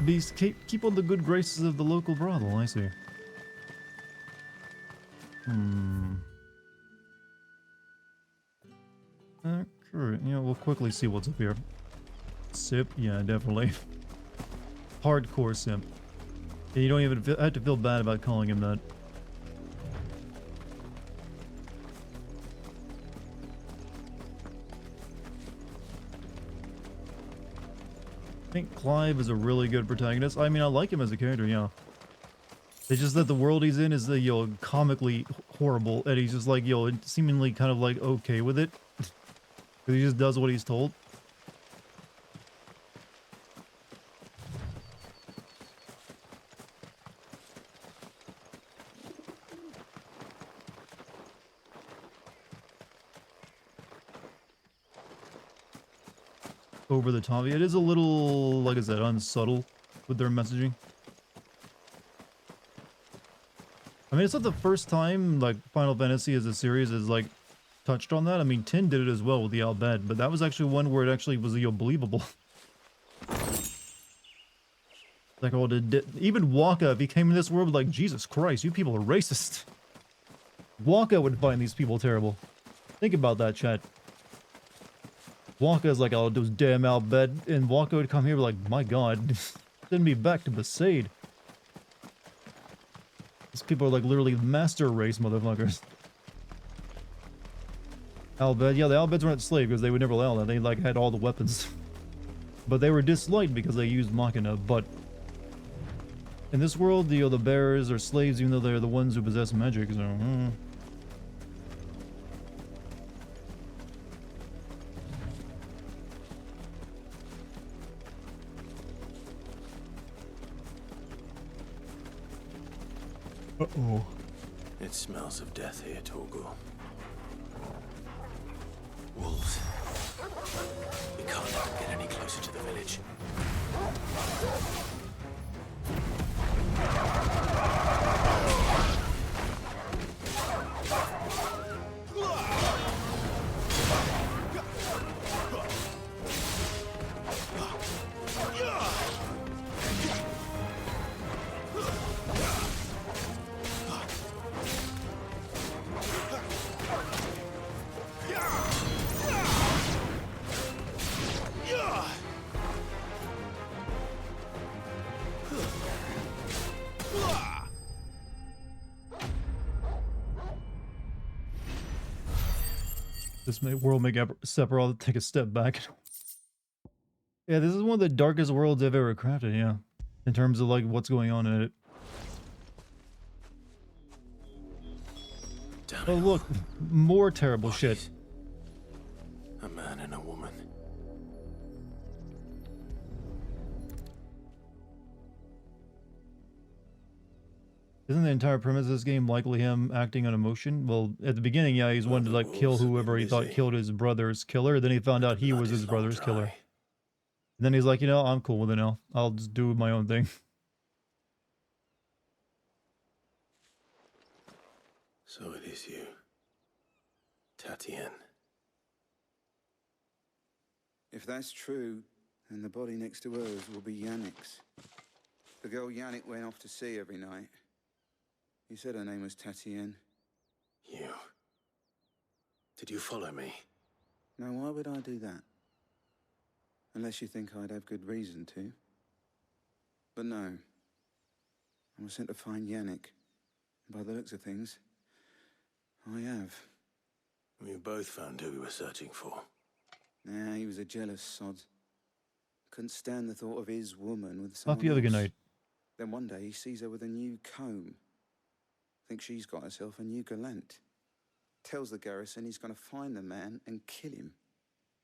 know, keep on the good graces of the local brothel. I see. Okay, you know, we'll quickly see what's up here. Sip, yeah, definitely. Hardcore simp. Yeah, you don't even have to feel bad about calling him that. I think Clive is a really good protagonist. I mean, I like him as a character, yeah. It's just that the world he's in is, you know, comically horrible, and he's just like, you know, seemingly kind of like okay with it. Because he just does what he's told. Over the top. It is a little, like I said, unsubtle with their messaging. I mean, it's not the first time, like, Final Fantasy as a series is, like, touched on that. I mean, 10 did it as well with the Al Bhed, but that was actually one where it actually was, you know, believable. Like, oh, even Waka, if he came in this world, like, Jesus Christ, you people are racist. Waka would find these people terrible. Think about that, chat. Waka is like, oh, those damn Al Bhed, and Waka would come here like, my god, send me back to Besaid. These people are like literally master race motherfuckers. Al Bhed, yeah, the Al Bheds weren't slaves because they would never allow that. They like had all the weapons. But they were disliked because they used Machina. But in this world, you know, the bearers are slaves even though they're the ones who possess magic, so... Uh-oh. It smells of death here, Torgal. Wolves. We can't let them get any closer to the village. This world make Sephiroth take a step back. Yeah, this is one of the darkest worlds I've ever crafted, yeah. In terms of, like, what's going on in it. Oh, look. More terrible shit. A man and a woman. Isn't the entire premise of this game likely him acting on emotion? Well, at the beginning, yeah, he's wanted to, like, kill whoever he thought killed his brother's killer. Then he found out he was his brother's killer. And then he's like, you know, I'm cool with it now. I'll just do my own thing. So it is you. Dartigan. If that's true, then the body next to hers will be Yannick's. The girl Yannick went off to see every night. He said her name was Dartigan. You... Did you follow me? Now, why would I do that? Unless you think I'd have good reason to. But no. I was sent to find Yannick. By the looks of things, I have. We both found who we were searching for. Nah, he was a jealous sod. Couldn't stand the thought of his woman with someone Hope you have a good else. night. Then one day he sees her with a new comb. Thinks she's got herself a new gallant. Tells the garrison he's going to find the man and kill him.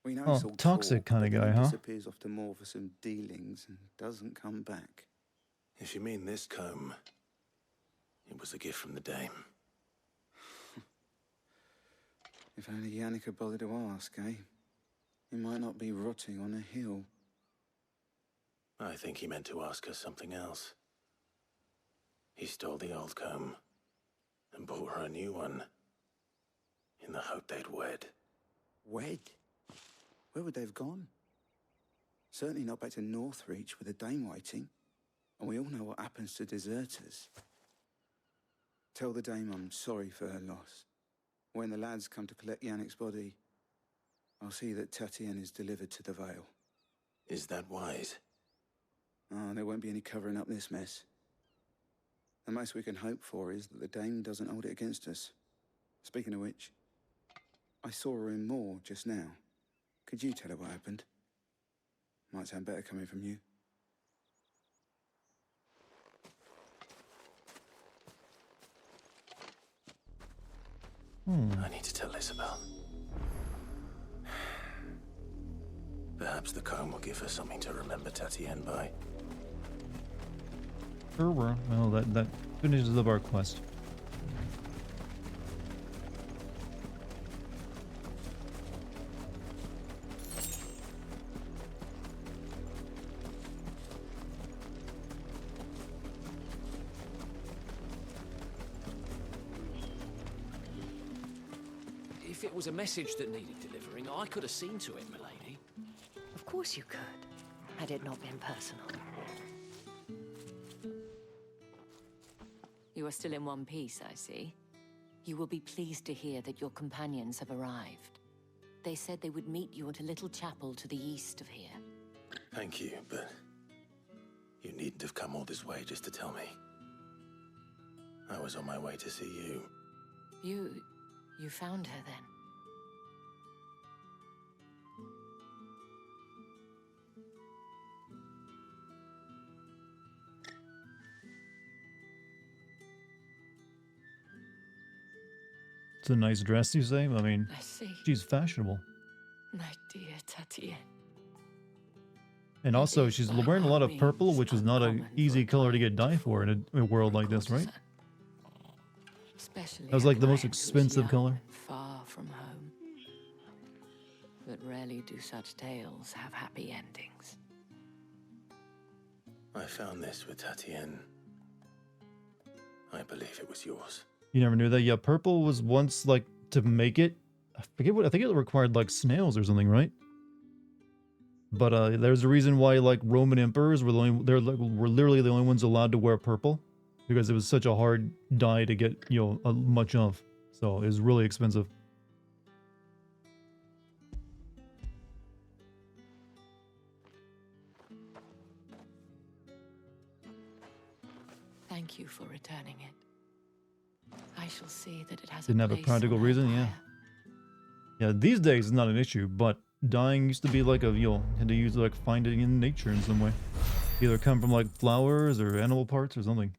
We know it's all toxic talk, kind of but then guy, he huh? disappears off to more for some dealings and doesn't come back. If you mean this comb, it was a gift from the dame. If only Yannick had bothered to ask, eh? He might not be rotting on a hill. I think he meant to ask her something else. He stole the old comb and bought her a new one in the hope they'd wed. Wed? Where would they have gone? Certainly not back to Northreach with a dame waiting. And we all know what happens to deserters. Tell the dame I'm sorry for her loss. When the lads come to collect Yannick's body, I'll see that Dartigan is delivered to the Vale. Is that wise? Oh, there won't be any covering up this mess. The most we can hope for is that the dame doesn't hold it against us. Speaking of which, I saw her in Moor just now. Could you tell her what happened? Might sound better coming from you. I need to tell Isabel. Perhaps the comb will give her something to remember Dartigan by. Sure, well, that finishes up our quest. If it was a message that needed delivering, I could have seen to it, milady. Of course you could, had it not been personal. You are still in one piece, I see. You will be pleased to hear that your companions have arrived. They said they would meet you at a little chapel to the east of here. Thank you, but you needn't have come all this way just to tell me. I was on my way to see you. You found her then? It's a nice dress, you say? I mean, I see. she's fashionable. My dear Dartigan. And also, she's wearing a lot of purple, which is not an easy color to get dye for in a world like this, right? Especially That was like the most when she was expensive young color. and far from home. But rarely do such tales have happy endings. I found this with Dartigan. I believe it was yours. You never knew that? Yeah, purple was once, like, to make it, I forget what, I think it required, like, snails or something, right? But there's a reason why, like, Roman emperors were were literally the only ones allowed to wear purple, because it was such a hard dye to get, you know, much of. So it was really expensive. Thank you for returning it. I shall see that it has Didn't have a place practical on her reason, yeah. pyre. Yeah, these days it's not an issue, but dyeing used to be like a, you know, had to use, like, find it in nature in some way. Either come from, like, flowers or animal parts or something.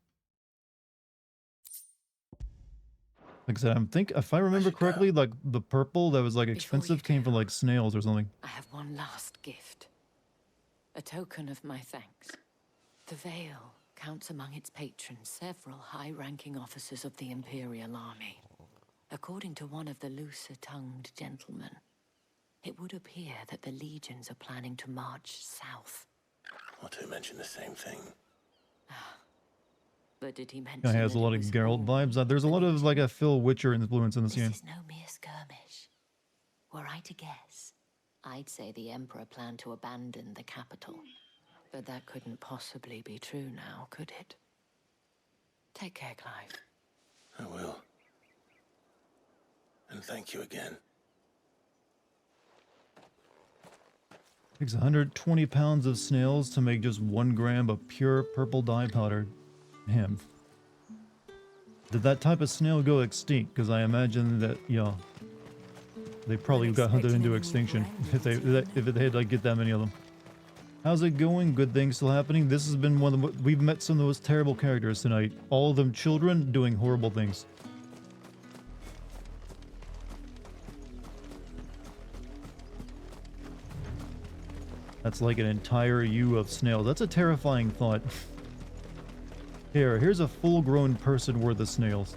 Like I said, I think, if I remember correctly, like, the purple that was, like, expensive came from, like, snails or something. I have one last gift. A token of my thanks. The Vale counts among its patrons several high-ranking officers of the Imperial Army. According to one of the looser-tongued gentlemen, it would appear that the legions are planning to march south. Not to mention the same thing. But did he mention Yeah, he has that a lot it of was Geralt vibes. There's a lot of, like, a Phil Witcher influence in this game. This is no mere skirmish. Were I to guess, I'd say the Emperor planned to abandon the capital. But that couldn't possibly be true now, could it? Take care, Clive. I will. And thank you again. Takes 120 pounds of snails to make just 1 gram of pure purple dye powder. Damn. Did that type of snail go extinct? Because I imagine that, yeah, they probably got hunted into extinction if they had to get that many of them. How's it going? Good things still happening? This has been one of the... We've met some of the most terrible characters tonight. All of them children doing horrible things. That's like an entire ewe of snails. That's a terrifying thought. Here's a full-grown person worth of snails.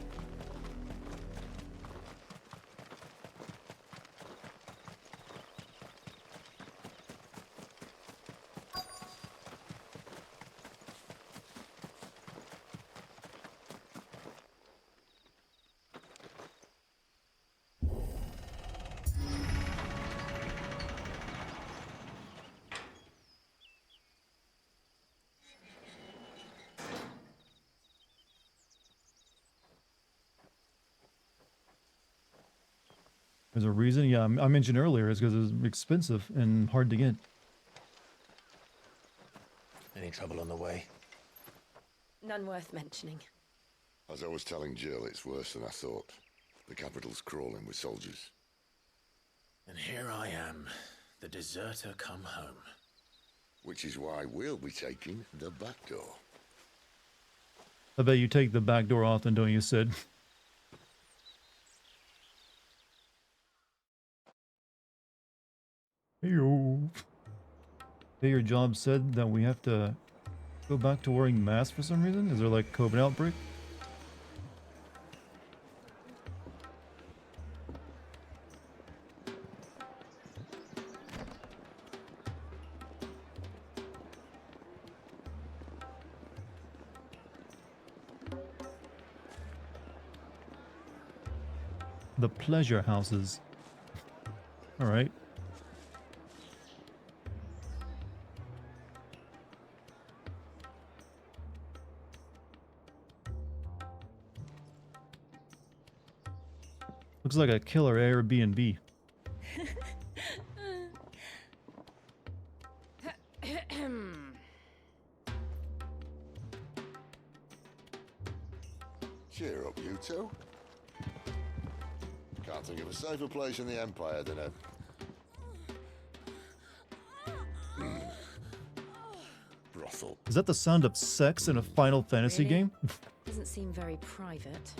There's a reason? Yeah, I mentioned earlier, it's because it's expensive and hard to get. Any trouble on the way? None worth mentioning. As I was telling Jill, it's worse than I thought. The capital's crawling with soldiers. And here I am, the deserter come home. Which is why we'll be taking the back door. I bet you take the back door often, don't you, Sid? Heyo. Hey, your job said that we have to go back to wearing masks for some reason? Is there like a COVID outbreak? The pleasure houses. All right. Looks like a killer Airbnb. Cheer up, you two. Can't think of a safer place in the Empire than a... brothel. Is that the sound of sex in a Final Fantasy game? Doesn't seem very private.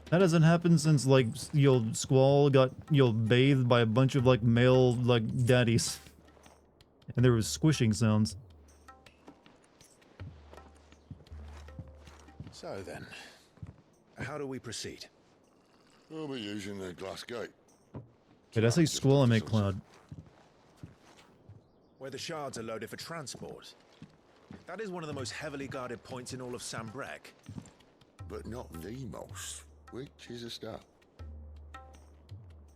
That hasn't happened since, like, Squall got, bathed by a bunch of, like, male, like, daddies. And there was squishing sounds. So then, how do we proceed? We'll be using the glass gate. Did I say Squall? I meant Cloud. Where the shards are loaded for transport. That is one of the most heavily guarded points in all of Sambrek. But not the most. Which is a start.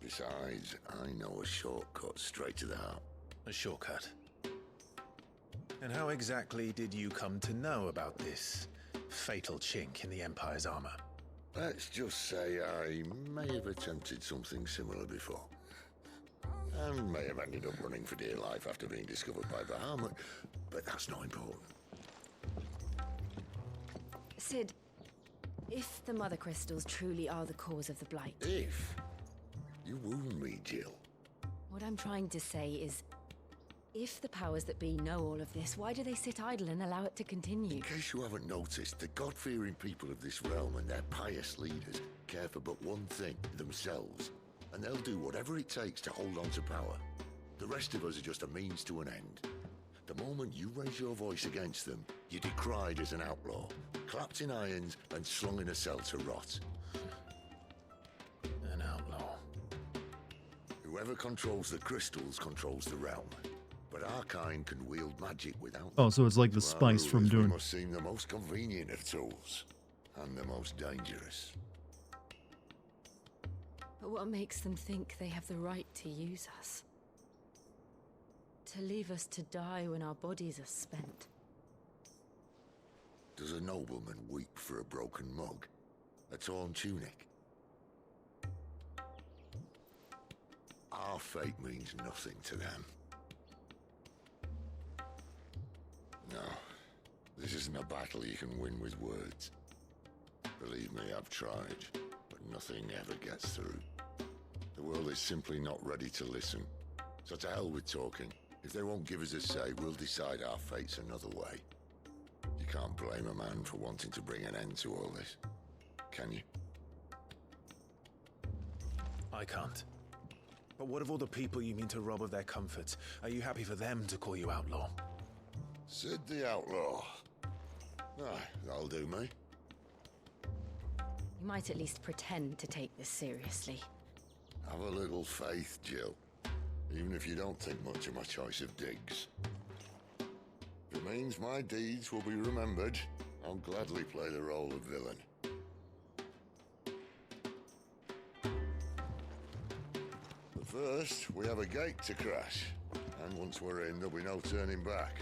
Besides, I know a shortcut straight to the heart. A shortcut? And how exactly did you come to know about this fatal chink in the Empire's armor? Let's just say I may have attempted something similar before. And may have ended up running for dear life after being discovered by Bahamut, but that's not important. Sid, if the Mother Crystals truly are the cause of the Blight... If? You wound me, Jill. What I'm trying to say is, if the powers that be know all of this, why do they sit idle and allow it to continue? In case you haven't noticed, the God-fearing people of this realm and their pious leaders care for but one thing, themselves. And they'll do whatever it takes to hold on to power. The rest of us are just a means to an end. The moment you raise your voice against them, you're decried as an outlaw, clapped in irons and slung in a cell to rot. An outlaw. Whoever controls the crystals controls the realm. But our kind can wield magic without... Oh, so it's like the To our spice from rulers, we Dune. must seem the most convenient of tools. And the most dangerous. But what makes them think they have the right to use us? To leave us to die when our bodies are spent? Does a nobleman weep for a broken mug? A torn tunic? Our fate means nothing to them. No, this isn't a battle you can win with words. Believe me, I've tried, but nothing ever gets through. The world is simply not ready to listen. So to hell with talking. If they won't give us a say, we'll decide our fates another way. You can't blame a man for wanting to bring an end to all this, can you? I can't. But what of all the people you mean to rob of their comforts? Are you happy for them to call you outlaw? Sid the Outlaw. Aye, that'll do me. You might at least pretend to take this seriously. Have a little faith, Jill. Even if you don't think much of my choice of digs. If it means my deeds will be remembered, I'll gladly play the role of villain. But first, we have a gate to crash. And once we're in, there'll be no turning back.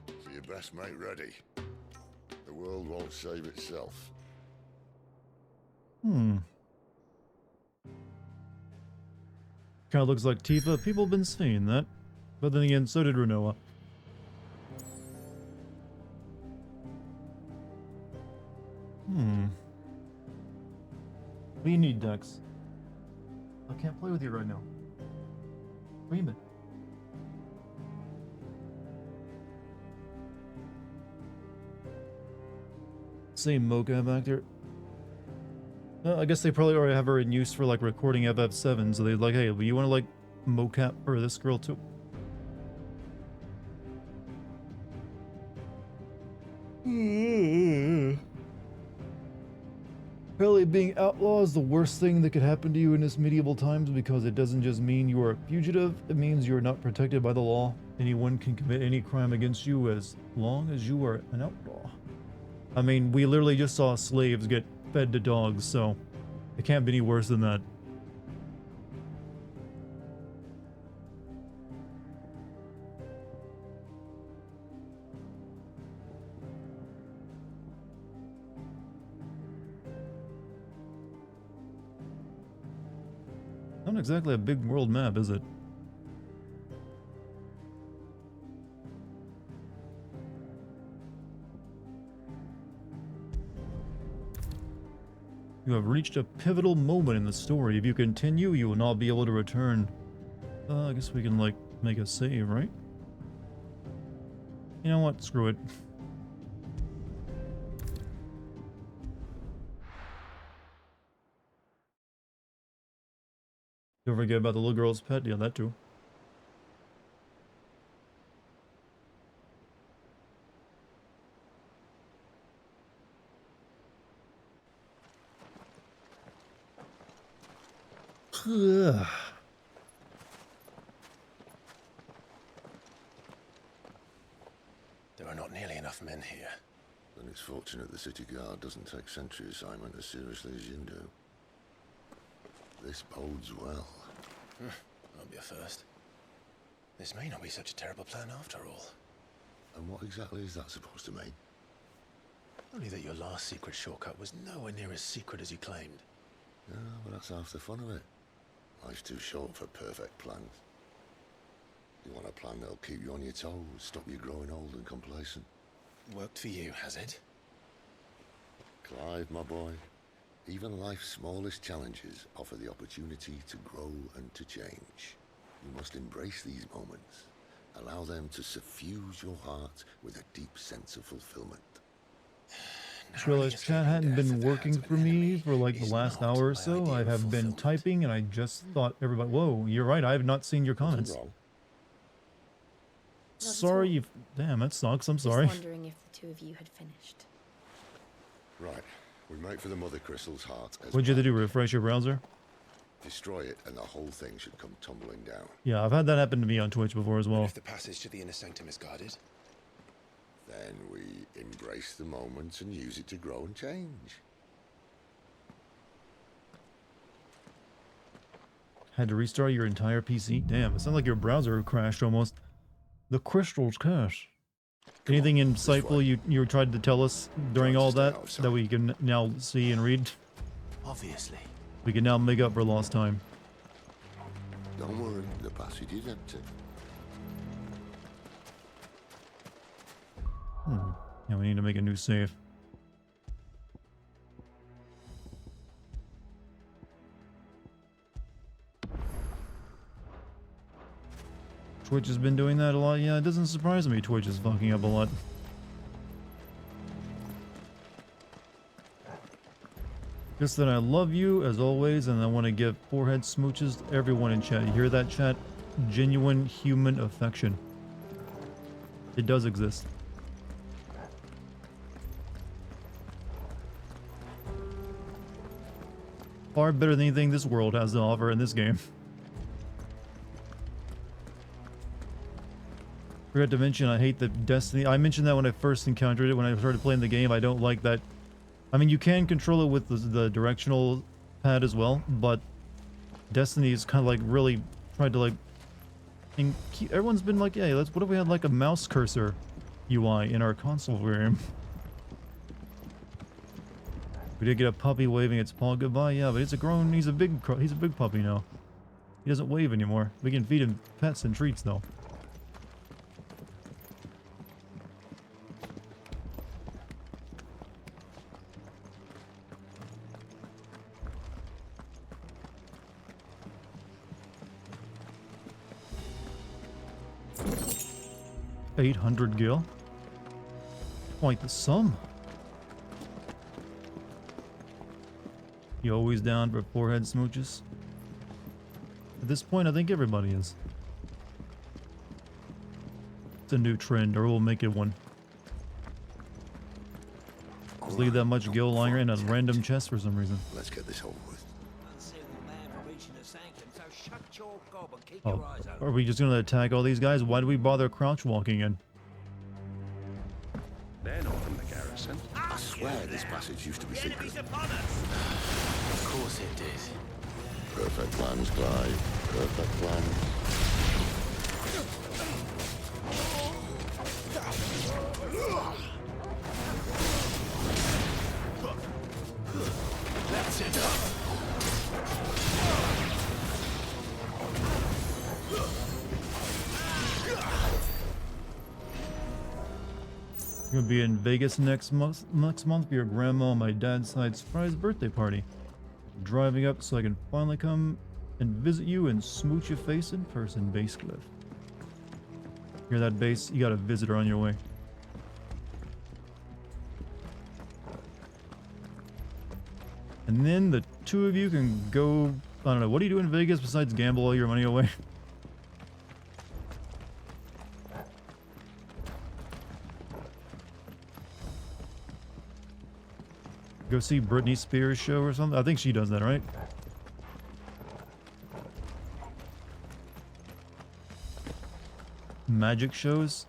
So you best make ready. The world won't save itself. Kind of looks like Tifa. People have been saying that. But then again, so did Renoa. What do you need, Dex? I can't play with you right now. Ream it. Same mocap actor. I guess they probably already have her in use for like recording FF7, so they're like, hey, you want to like mocap for this girl too? Apparently being outlaw is the worst thing that could happen to you in this medieval times because it doesn't just mean you are a fugitive, it means you are not protected by the law. Anyone can commit any crime against you as long as you are an outlaw. I mean, we literally just saw slaves get fed to dogs, so it can't be any worse than that. Not exactly a big world map, is it? You have reached a pivotal moment in the story. If you continue, you will not be able to return. I guess we can, like, make a save, right? You know what? Screw it. Don't forget about the little girl's pet. Yeah, that too. Ugh. There are not nearly enough men here. Then it's fortunate the city guard doesn't take sentry assignment as seriously as you do. This bodes well. That'll be a first. This may not be such a terrible plan after all. And what exactly is that supposed to mean? Only that your last secret shortcut was nowhere near as secret as you claimed. Yeah, but that's half the fun of it. Life's too short for perfect plans. You want a plan that'll keep you on your toes, stop you growing old and complacent. Worked for you, has it? Clive, my boy, even life's smallest challenges offer the opportunity to grow and to change. You must embrace these moments. Allow them to suffuse your heart with a deep sense of fulfillment. Just realized chat hadn't been working for me for like the last hour or so. I have been typing and I just thought everybody, whoa, you're right, I have not seen your comments. Sorry, you damn, that sucks, I'm sorry. Just wondering if the two of you had finished. Right, we make for the Mother Crystal's heart. What'd you have to do, refresh your browser? Destroy it and the whole thing should come tumbling down. Yeah, I've had that happen to me on Twitch before as well. And if the passage to the inner sanctum is guarded? Then we embrace the moment and use it to grow and change. Had to restart your entire PC? Damn, it sounds like your browser crashed almost. The crystals cash. Anything insightful you tried to tell us during all that that we can now see and read? Obviously. We can now make up for lost time. Don't worry, the passage is empty. Yeah, we need to make a new save. Twitch has been doing that a lot. Yeah, it doesn't surprise me Twitch is fucking up a lot. Just that I love you as always, and I want to give forehead smooches to everyone in chat. You hear that, chat? Genuine human affection. It does exist. Far better than anything this world has to offer in this game. Forgot to mention, I hate the Destiny. I mentioned that when I first encountered it, when I started playing the game. I don't like that. I mean, you can control it with the directional pad as well, but Destiny's kind of like really tried to like... everyone's been like, yeah, what if we had like a mouse cursor UI in our console game? We did get a puppy waving its paw goodbye, yeah, but it's a grown, he's a big puppy now. He doesn't wave anymore. We can feed him pets and treats though. $800 gil. Quite the sum. You always down for forehead smooches? At this point, I think everybody is. It's a new trend, or we'll make it one. Just leave that much gil lying in a random chest for some reason. Let's get this over with. Oh, are we just gonna attack all these guys? Why do we bother crouch walking in? They're not from the garrison. I swear this passage used to be secret. Of course it did. Perfect plans, Clive. Perfect plans. That's enough. I'm gonna be in Vegas next month for your grandma on my dad's side surprise birthday party. Driving up so I can finally come and visit you and smooch your face in person, Base Cliff. Hear that, Base? You got a visitor on your way. And then the two of you can go... I don't know, what do you do in Vegas besides gamble all your money away? Go see Britney Spears show or something? I think she does that, right? Magic shows?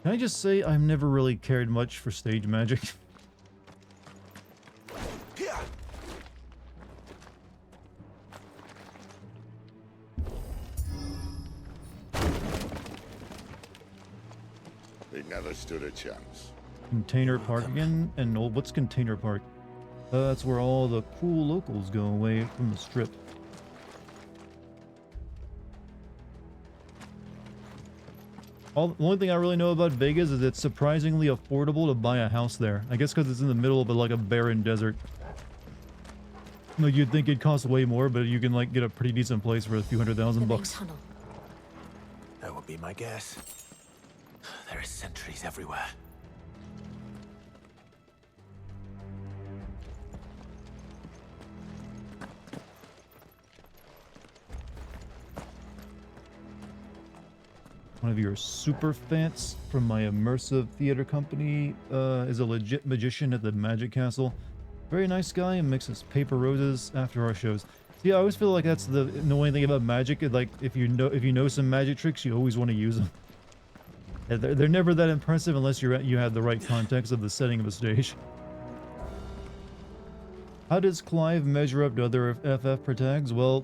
Can I just say I've never really cared much for stage magic? They never stood a chance. Container Park again? And what's Container Park? That's where all the cool locals go away from the strip. The only thing I really know about Vegas is it's surprisingly affordable to buy a house there. I guess because it's in the middle of like a barren desert. Like you'd think it'd cost way more, but you can like get a pretty decent place for a few $100,000. That would be my guess. There are sentries everywhere. One of your super fans from my immersive theater company is a legit magician at the Magic Castle. Very nice guy and mixes paper roses after our shows. See, I always feel like that's the annoying thing about magic. Like if you know some magic tricks, you always want to use them. They're never that impressive unless you have the right context of the setting of a stage. How does Clive measure up to other FF protags? Well,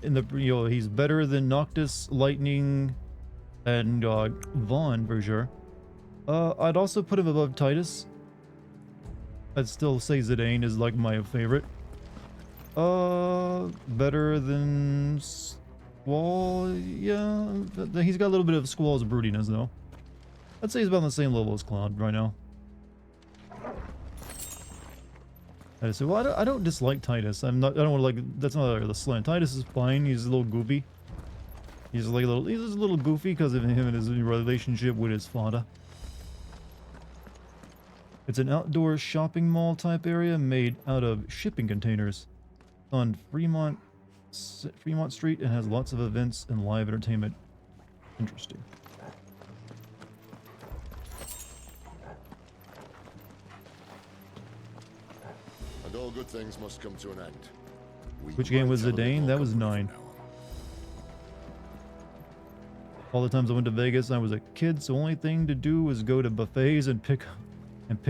he's better than Noctis, Lightning, and Vaughn for sure. I'd also put him above Titus. I'd still say Zidane is like my favorite. Better than Squall, yeah. He's got a little bit of Squall's broodiness though. I'd say he's about on the same level as Cloud right now. Well, I don't dislike Titus. I don't want to like. That's not the slant. Titus is fine. He's a little goofy. He's like he's a little goofy because of him and his relationship with his father. It's an outdoor shopping mall type area made out of shipping containers on Fremont Street and has lots of events and live entertainment. Interesting. And all good things must come to an end. Which game was Zidane? That was 9. All the times I went to Vegas, I was a kid, so only thing to do was go to buffets and pick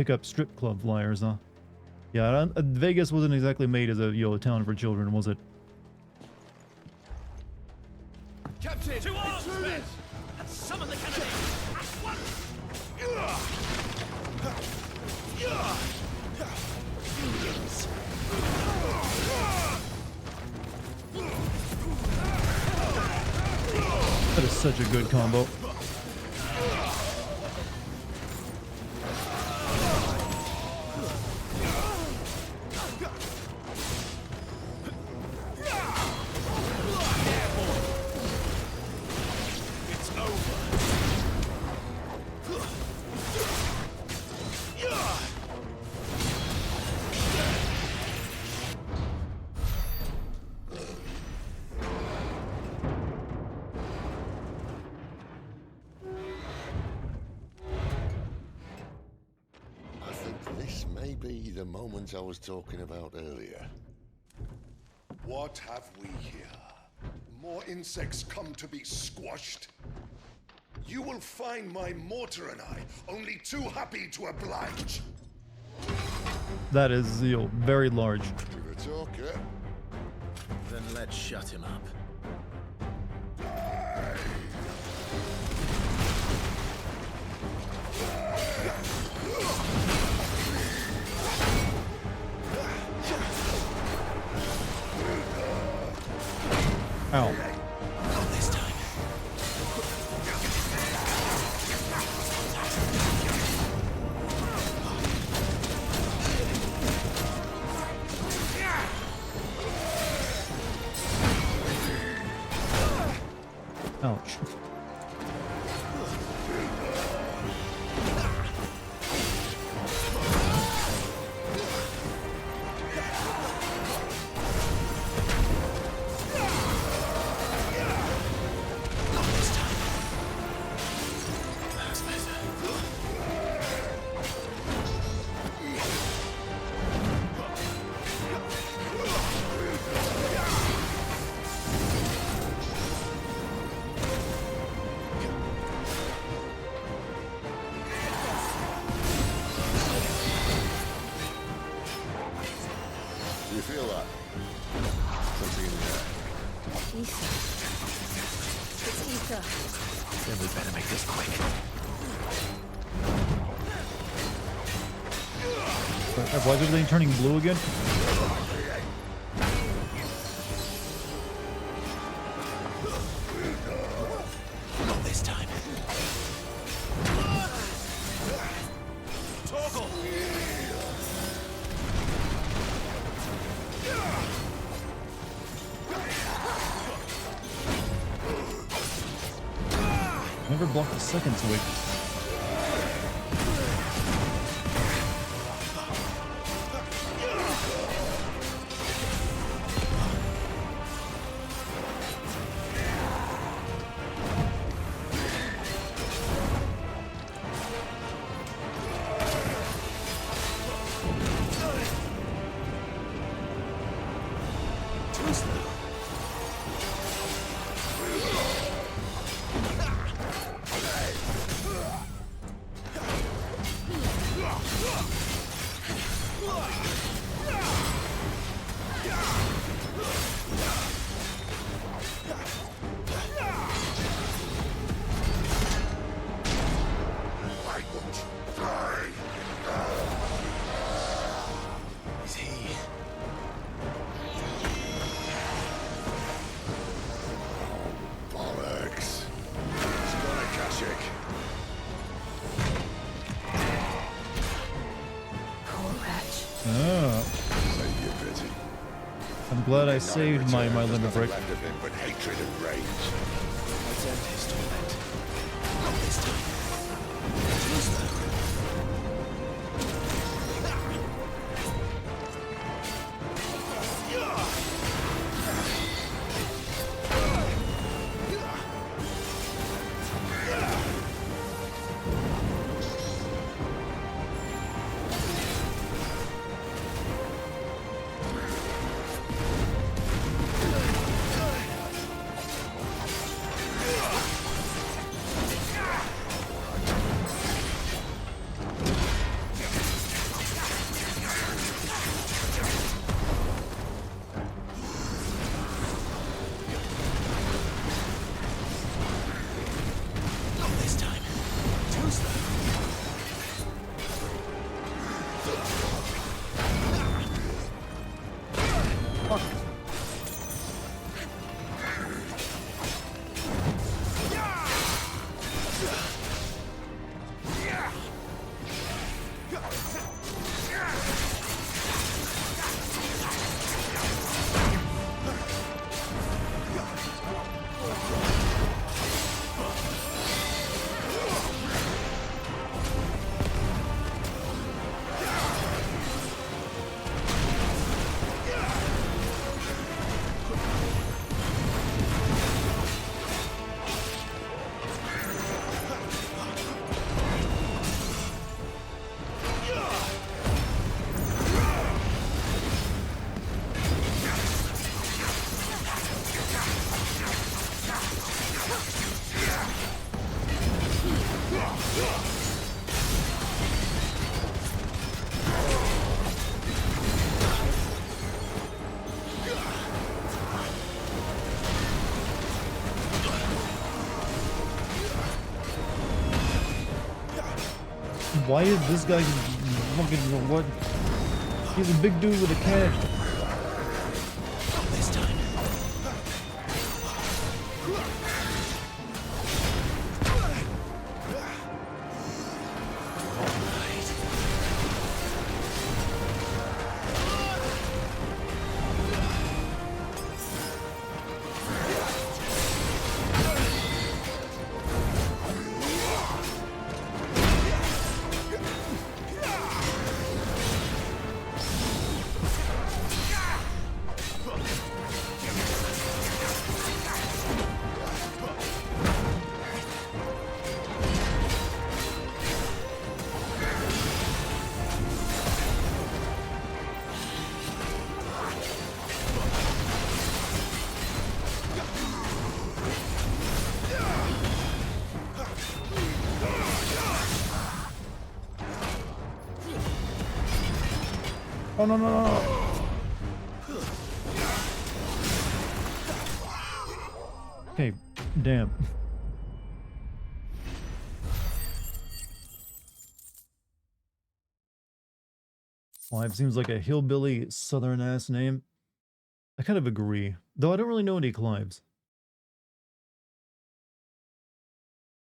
up strip club flyers, huh? Yeah, Vegas wasn't exactly made as a town for children, was it? Captain! To arms, men! Summon the cannon! At once! That is such a good combo. The moment I was talking about earlier. What have we here? More insects come to be squashed? You will find my mortar and I only too happy to oblige. That is, very large. Give a talker. Then let's shut him up. Ow. Not this time. Ouch. Do you feel that? Something in the air. Ether. It's ether. Then we better make this quick. Why is everything turning blue again? Not this time. Toggle! Never blocked the second switch. glad I In saved my return, there's limit nothing break. left of him but hatred and rage. Let's end his torment. Not this time. Too slow. Why is this guy fucking what? He's a big dude with a cannon. This time. Oh no no no no! Okay, damn. Clive seems like a hillbilly southern ass name. I kind of agree, though I don't really know any Clives.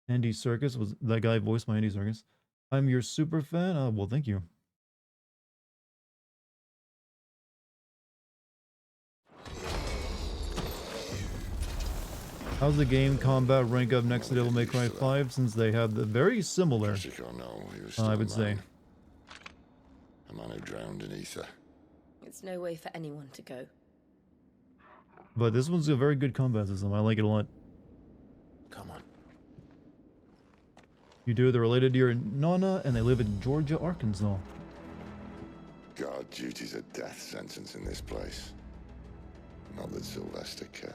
Andy Serkis was that guy voiced by Andy Serkis. I'm your super fan. Well, thank you. How's the game combat rank up next to Devil May Cry 5 since they have the very similar, I would say. A man who drowned in ether. It's no way for anyone to go. But this one's a very good combat system. I like it a lot. Come on. You do, they're related to your Nana, and they live in Georgia, Arkansas. Guard duty's a death sentence in this place. Not that Sylvester cares.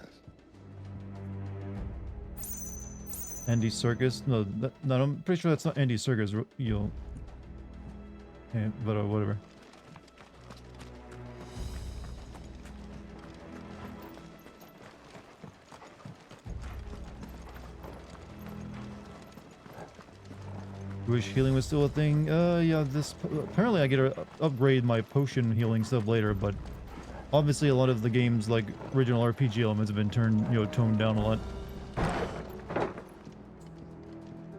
Andy Serkis? No, no, I'm pretty sure that's not Andy Serkis. You'll... Okay, but whatever. Wish healing was still a thing. Yeah, this... Apparently I get to upgrade my potion healing stuff later, but... Obviously a lot of the game's, like, original RPG elements have been turned, you know, toned down a lot.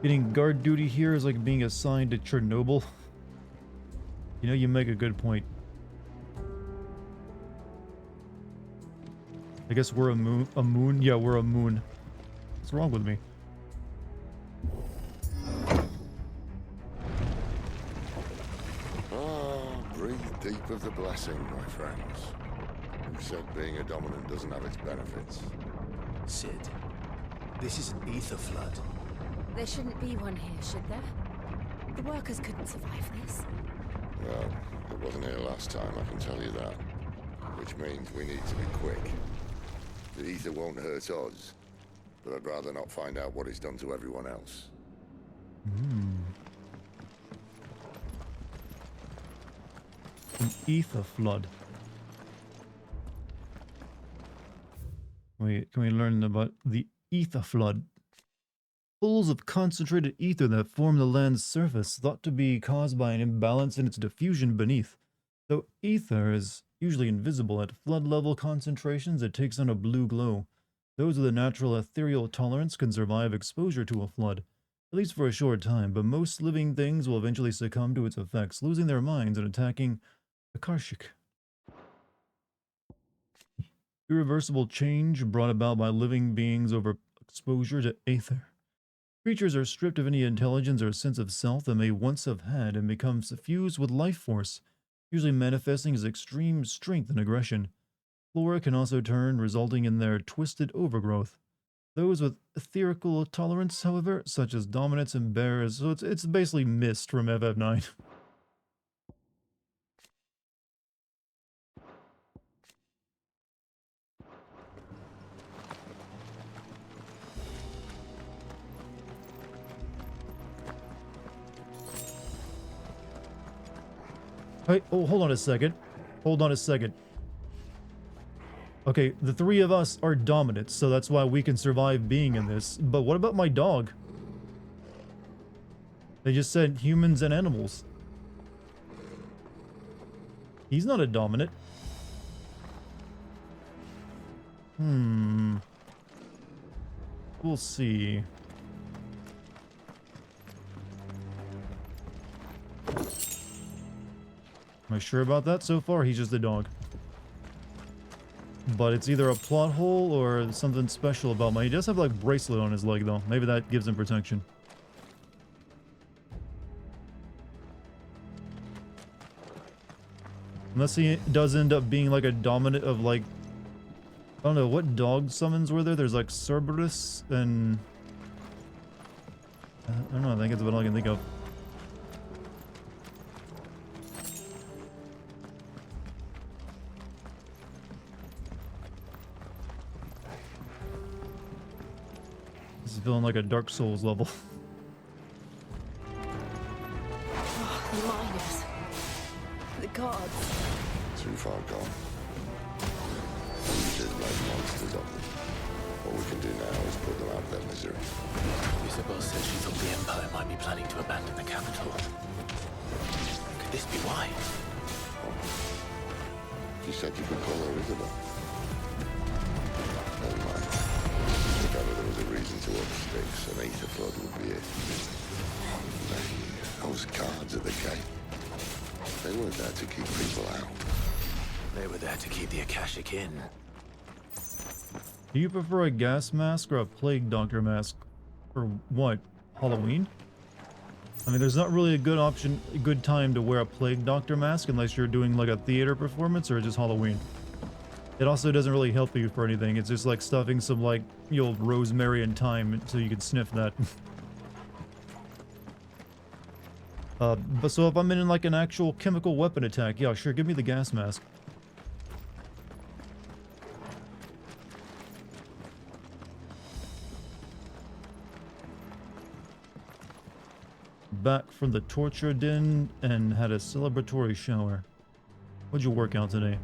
Getting guard duty here is like being assigned to Chernobyl. You know, you make a good point. I guess we're a moon. A moon? Yeah, we're a moon. What's wrong with me? Breathe deep of the blessing, my friends. Who said being a dominant doesn't have its benefits? Sid, this is an ether flood. There shouldn't be one here, should there? The workers couldn't survive this. Well, it wasn't here last time, I can tell you that. Which means we need to be quick. The ether won't hurt us, but I'd rather not find out what it's done to everyone else. An ether flood. Wait, can we learn about the ether flood? Pools of concentrated ether that form the land's surface, thought to be caused by an imbalance in its diffusion beneath. Though ether is usually invisible at flood level concentrations, it takes on a blue glow. Those with a natural ethereal tolerance can survive exposure to a flood, at least for a short time, but most living things will eventually succumb to its effects, losing their minds and attacking Akarshik. Irreversible change brought about by living beings over exposure to aether. Creatures are stripped of any intelligence or sense of self that may once have had and become suffused with life force, usually manifesting as extreme strength and aggression. Flora can also turn, resulting in their twisted overgrowth. Those with etherical tolerance, however, such as dominance and bears, so it's basically Mist from FF9. Hey, oh, hold on a second. Hold on a second. Okay, the three of us are dominant, so that's why we can survive being in this. But what about my dog? They just said humans and animals. He's not a dominant. We'll see. Am I sure about that? So far, he's just a dog. But it's either a plot hole or something special about my... He does have, like, bracelet on his leg, though. Maybe that gives him protection. Unless he does end up being, like, a dominant of, like... I don't know, what dog summons were there? There's, like, Cerberus and... I don't know, I think it's what I can think of. This is feeling like a Dark Souls level. Oh, the miners. The gods. Too far gone. Users make monsters of them. What we can do now is put them out of their misery. Isabel said she thought the Empire might be planning to abandon the capital. Could this be why? She said you could call her Isabel. Never mind. If ever there was a reason to up sticks, an ether flood would be it. Those guards at the gate. They weren't there to keep people out. They were there to keep the Akashic in. Do you prefer a gas mask or a plague doctor mask? For what? Halloween? I mean, there's not really a good option, a good time to wear a plague doctor mask unless you're doing like a theater performance or just Halloween. It also doesn't really help you for anything. It's just like stuffing some like the old rosemary and thyme so you can sniff that. But so if I'm in like an actual chemical weapon attack, yeah, sure, give me the gas mask. Back from the torture den and had a celebratory shower. What'd you work out today?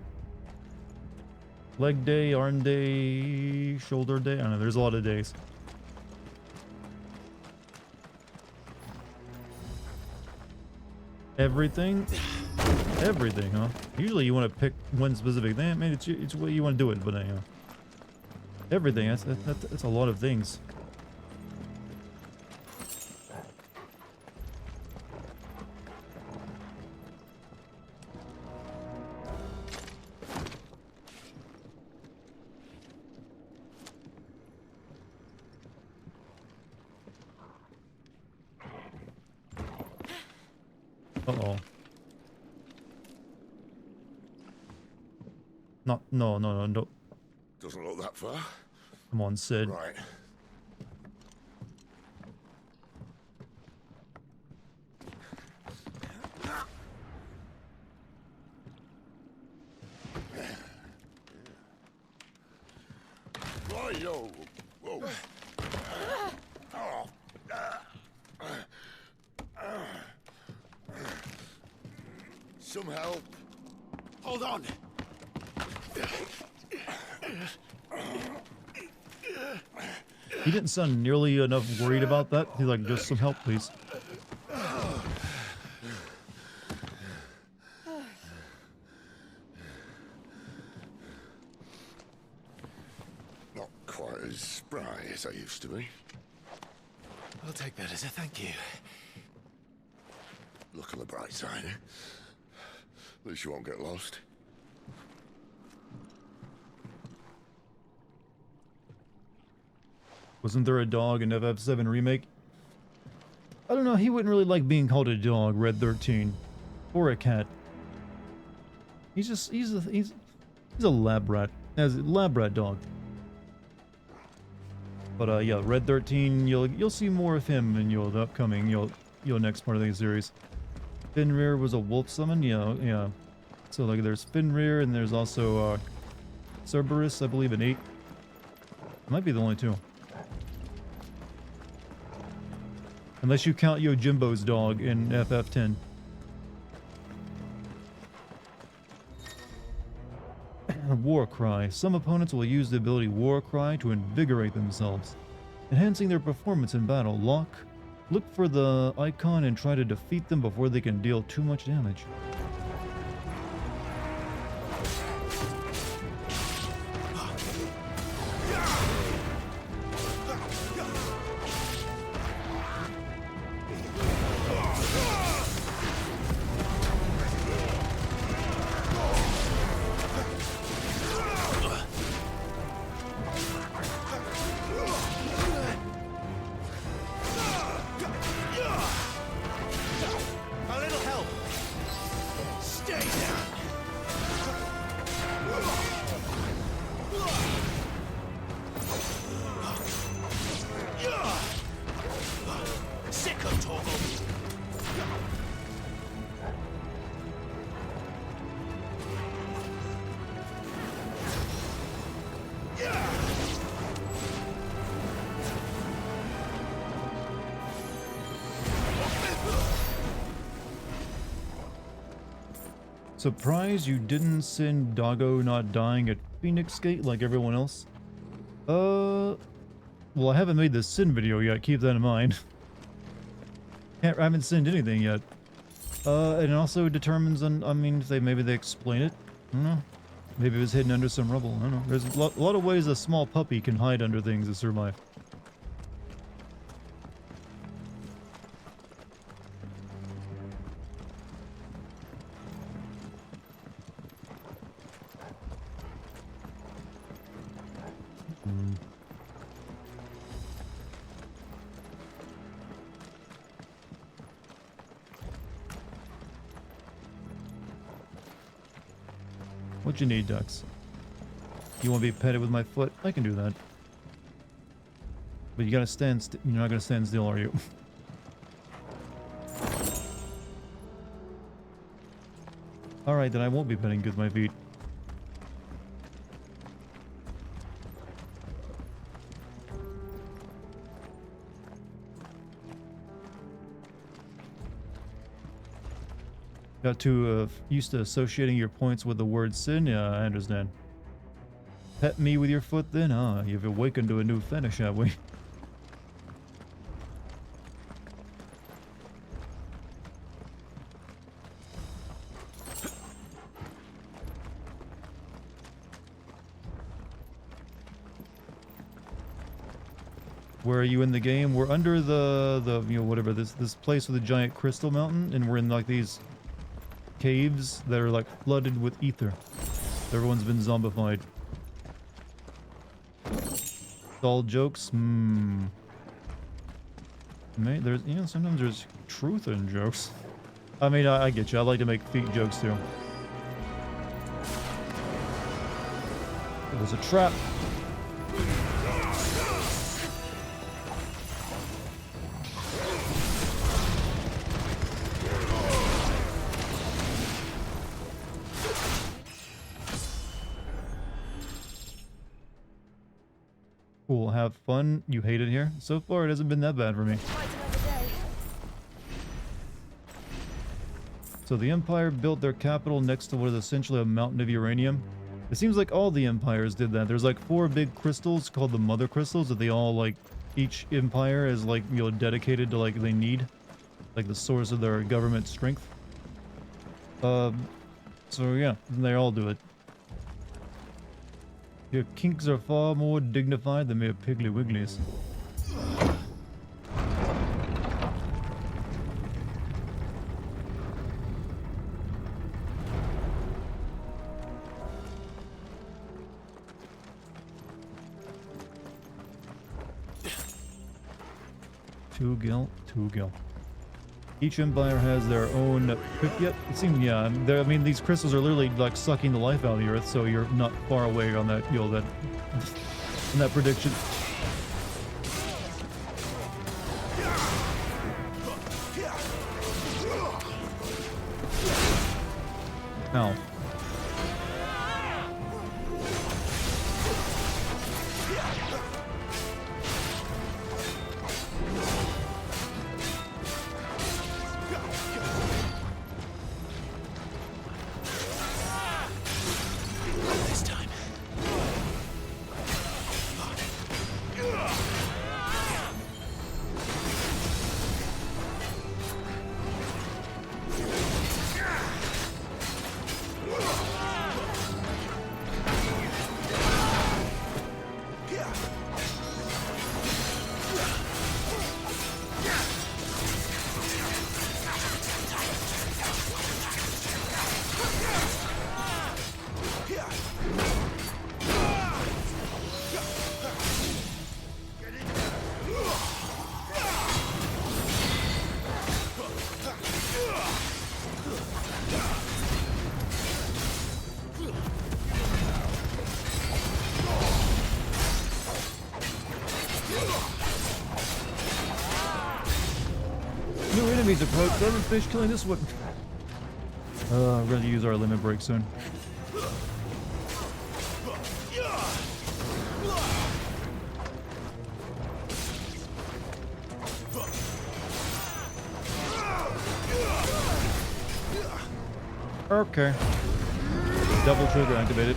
Leg day, arm day, shoulder day? I don't know, there's a lot of days. Everything? Everything, huh? Usually you want to pick one specific thing. I mean, it's what you want to do it, but you know. Everything, that's a lot of things. Uh-oh. No, no, no, no, no. Doesn't look that far. Come on, Sid. Right. Yo. Whoa. Some help. Hold on. He didn't sound nearly enough worried about that. He's like, just some help, please. Not quite as spry as I used to be. I'll take that as a thank you. Look on the bright side, eh? At least you won't get lost. Wasn't there a dog in FF7 Remake? I don't know, he wouldn't really like being called a dog, Red 13. Or a cat. He's a lab rat. As a lab rat dog. But yeah, Red 13, you'll see more of him in the upcoming next part of the series. Fenrir was a wolf summon, yeah. So like there's Fenrir and there's also Cerberus, I believe, in 8. Might be the only two. Unless you count Yojimbo's dog in FF10. War Cry. Some opponents will use the ability War Cry to invigorate themselves, enhancing their performance in battle. Look for the icon and try to defeat them before they can deal too much damage. Surprised you didn't send Doggo not dying at Phoenix Gate like everyone else? Well, I haven't made the Sin video yet, keep that in mind. I haven't sinned anything yet. And it also determines on, I mean, if maybe they explain it. I don't know. Maybe it was hidden under some rubble. I don't know. There's a lot of ways a small puppy can hide under things to survive. What you need, Dux? You want to be petted with my foot? I can do that. But you gotta stand you're not gonna stand still, are you? Alright, then I won't be petting with my feet. Got too used to associating your points with the word sin? Yeah, I understand. Pet me with your foot then? Ah, you've awakened to a new fetish, have we? Where are you in the game? We're under the whatever, this place with a giant crystal mountain, and we're in like these caves that are like flooded with ether. Everyone's been zombified. All jokes? There's, sometimes there's truth in jokes. I mean, I get you. I like to make feet jokes too. It was a trap. Cool, have fun. You hate it here? So far, it hasn't been that bad for me. So the Empire built their capital next to what is essentially a mountain of uranium. It seems like all the empires did that. There's like 4 big crystals called the Mother Crystals that they all like, each empire is like, you know, dedicated to like they need. Like the source of their government strength. So yeah, they all do it. Your kinks are far more dignified than mere Piggly Wigglies. Two gil. Each empire has their own yet. It seems, yeah. I mean, these crystals are literally like sucking the life out of the earth, so you're not far away on that, you know, that, on that prediction. Ow. New enemies approach. Seven fish killing this one. We're gonna use our limit break soon. Okay. Double trigger activated.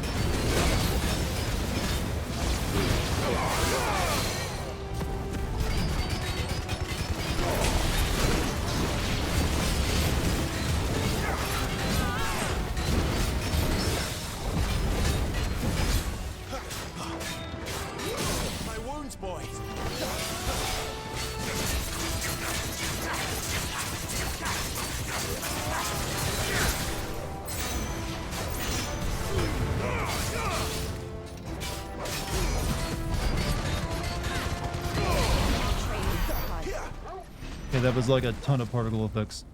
That was like a ton of particle effects.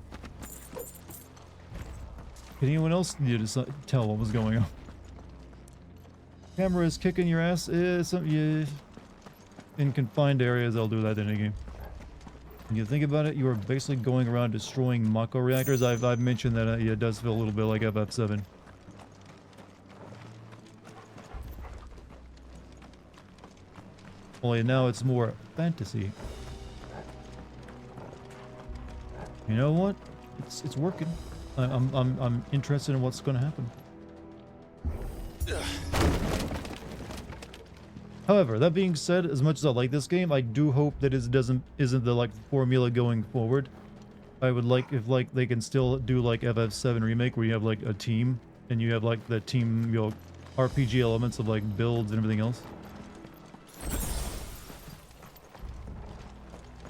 Can anyone else need to tell what was going on? Camera is kicking your ass. Yeah. In confined areas, I'll do that in a game. When you think about it, you are basically going around destroying Mako reactors. I've mentioned that it does feel a little bit like FF7. Only now it's more fantasy. You know what? It's working. I'm interested in what's going to happen. However, that being said, as much as I like this game, I do hope that it isn't the like formula going forward. I would like if like they can still do like FF7 remake where you have like a team and you have like the team, you know, RPG elements of like builds and everything else.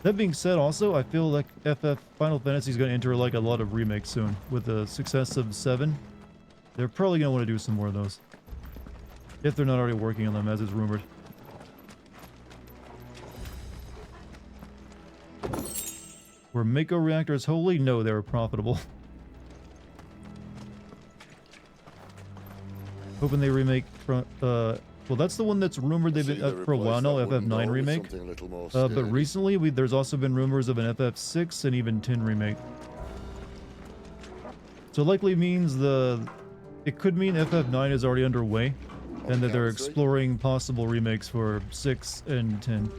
That being said, also, I feel like Final Fantasy is going to enter like a lot of remakes soon. With the success of 7, they're probably going to want to do some more of those. If they're not already working on them, as is rumored. Were Mako reactors holy? No, they were profitable. Hoping they remake from well, that's the one that's rumored they've been for a while now, FF9 remake. But recently, there's also been rumors of an FF6 and even 10 remake. So it likely means it could mean FF9 is already underway, and that they're exploring possible remakes for 6 and 10.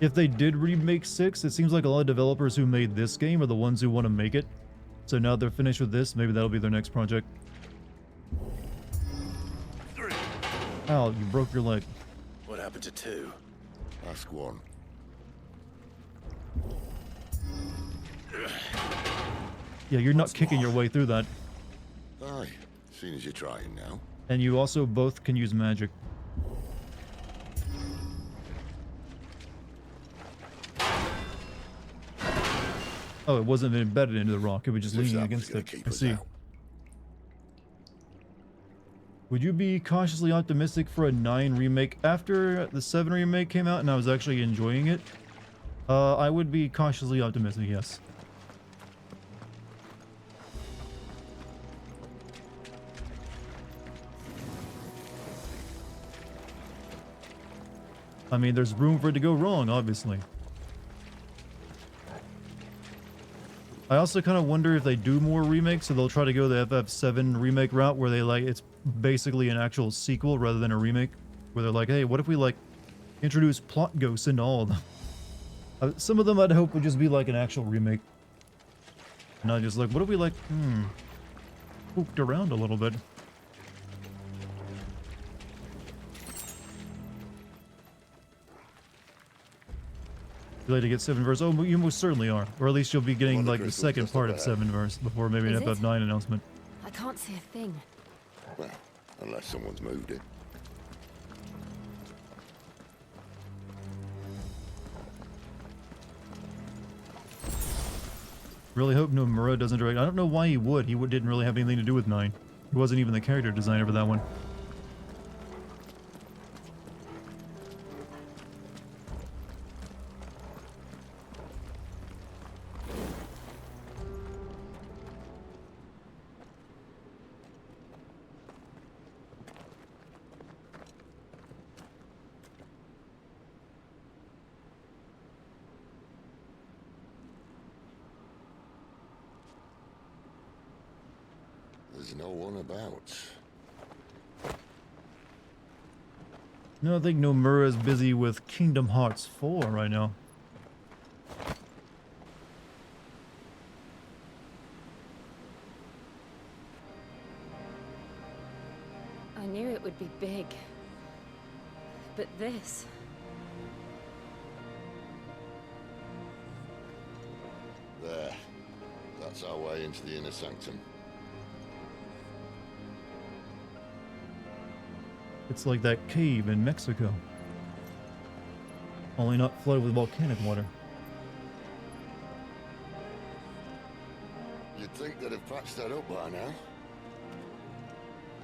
If they did remake 6, it seems like a lot of developers who made this game are the ones who want to make it. So now they're finished with this, maybe that'll be their next project. Ow, you broke your leg. What happened to 2? Ask 1. Yeah, you're not kicking your way through that. Aye, seeing as you're trying now. And you also both can use magic. Oh, it wasn't embedded into the rock. It was just leaning against it. I see. Would you be cautiously optimistic for a 9 remake after the 7 remake came out and I was actually enjoying it? I would be cautiously optimistic, yes. I mean, there's room for it to go wrong, obviously. I also kind of wonder if they do more remakes, so they'll try to go the FF7 remake route where they it's basically an actual sequel rather than a remake. Where they're like, hey, what if we introduce plot ghosts into all of them? Some of them I'd hope would just be like an actual remake. Not just like, what if we pooped around a little bit? You like to get 7 verse? Oh, you most certainly are. Or at least you'll be getting the second part of 7 verse before maybe an FF9 announcement. I can't see a thing. Well, unless someone's moved it. Really hope Nomura doesn't direct. I don't know why he would. He didn't really have anything to do with 9. He wasn't even the character designer for that one. There's no one about. No, I think Nomura is busy with Kingdom Hearts 4 right now. I knew it would be big. But this... There. That's our way into the inner sanctum. It's like that cave in Mexico. Only not flooded with volcanic water. You'd think they'd have patched that up by now.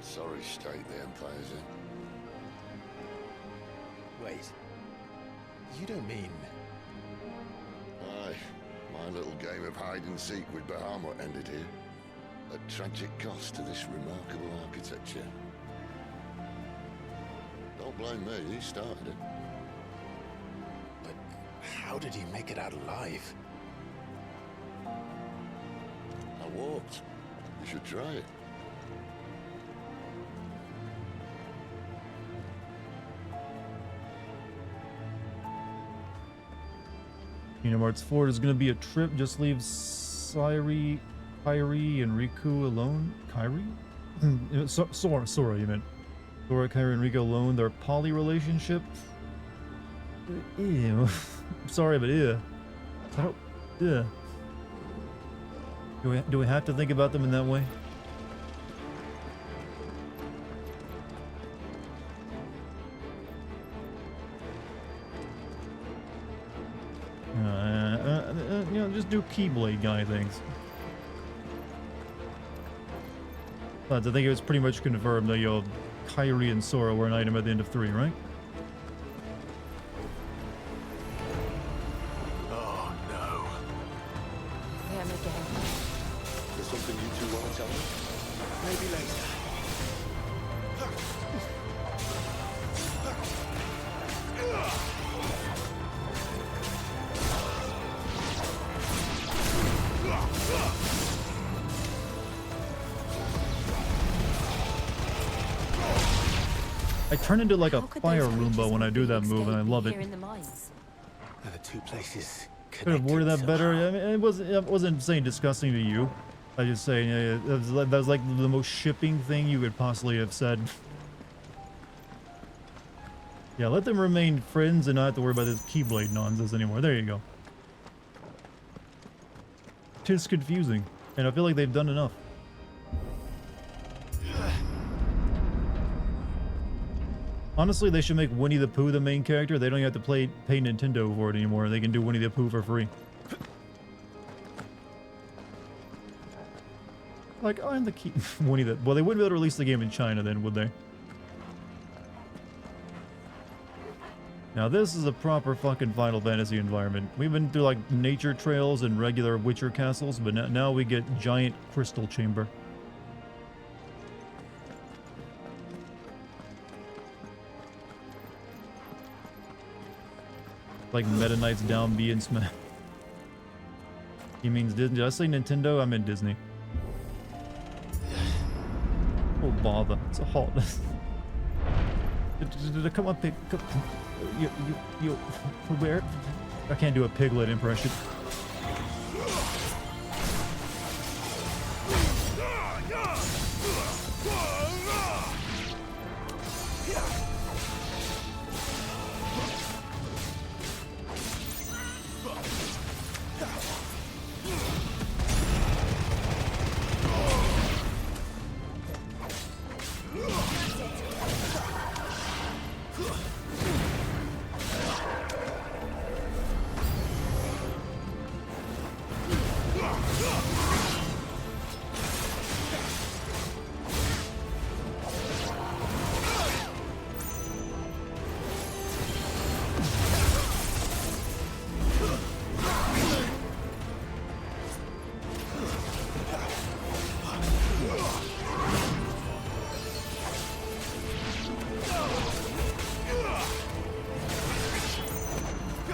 Sorry state the Empire's in. Wait. You don't mean... Aye. My little game of hide-and-seek with Bahamut ended here. A tragic cost to this remarkable architecture. Don't blame me, he started it. But how did he make it out alive? I walked. You should try it. Kingdom Hearts 4 is going to be a trip. Just leave Kairi, and Riku alone. Kairi? Sora, you meant. Sora, Kairi, and Riku alone. Their poly relationship. Ew. Sorry, but ew. I don't. Yeah. Do we have to think about them in that way? You know, just do Keyblade guy things. But I think it was pretty much confirmed that Kairi and Sora were an item at the end of 3, right? Oh no. Them again. There's something you two want to tell me? Maybe later. I turn into like a fire Roomba when I do that move, and I love it. Are the two places Could have worded that better. I mean, it wasn't saying disgusting to you. I just saying that was like the most shipping thing you could possibly have said. Yeah, let them remain friends and not have to worry about this Keyblade nonsense anymore. There you go. It's confusing, and I feel like they've done enough. Honestly, they should make Winnie the Pooh the main character. They don't even have to pay Nintendo for it anymore. They can do Winnie the Pooh for free. Like, I'm the key Winnie the... Well, they wouldn't be able to release the game in China then, would they? Now, this is a proper fucking Final Fantasy environment. We've been through, like, nature trails and regular Witcher castles, but now we get giant crystal chamber. Like Meta Knight's down B and Smash. He means Disney. Did I say Nintendo? I meant Disney. Oh bother! It's a hot. Come on, pig. Come. You. Where? I can't do a Piglet impression.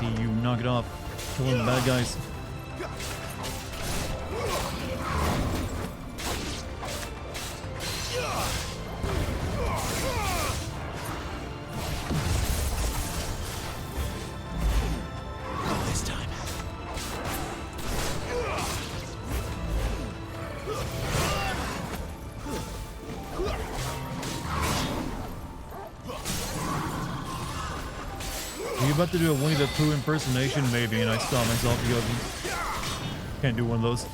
You knock it off. Killing the bad guys. This time. Are you about to do a Winnie the Pooh impersonation? Maybe, and I stop myself because can't do one of those.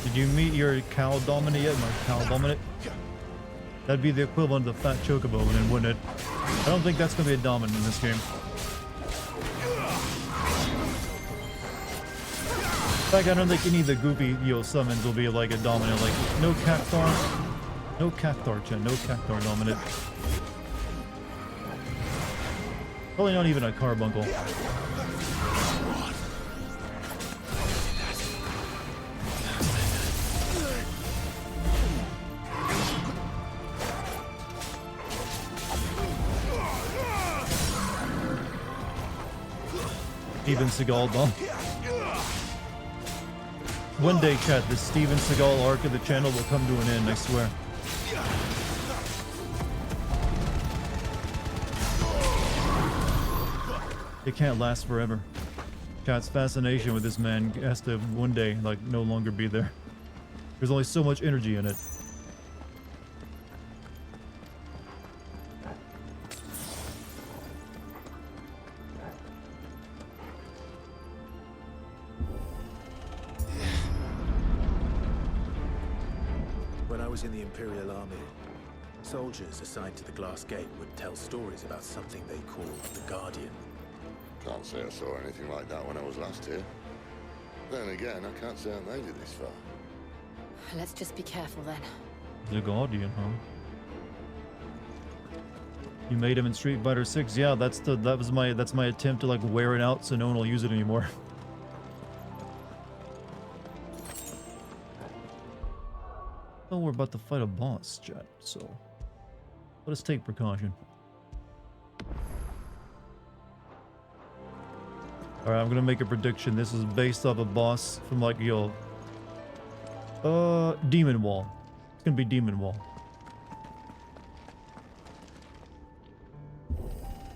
Did you meet your cow dominant yet? My cow dominant? That'd be the equivalent of the fat chocobo, then, wouldn't it? I don't think that's gonna be a dominant in this game. In fact, I don't think any of the goofy summons will be like a dominant. Like no Cactar, Chen, no Cactar dominant. Probably not even a carbuncle. Steven Seagal bomb. One day, chat, the Steven Seagal arc of the channel will come to an end, I swear. It can't last forever. Chat's fascination with this man has to one day, like, no longer be there. There's only so much energy in it. When I was in the Imperial Army, Soldiers assigned to the Glass Gate would tell stories about something they call the Guardian. Can't say I saw anything like that when I was last here. Then again, I can't say I made it this far. Let's just be careful then. The Guardian, huh? You made him in Street Fighter 6. Yeah, that's my attempt to like wear it out so no one will use it anymore. Oh, we're about to fight a boss, chat, so let us take precaution. Alright, I'm gonna make a prediction. This is based off a boss from like, Demon Wall. It's gonna be Demon Wall.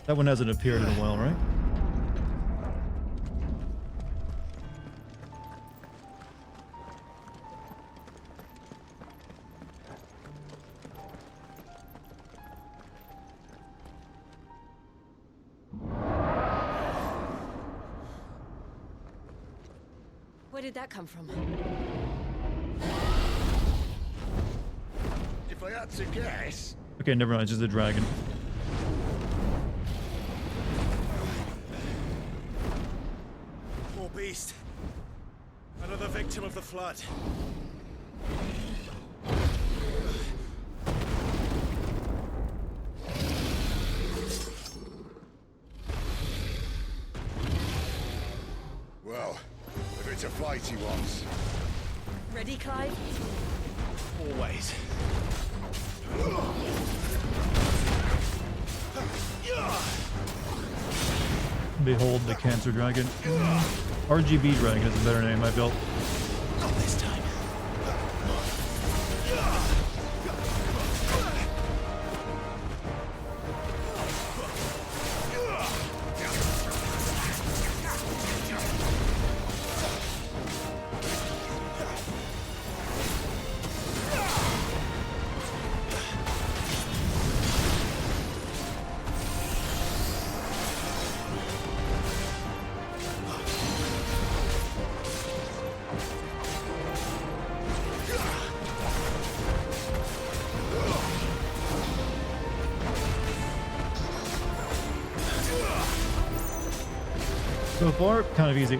That one hasn't appeared in a while, right? Where did that come from? If I had to guess... Okay, never mind, it's just a dragon. Poor beast. Another victim of the flood. Well, if it's a fight he wants. Ready, Clive? Always. Behold the Cancer Dragon. RGB Dragon is a better name, I felt. Not this time. So far, kind of easy.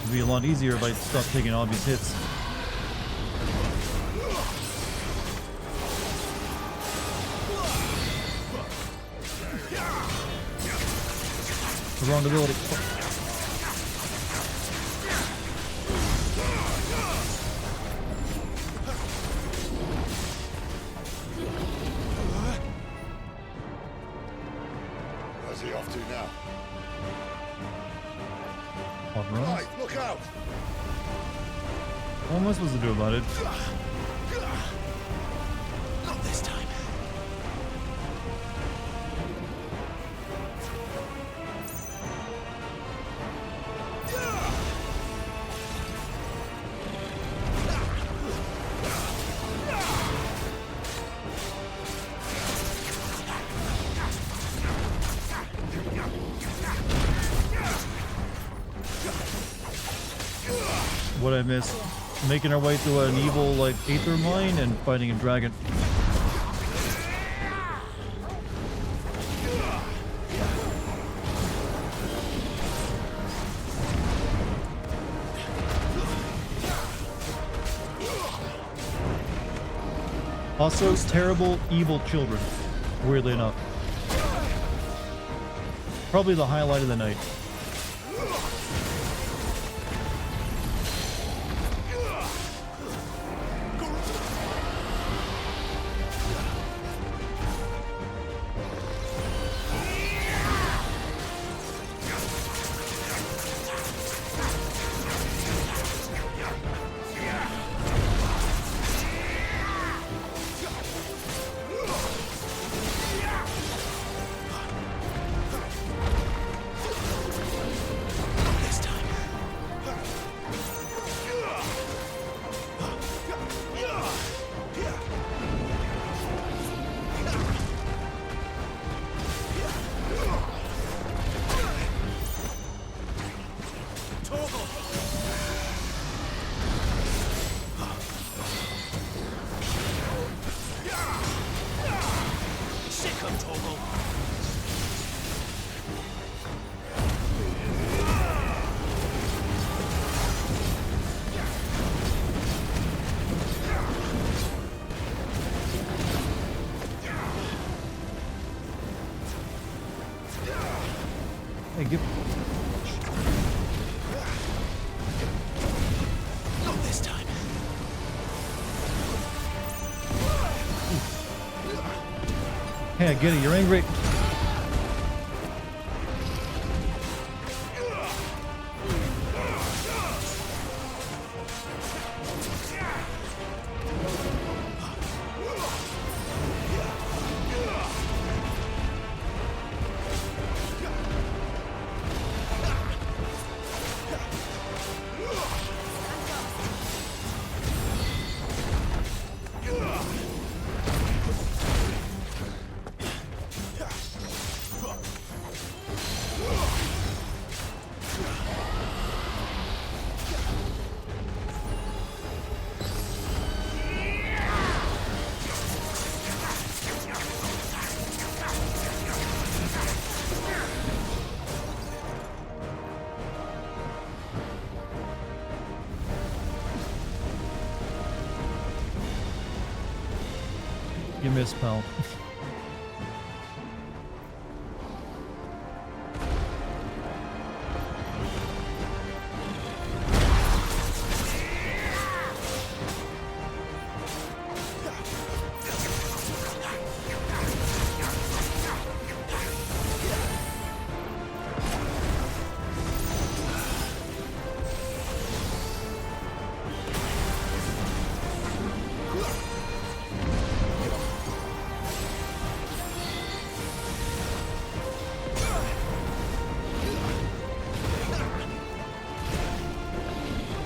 It'd be a lot easier if I stopped taking obvious hits. The wrong ability. Where's he off to now? Right, look out! What am I supposed to do about it? Not this time. What I missed? Making our way through an evil, like, aether mine and fighting a dragon. Also, terrible, evil children, weirdly enough. Probably the highlight of the night. Hey, I get it. You're angry. You missed, pal.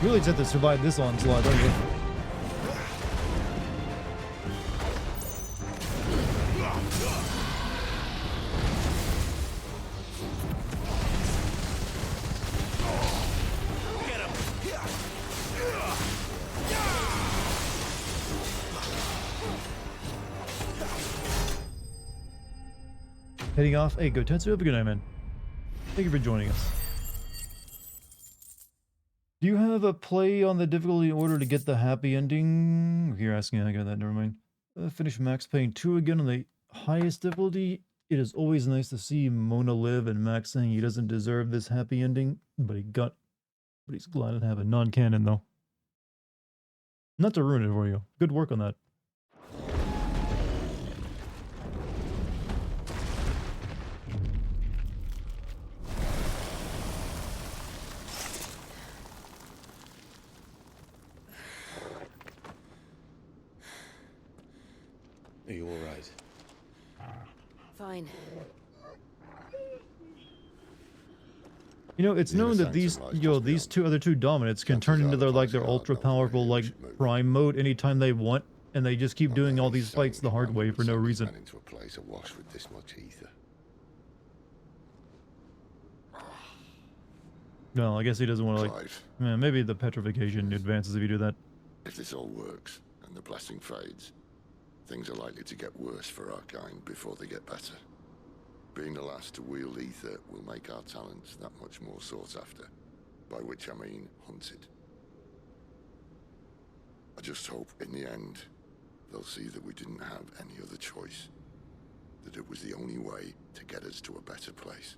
You really just have to survive this onslaught, don't you? Heading off. Hey, Gotetsu, have a good night, man. Thank you for joining us. Do you have a play on the difficulty order to get the happy ending? You're asking, I got that, never mind. Finish Max Payne 2 again on the highest difficulty. It is always nice to see Mona live and Max saying he doesn't deserve this happy ending, but he's glad to have a non-canon though. Not to ruin it for you. Good work on that. Are you all right? Fine. You know, it's known that these other two dominants can turn into their ultra powerful prime mode anytime they want, and they just keep doing all these fights the hard way for no reason. Into a place awash with this much ether. No, I guess he doesn't want to man, maybe the petrification advances if you do that. If this all works and the blessing fades, things are likely to get worse for our kind before they get better. Being the last to wield ether will make our talents that much more sought after, by which I mean hunted. I just hope in the end they'll see that we didn't have any other choice, that it was the only way to get us to a better place.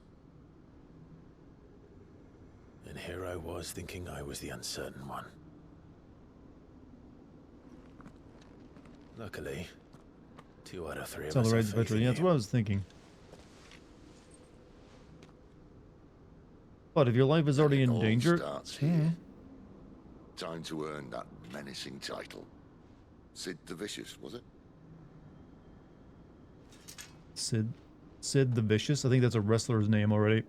And here I was thinking I was the uncertain one. Luckily, 2 out of 3 of us have faith in Yeah, that's what I was thinking. But if your life is already in danger, Time to earn that menacing title. Sid the Vicious, was it? Sid the Vicious. I think that's a wrestler's name already.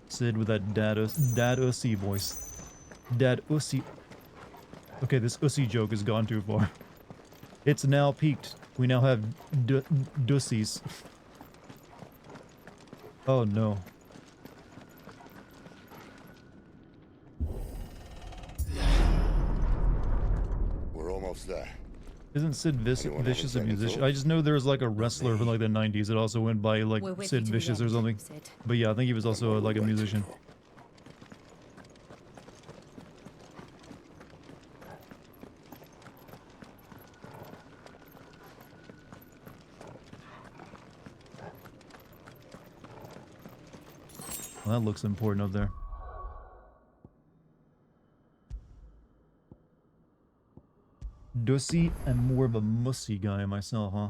Sid with that dad Ussy voice. Dad Ussy. Okay, this Ussy joke has gone too far. It's now peaked. We now have Dussies. Oh no. We're almost there. Isn't Sid Vicious a musician? I just know there was like a wrestler from like the 90s that also went by like Sid Vicious or something. But yeah, I think he was also like a musician. Well, that looks important up there. Dussy, I'm more of a mussy guy myself, huh?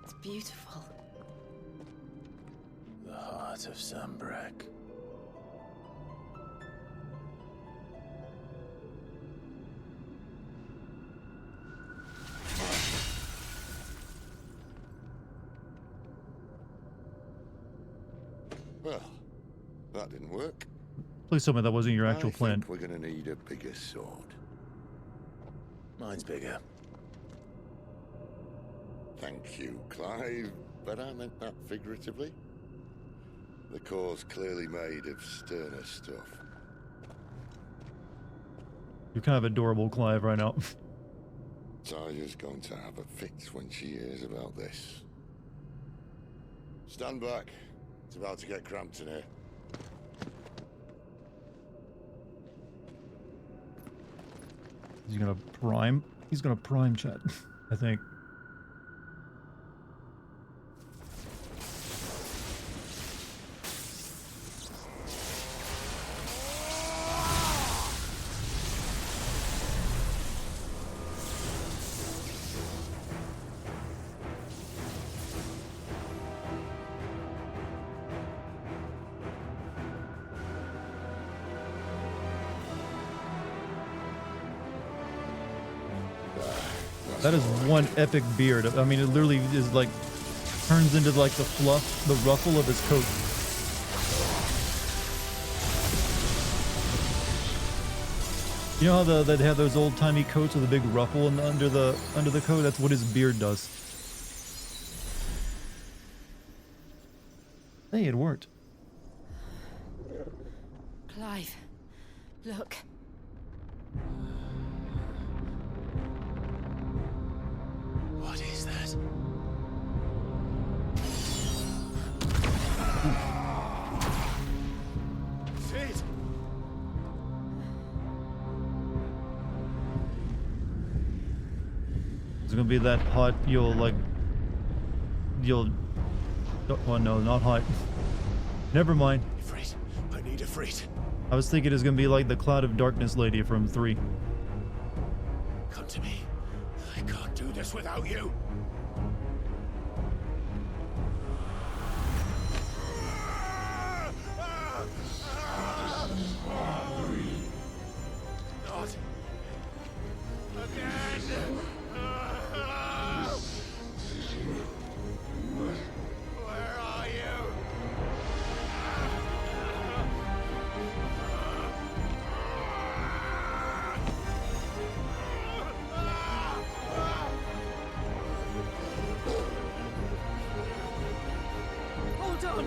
It's beautiful. The heart of Sambrak. Well, that didn't work. Please tell me that wasn't your actual plan. We're gonna need a bigger sword. Mine's bigger. Thank you, Clive, but I meant that figuratively. The core's clearly made of sterner stuff. You're kind of adorable, Clive, right now. Taya's going to have a fit when she hears about this. Stand back. It's about to get cramped in here. He's gonna prime. He's gonna prime chat, I think. That is one epic beard. I mean, it literally is like, turns into like the fluff, the ruffle of his coat. You know how they have those old-timey coats with a big ruffle under the coat? That's what his beard does. Hey, it worked. Clive, look. What is that? Sid! It's gonna be that hot, well, no, not hot. Never mind. Freight. I need a freight. I was thinking it's gonna be like the Cloud of Darkness lady from 3. Come to me. I can't do this without you. Not again! Where are you? Hold on.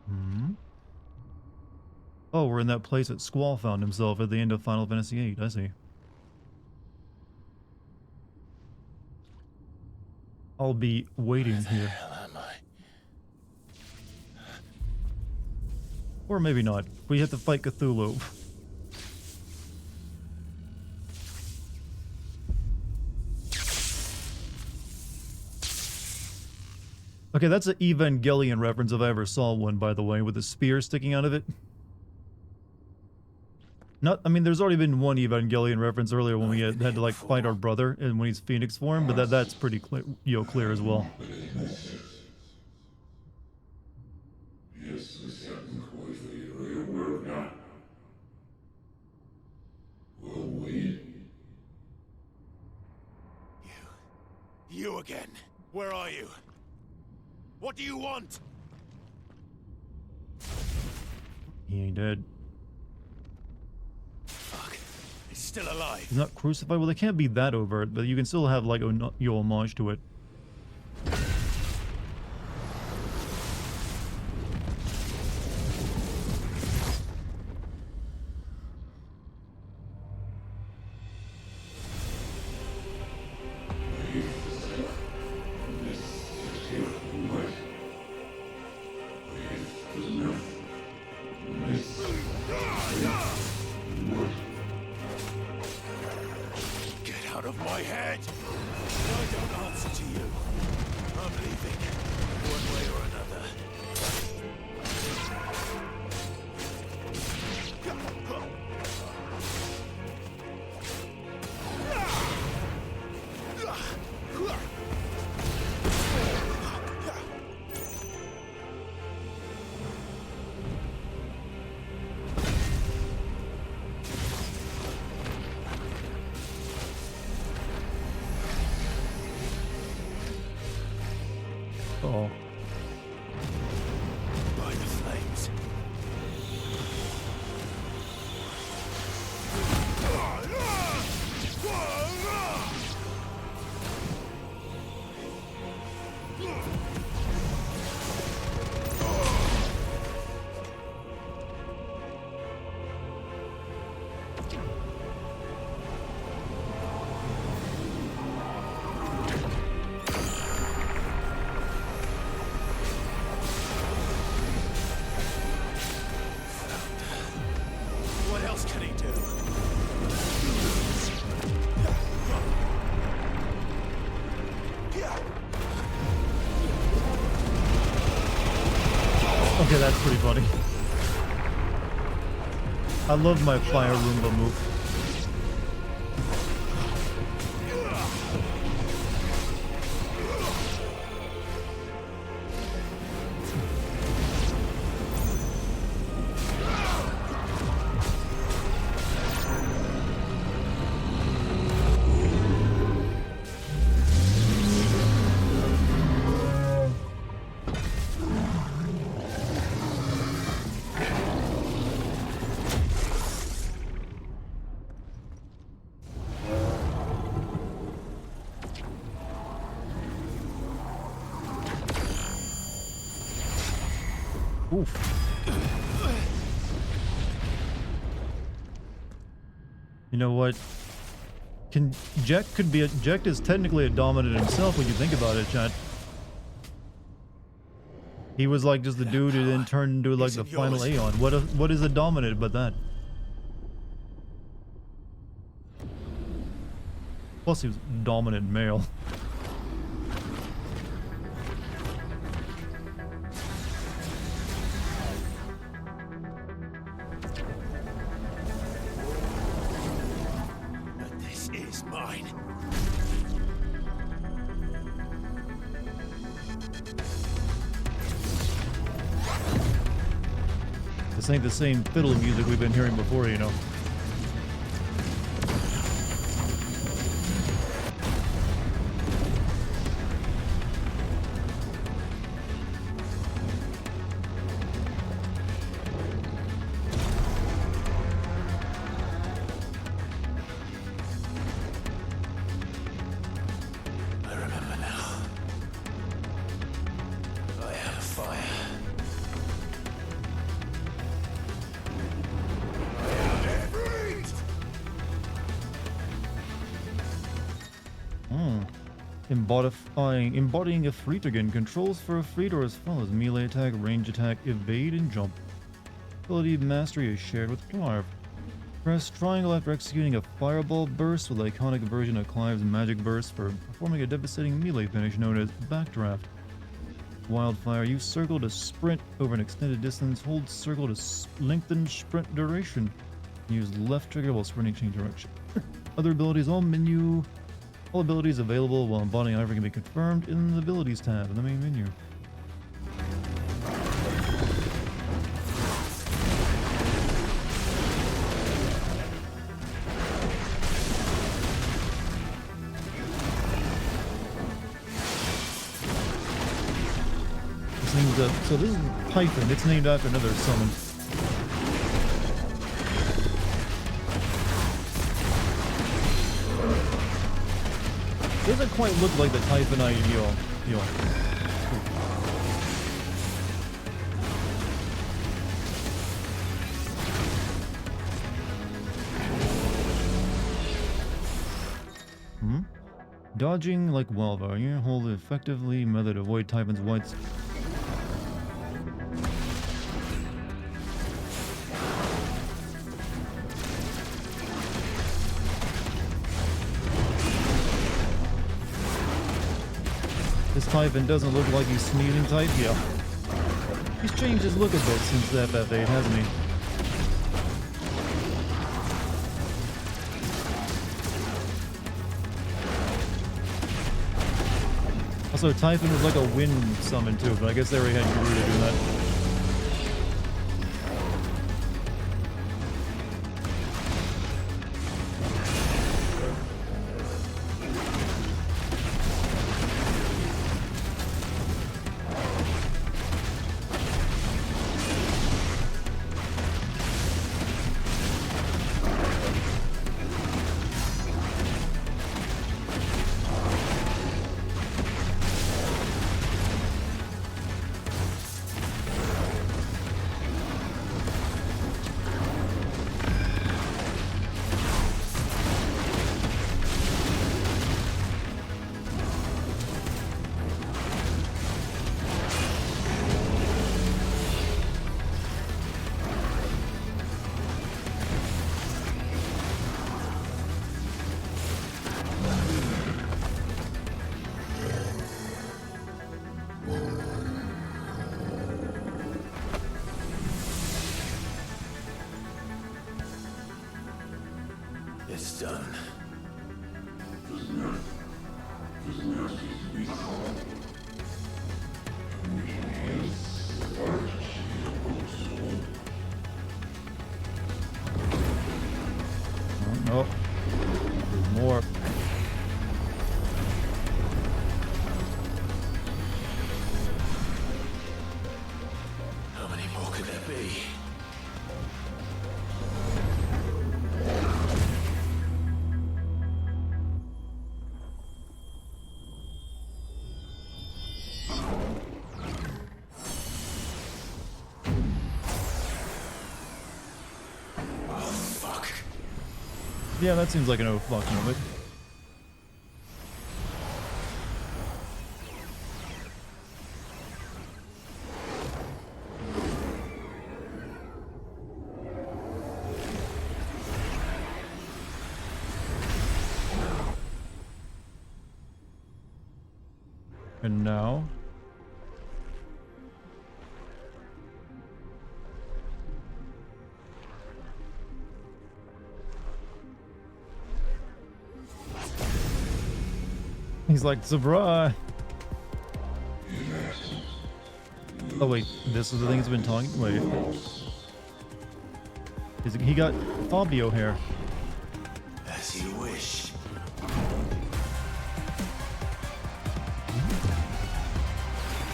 Hmm? Oh, we're in that place that Squall found himself at the end of Final Fantasy VIII. I see. I'll be waiting here. Hell am I? Or maybe not. We have to fight Cthulhu. Okay, that's an Evangelion reference if I ever saw one, by the way, with a spear sticking out of it. Not, I mean, there's already been one Evangelion reference earlier when we had to like fight our brother and when he's Phoenix form, but that's pretty clear, clear as well. You again. Where are you? What do you want? He ain't dead. Fuck. He's still alive. He's not crucified. Well, they can't be that overt, but you can still have like your homage to it. Get out of my head! I don't answer to you. I'm leaving. One way or another. Uh-oh. By the flames. What else can he do? Okay, that's pretty funny. I love my fire Roomba move. Oof. You know what? Jack is technically a dominant himself when you think about it, chat. He was like just the dude who then turned into like the final Aeon. What is a dominant but that? Plus he was dominant male. This is mine. This ain't the same fiddle music we've been hearing before, you know. I remember now. I had a fire. Embodying a Dartigan. Controls for a Freed are as follows: melee attack, range attack, evade, and jump. Ability mastery is shared with Clive. Press triangle after executing a fireball burst with iconic version of Clive's magic burst for performing a devastating melee finish known as Backdraft. Wildfire, use circle to sprint over an extended distance, hold circle to lengthen sprint duration. Use left trigger while sprinting change direction. Other abilities, all abilities available while embodying however can be confirmed in the abilities tab in the main menu. So this is Python. It's named after another summon. Doesn't quite look like the Typhon ideal. Dodging like Welva. You hold an effectively method to avoid Typhon's whites. This Typhon doesn't look like he's sneezing type. Yeah. He's changed his look a bit since the FF8, hasn't he? Also, Typhon was like a wind summon too, but I guess they already had Garuda do that. It's done. Oh, there's more. How many more could there be? Yeah, that seems like an oh fuck moment. And now? He's like, surprise! Oh wait, this is the thing he's been talking. Wait, he got Fabio hair. As you wish.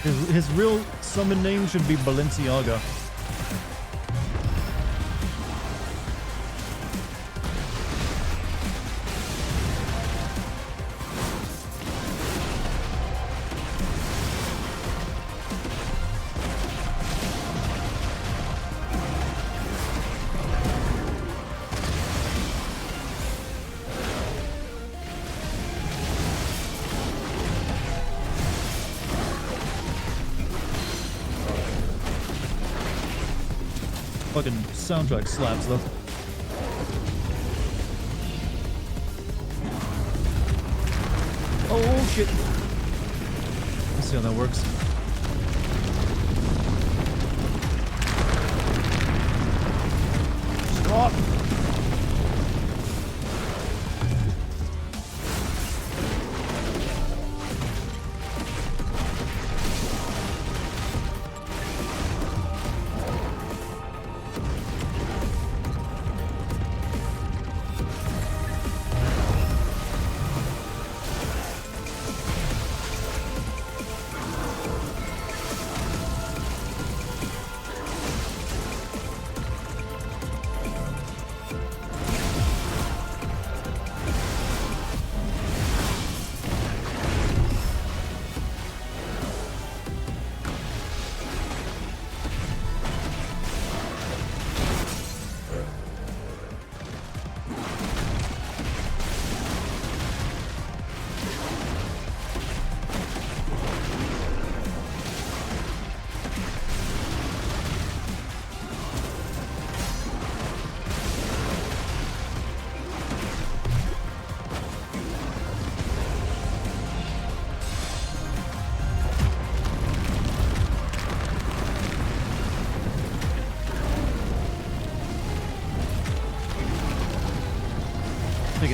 His real summon name should be Balenciaga. Fucking soundtrack slaps though. Oh shit. Let's see how that works. Stop.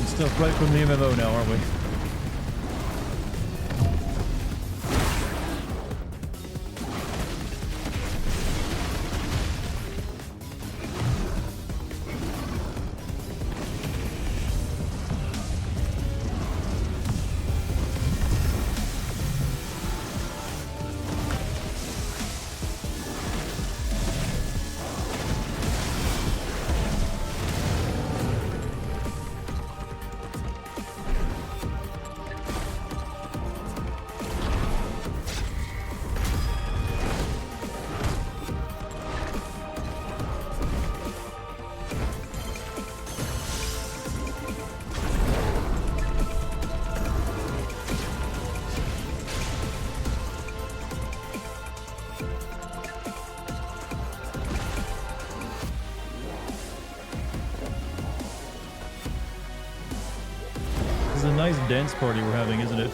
taking stuff right from the MMO now, aren't we? This is a nice dance party we're having, isn't it?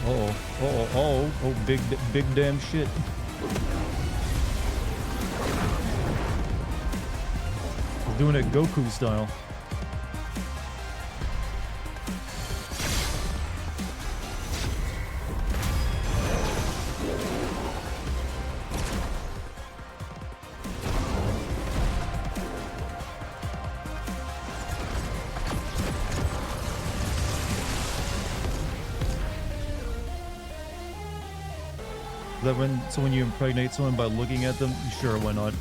Oh, big damn shit. We're doing it Goku style. So when you impregnate someone by looking at them, sure, why not?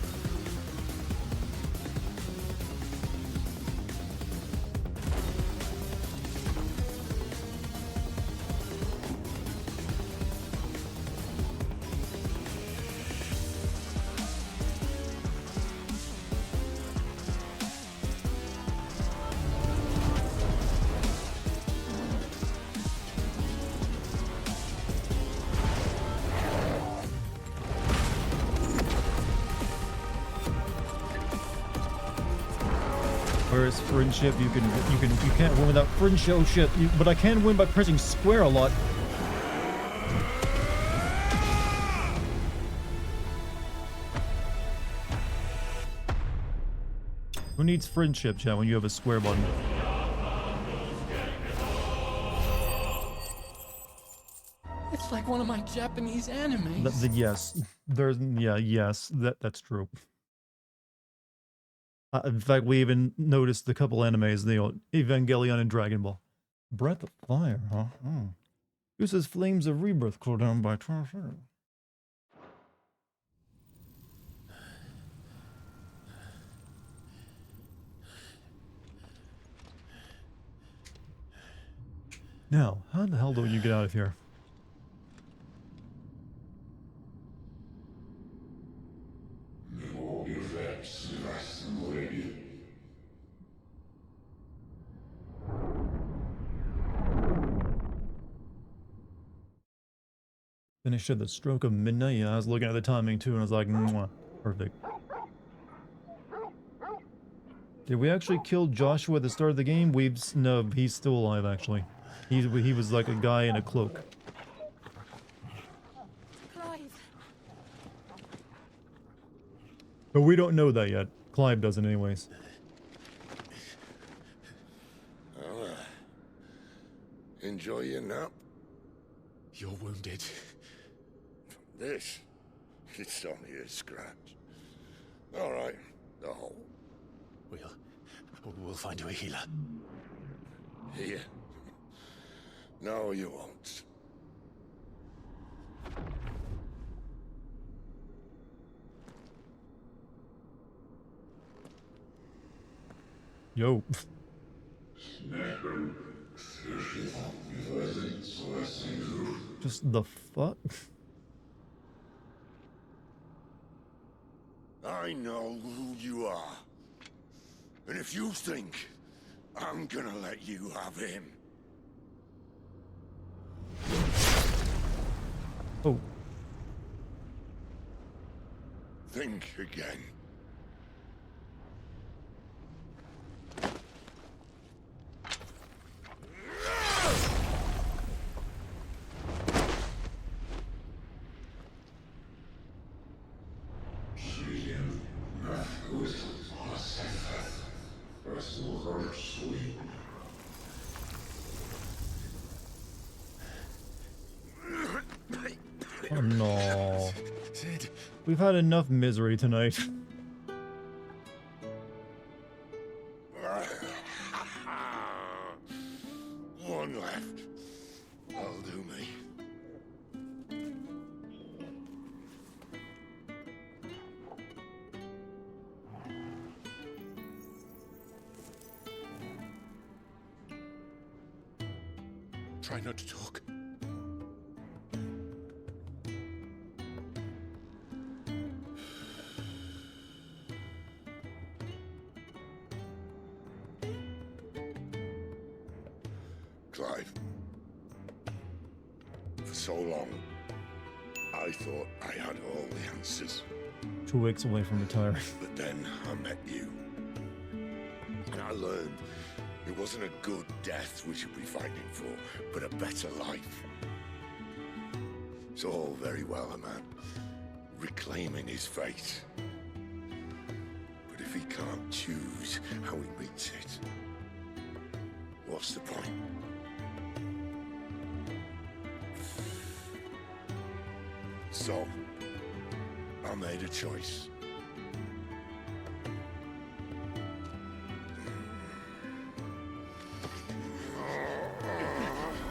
Whereas friendship, you can't win without friendship, but I can win by pressing square a lot. Who needs friendship, chat, when you have a square button? It's like one of my Japanese animes. Yes, yes, that's true. In fact, we even noticed a couple animes, Evangelion and Dragon Ball. Breath of Fire, huh? Oh. Uses Flames of Rebirth cooldown by 12 seconds. Now, how the hell do you get out of here? Finished at the stroke of midnight. Yeah, I was looking at the timing too, and I was like, mwah, perfect. Did we actually kill Joshua at the start of the game? No, he's still alive actually. He was like a guy in a cloak. Clive. But we don't know that yet. Clive doesn't anyways. Well, enjoy your nap. You're wounded. This, it's only a scratch. All right, the hole. We'll find you a healer. Here? No, you won't. Yo. Just the fuck? I know who you are. And if you think I'm gonna let you have him... Oh. Think again. Oh no. Sid. We've had enough misery tonight. One left. That'll do me. Try not to talk. Clive. For so long, I thought I had all the answers. 2 weeks away from retiring. But then I met you. And I learned it wasn't a good death we should be fighting for, but a better life. It's all very well, a man reclaiming his fate. But if he can't choose how he meets it, what's the point? So, I made a choice.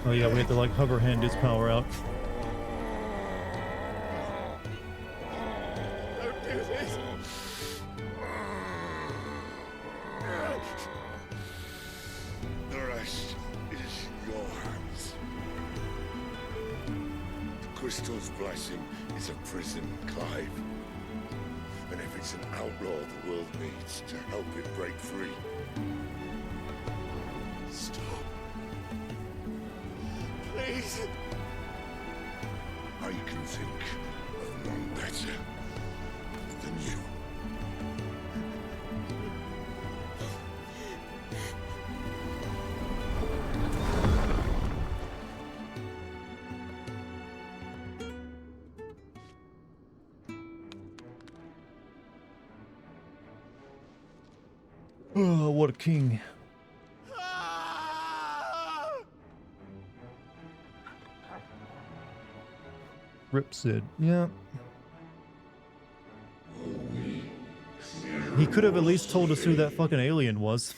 Oh yeah, we have to like hover hand his power out. Don't do this. The rest is your hands. The crystal's blessing is a prison, Clive. And if it's an outlaw the world needs to help it break free. Stop. Please. I can think of none better than you. Oh, what a king. Rip Sid, yeah. He could have at least told us who that fucking alien was.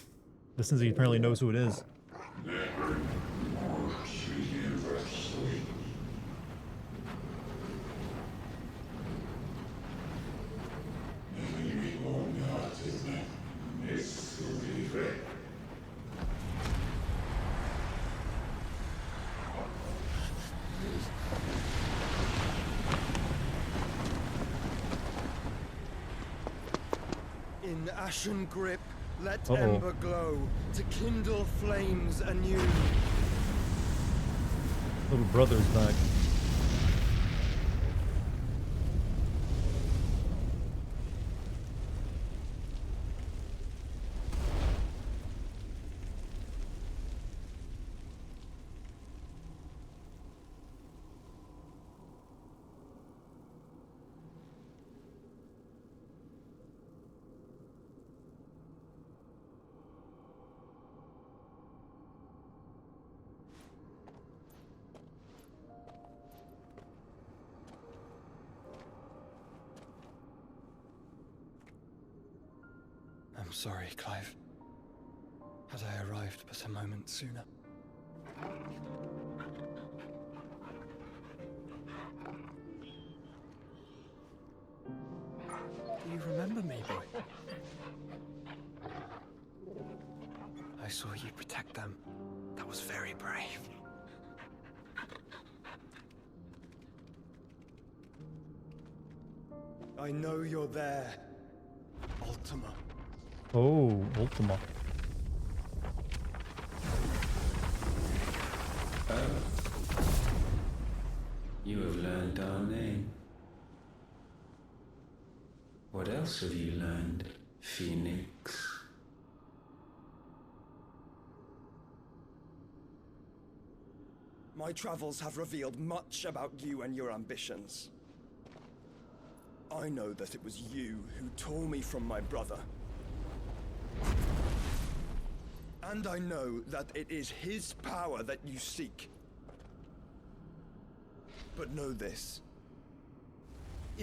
But since he apparently knows who it is. In ashen grip, let Uh-oh. ember glow to kindle flames anew. Little brother's back. I'm sorry, Clive. Had I arrived but a moment sooner. Do you remember me, boy? I saw you protect them. That was very brave. I know you're there, Ultima. Oh, Ultima. You have learned our name. What else have you learned, Phoenix? My travels have revealed much about you and your ambitions. I know that it was you who tore me from my brother. And I know that it is his power that you seek. But know this,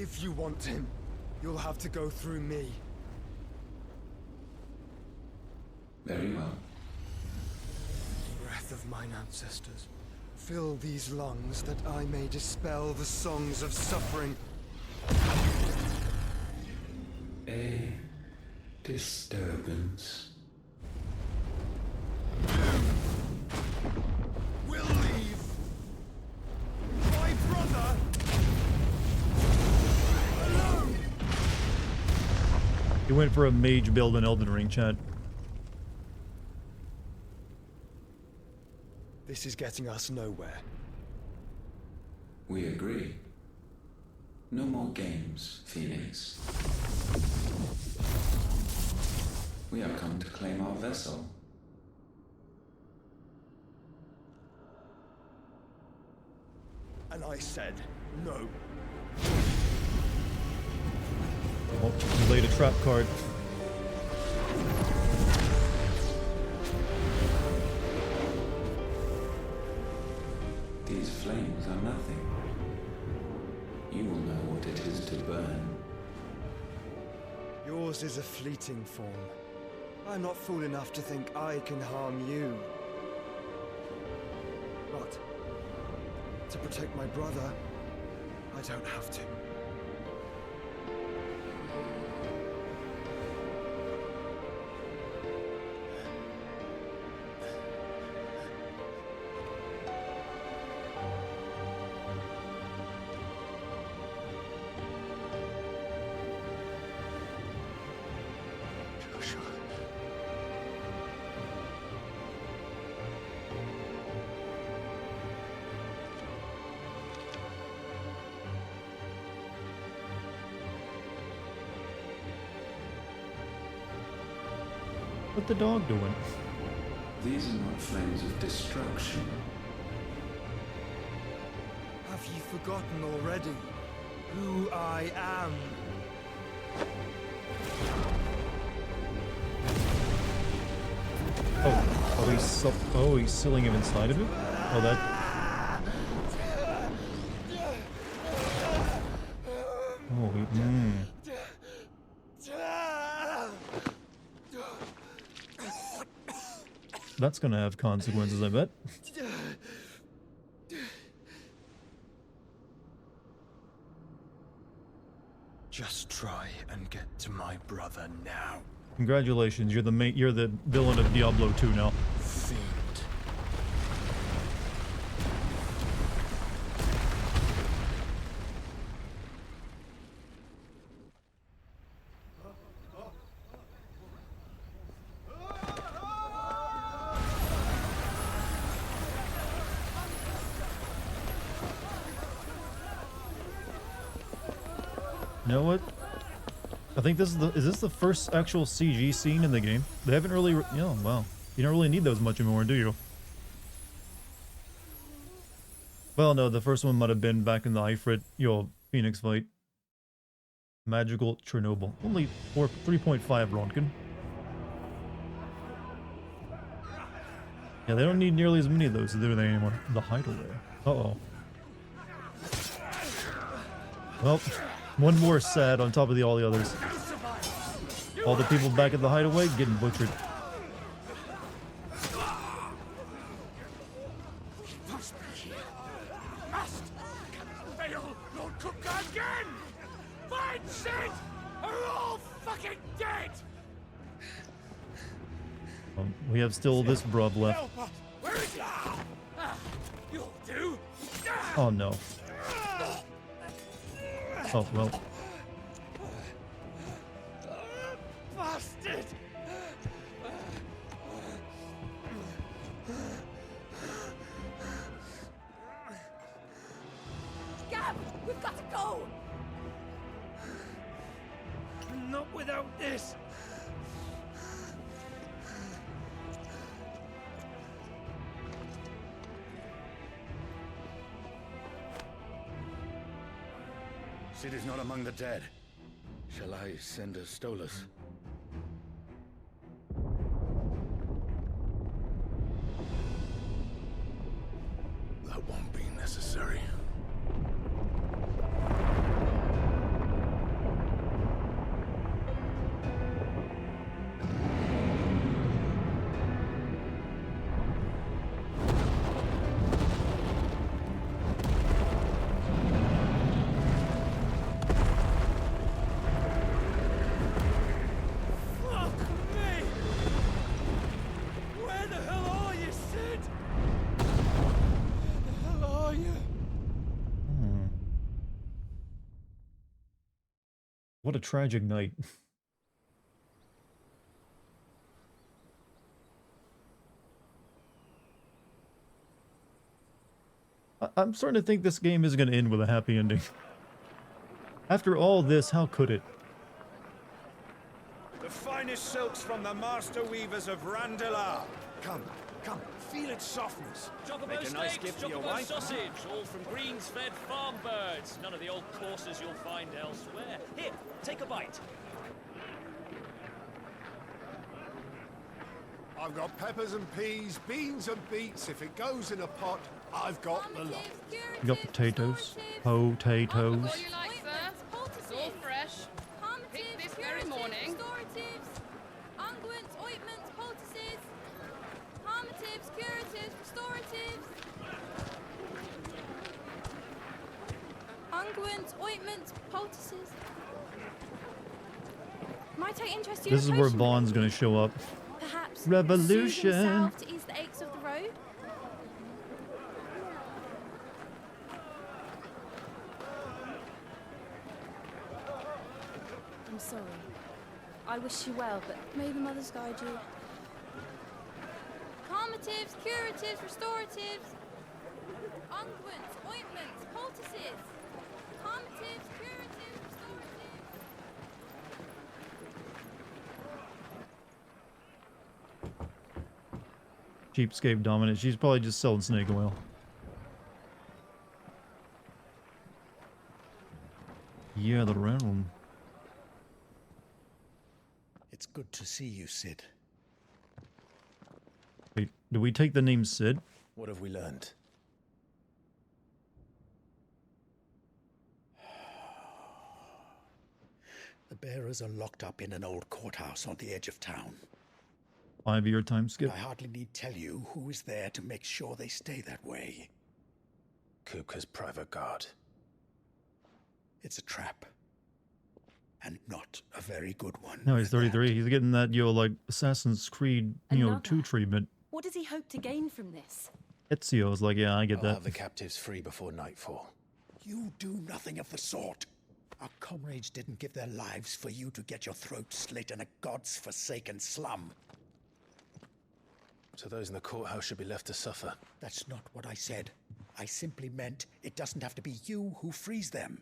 If you want him, you'll have to go through me. Very well. Breath of mine ancestors, fill these lungs that I may dispel the songs of suffering. A disturbance. We'll leave. My brother alone. He went for a mage build in Elden Ring, chat. This is getting us nowhere. We agree. No more games, Phoenix. We have come to claim our vessel. And I said no. Oh, he laid a trap card. These flames are nothing. You will know what it is to burn. Yours is a fleeting form. I'm not fool enough to think I can harm you. But to protect my brother, I don't have to. What the dog doing? These are not flames of destruction. Have you forgotten already who I am? Oh, he's sealing him inside of it? Oh, that... Oh, That's gonna have consequences, I bet. Just try and get to my brother now. Congratulations, you're the villain of Diablo 2 now. Fiend. You know what? I think this is this the first actual CG scene in the game? They haven't really, wow. You don't really need those much anymore, do you? Well, no, the first one might have been back in the Ifrit, Phoenix fight. Magical Chernobyl. Only 3.5 Ronkin. Yeah, they don't need nearly as many of those, do they, anymore? The Hideaway. Uh-oh. Well, one more sad on top of all the others. All the people back at the Hideaway getting butchered. Must be here. Must! Fail, Lord Cookgar again! Find Sid! Are all fucking dead! We have still this brub left. Where is he? You'll do. Oh no. Oh well. Bastard! Gab, we've got to go! Not without this! Sid is not among the dead. Shall I send a Stolas? That won't be necessary. What a tragic night. I'm starting to think this game is going to end with a happy ending. After all this, how could it? The finest silks from the master weavers of Randalar. Come, come, feel its softness. Chocobo Make a nice steaks, gift for your chocobo wife. sausage, all from greens-fed farm birds. None of the old courses you'll find elsewhere. Here, take a bite. I've got peppers and peas, beans and beets. If it goes in a pot, I've got the lot. You got potatoes. Potatoes. What you like, sir? It's all fresh. Picked this very morning. Unguents, ointments, poultices. Harmatives, curatives, restoratives. Unguents, ointments, poultices. Might I interest you in This is a where potion? Vaughn's going to show up. Perhaps Revolution. soothing salve to ease the aches of the road. I'm sorry. I wish you well, but may the mothers guide you. Calmatives, curatives, restoratives. Unguents, ointments, poultices. Calmatives, curatives, restoratives. Cheapskate dominant. She's probably just selling snake oil. Yeah, the round one. It's good to see you, Sid. Wait, do we take the name Sid? What have we learned? The bearers are locked up in an old courthouse on the edge of town. 5-year time skip. I hardly need tell you who is there to make sure they stay that way. Kupka's private guard. It's a trap. And not a very good one. No, he's 33. He's getting that, like, Assassin's Creed, 2 treatment. What does he hope to gain from this? Ezio's like, yeah, I get I'll that. have the captives free before nightfall. You do nothing of the sort. Our comrades didn't give their lives for you to get your throat slit in a god's forsaken slum. So those in the courthouse should be left to suffer. That's not what I said. I simply meant it doesn't have to be you who frees them.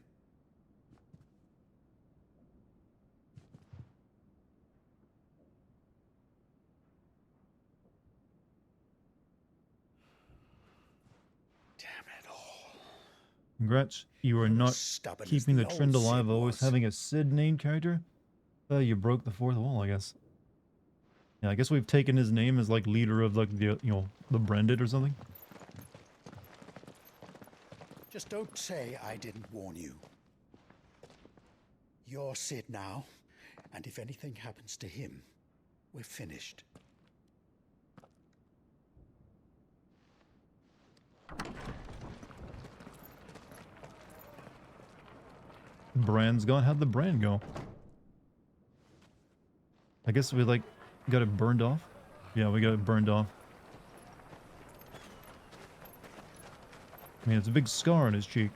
Congrats. You are not stubborn as keeping the the trend old alive Sid of always was. having a Sid named character. You broke the fourth wall, I guess. Yeah, I guess we've taken his name as like leader of like the the branded or something. Just don't say I didn't warn you. You're Sid now, and if anything happens to him, we're finished. Brand's gone. How'd the brand go? I guess we like got it burned off. Yeah, we got it burned off. I mean, it's a big scar on his cheek.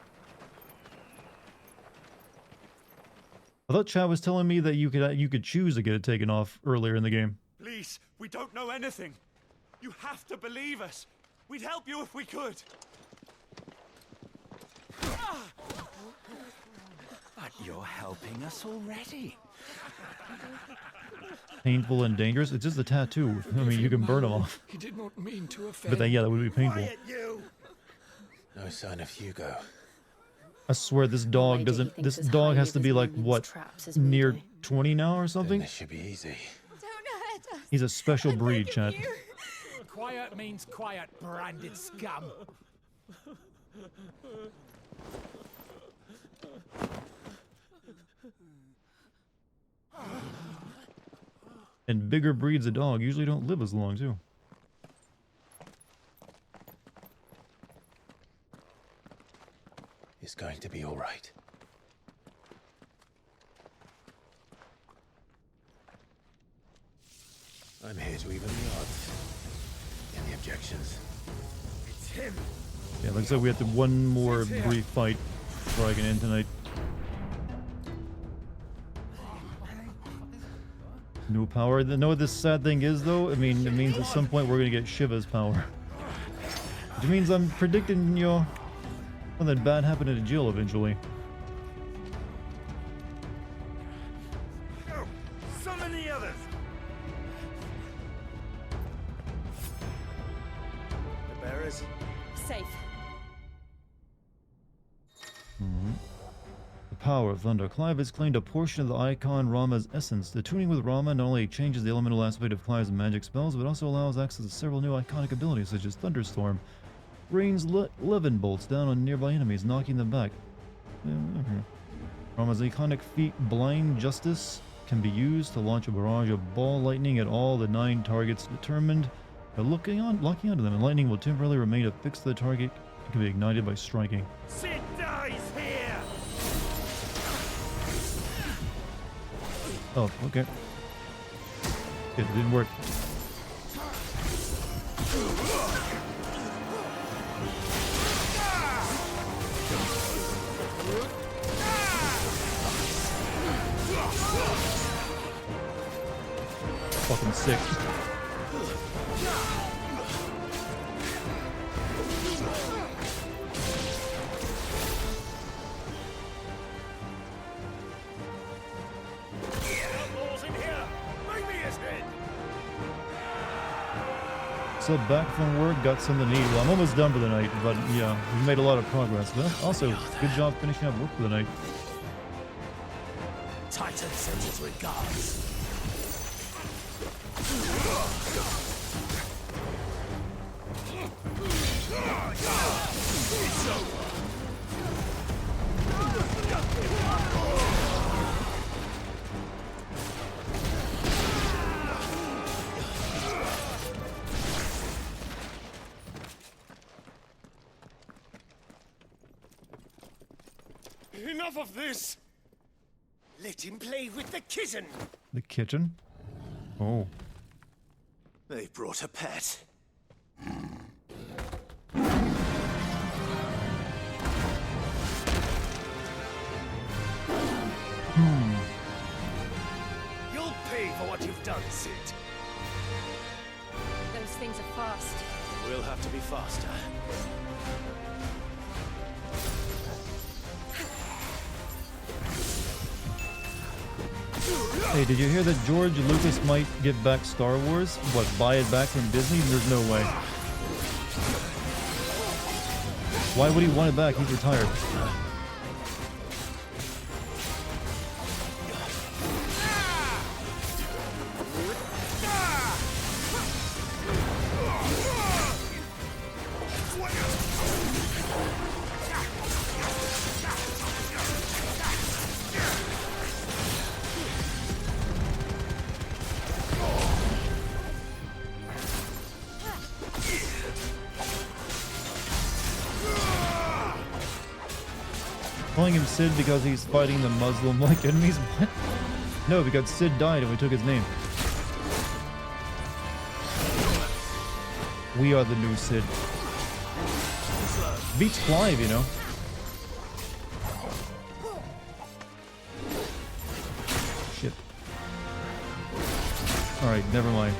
I thought Chad was telling me that you could choose to get it taken off earlier in the game. Please, we don't know anything. You have to believe us. We'd help you if we could. But you're helping us already. Painful and dangerous. It's just a tattoo. I mean, you can burn them off. He did not mean to offend. But then, yeah, that would be painful. No sign of Hugo. I swear this dog doesn't. This dog has to be like what, near 20 now or something. This should be easy. He's a special breed, Chad. Quiet means quiet, branded scum. And bigger breeds of dog usually don't live as long too. It's going to be all right. I'm here to even the odds. Any objections? It's him. Yeah, like I said, we have to one more brief fight before I can end tonight. New power. You know what this sad thing is, though? I mean, it means at some point we're gonna get Shiva's power. Which means I'm predicting, you know, something bad happening to Jill eventually. Summon the others! The bearers? Safe. The power of Thunder. Clive has claimed a portion of the icon Rama's essence. The tuning with Rama not only changes the elemental aspect of Clive's magic spells, but also allows access to several new iconic abilities such as Thunderstorm. Rains Levin bolts down on nearby enemies, knocking them back. Rama's iconic feat, Blind Justice, can be used to launch a barrage of ball lightning at all the 9 targets determined. By locking onto them, and lightning will temporarily remain affixed to the target. It can be ignited by striking. Sid dies here! Oh, okay. Good, it didn't work. Fucking sick. So back from work, got something to eat. Well, I'm almost done for the night, but yeah, we made a lot of progress. But also, good job finishing up work for the night. Titan sends his regards. It's over. Enough of this! Let him play with the kitten! The kitchen? Oh. They brought a pet. You'll pay for what you've done, Sid. Those things are fast. We'll have to be faster. Hey, did you hear that George Lucas might get back Star Wars? What, buy it back from Disney? There's no way. Why would he want it back? He's retired. Calling him Sid because he's fighting the Muslim-like enemies? What? No, because Sid died and we took his name. We are the new Sid. Beats Clive, you know. Shit. Alright, never mind.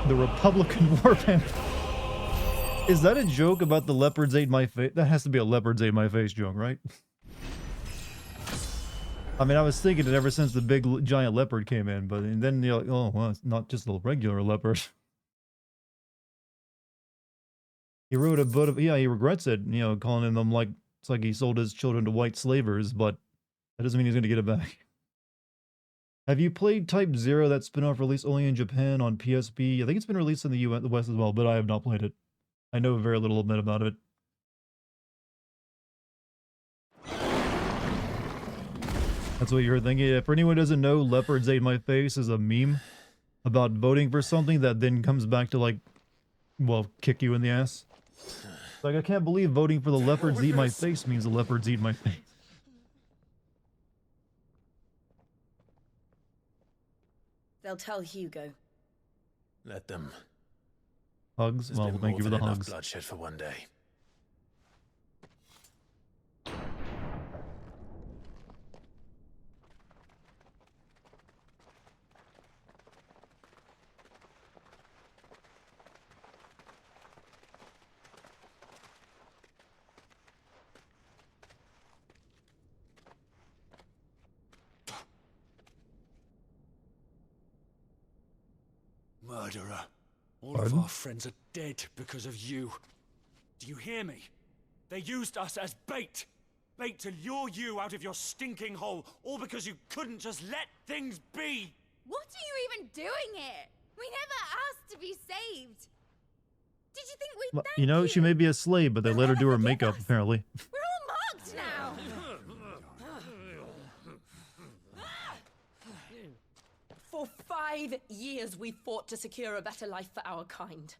The Republican Warband. Is that a joke about the leopards ate my face? That has to be a leopards ate my face joke, right? I mean, I was thinking it ever since the big giant leopard came in, but then you're like, oh, well, it's not just a regular leopard. He wrote a book of, yeah, he regrets it, you know, calling them like, it's like he sold his children to white slavers, but that doesn't mean he's going to get it back. Have you played Type 0, that spin-off released only in Japan on PSP? I think it's been released in the US, the West as well, but I have not played it. I know very little bit about it. That's what you're thinking. Yeah, for anyone who doesn't know, Leopards Ate My Face is a meme about voting for something that then comes back to, like, well, kick you in the ass. It's like, I can't believe voting for the leopards eat my face means the leopards eat my face. They'll tell Hugo. Let them. Hugs? There's Well, been thank more you for than the enough hugs. bloodshed for one day. Murderer. All Pardon? of our friends are dead because of you. Do you hear me? They used us as bait. Bait to lure you out of your stinking hole, all because you couldn't just let things be. What are you even doing here? We never asked to be saved. Did you think we'd Well, thank you know, she may be a slave, but they let her do her makeup, apparently. We're all marked now. For 5 years we fought to secure a better life for our kind.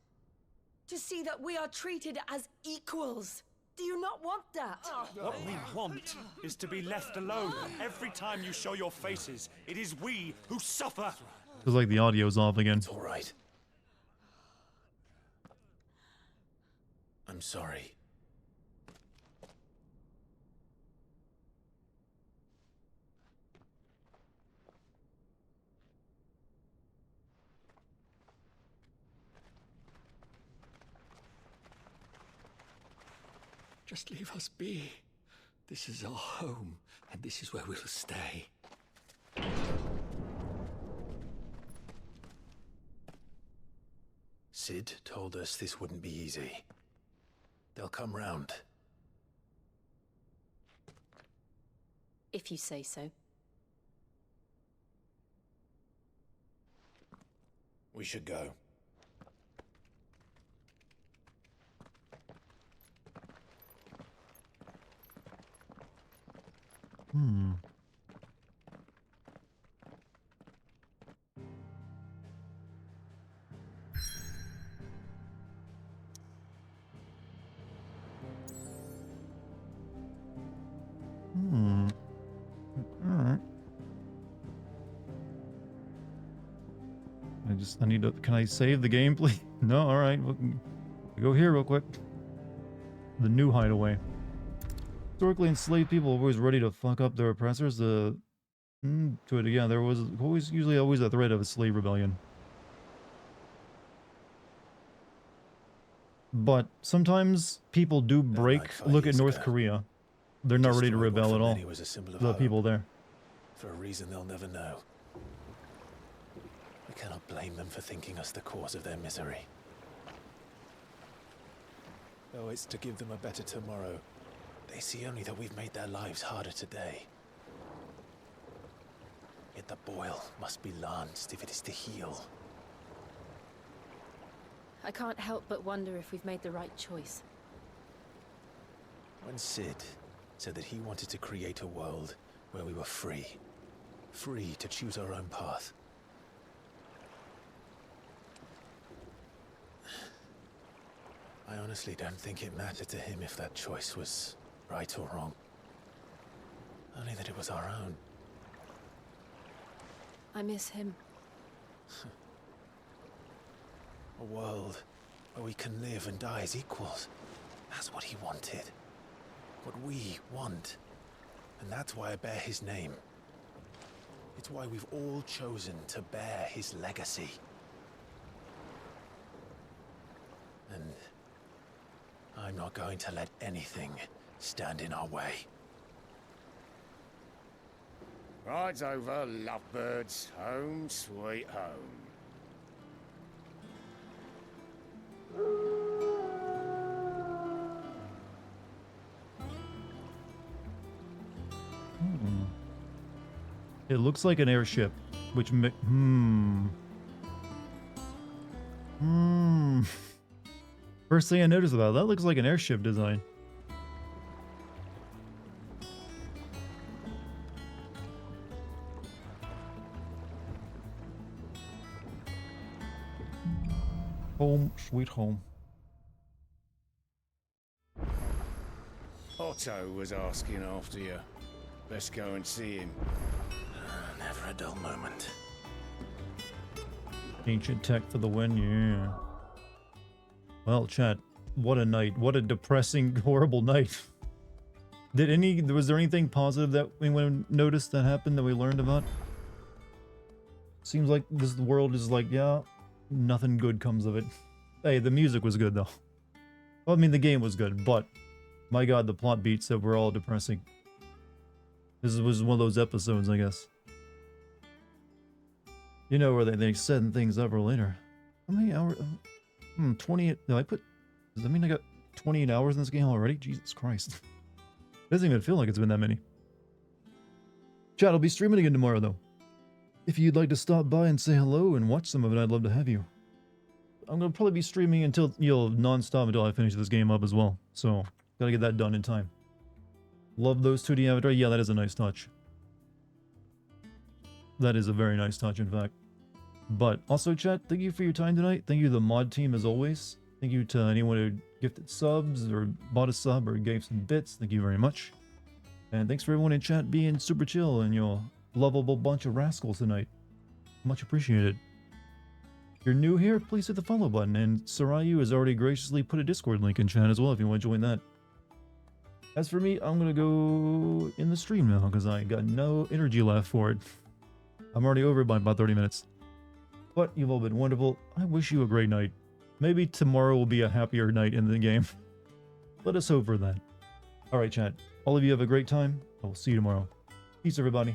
To see that we are treated as equals. Do you not want that? What we want is to be left alone. Every time you show your faces, it is we who suffer. Feels like the audio's off again. It's all right. I'm sorry. Just leave us be. This is our home, and this is where we'll stay. Sid told us this wouldn't be easy. They'll come round. If you say so. We should go. Hmm. Hmm. Alright. I need to, can I save the game, please? No, alright. We'll go here real quick. The new hideaway. Historically, enslaved people were always ready to fuck up their oppressors. Yeah, there was usually always a threat of a slave rebellion. But sometimes people do break. like Look at 5 years North ago. Korea. They're not ready to Destroyed what rebel for at all. many was a symbol of The hope. people there. For a reason they'll never know. We cannot blame them for thinking us the cause of their misery. Though it's to give them a better tomorrow, they see only that we've made their lives harder today. Yet the boil must be lanced if it is to heal. I can't help but wonder if we've made the right choice. When Sid said that he wanted to create a world where we were free. Free to choose our own path. I honestly don't think it mattered to him if that choice was right or wrong. Only that it was our own. I miss him. A world where we can live and die as equals. That's what he wanted. What we want. And that's why I bear his name. It's why we've all chosen to bear his legacy. I'm not going to let anything stand in our way. Rides over, lovebirds. Home sweet home. It looks like an airship, which First thing I noticed about that looks like an airship design. Home, sweet home. Otto was asking after you. Let's go and see him. Never a dull moment. Ancient tech for the win, yeah. Well, chat, what a night. What a depressing, horrible night. Was there anything positive that anyone noticed that happened that we learned about? Seems like this world is like, yeah, nothing good comes of it. Hey, the music was good though. Well, I mean, the game was good, but my god, the plot beats that were all depressing. This was one of those episodes, I guess. You know, where they set things up for later. How many hours? 28. No, does that mean I got 28 hours in this game already? Jesus Christ. It doesn't even feel like it's been that many. Chat, I'll be streaming again tomorrow, though. If you'd like to stop by and say hello and watch some of it, I'd love to have you. I'm going to probably be streaming until, non-stop until I finish this game up as well. So, gotta get that done in time. Love those 2D avatars. Yeah, that is a nice touch. That is a very nice touch, in fact. But also, chat, thank you for your time tonight. Thank you to the mod team, as always. Thank you to anyone who gifted subs or bought a sub or gave some bits. Thank you very much. And thanks for everyone in chat being super chill and your lovable bunch of rascals tonight. Much appreciated. If you're new here, please hit the follow button. And Sarayu has already graciously put a Discord link in chat as well if you want to join that. As for me, I'm going to go in the stream now because I got no energy left for it. I'm already over by about 30 minutes. But you've all been wonderful. I wish you a great night. Maybe tomorrow will be a happier night in the game. Let us hope for that. Alright, chat. All of you have a great time. I will see you tomorrow. Peace, everybody.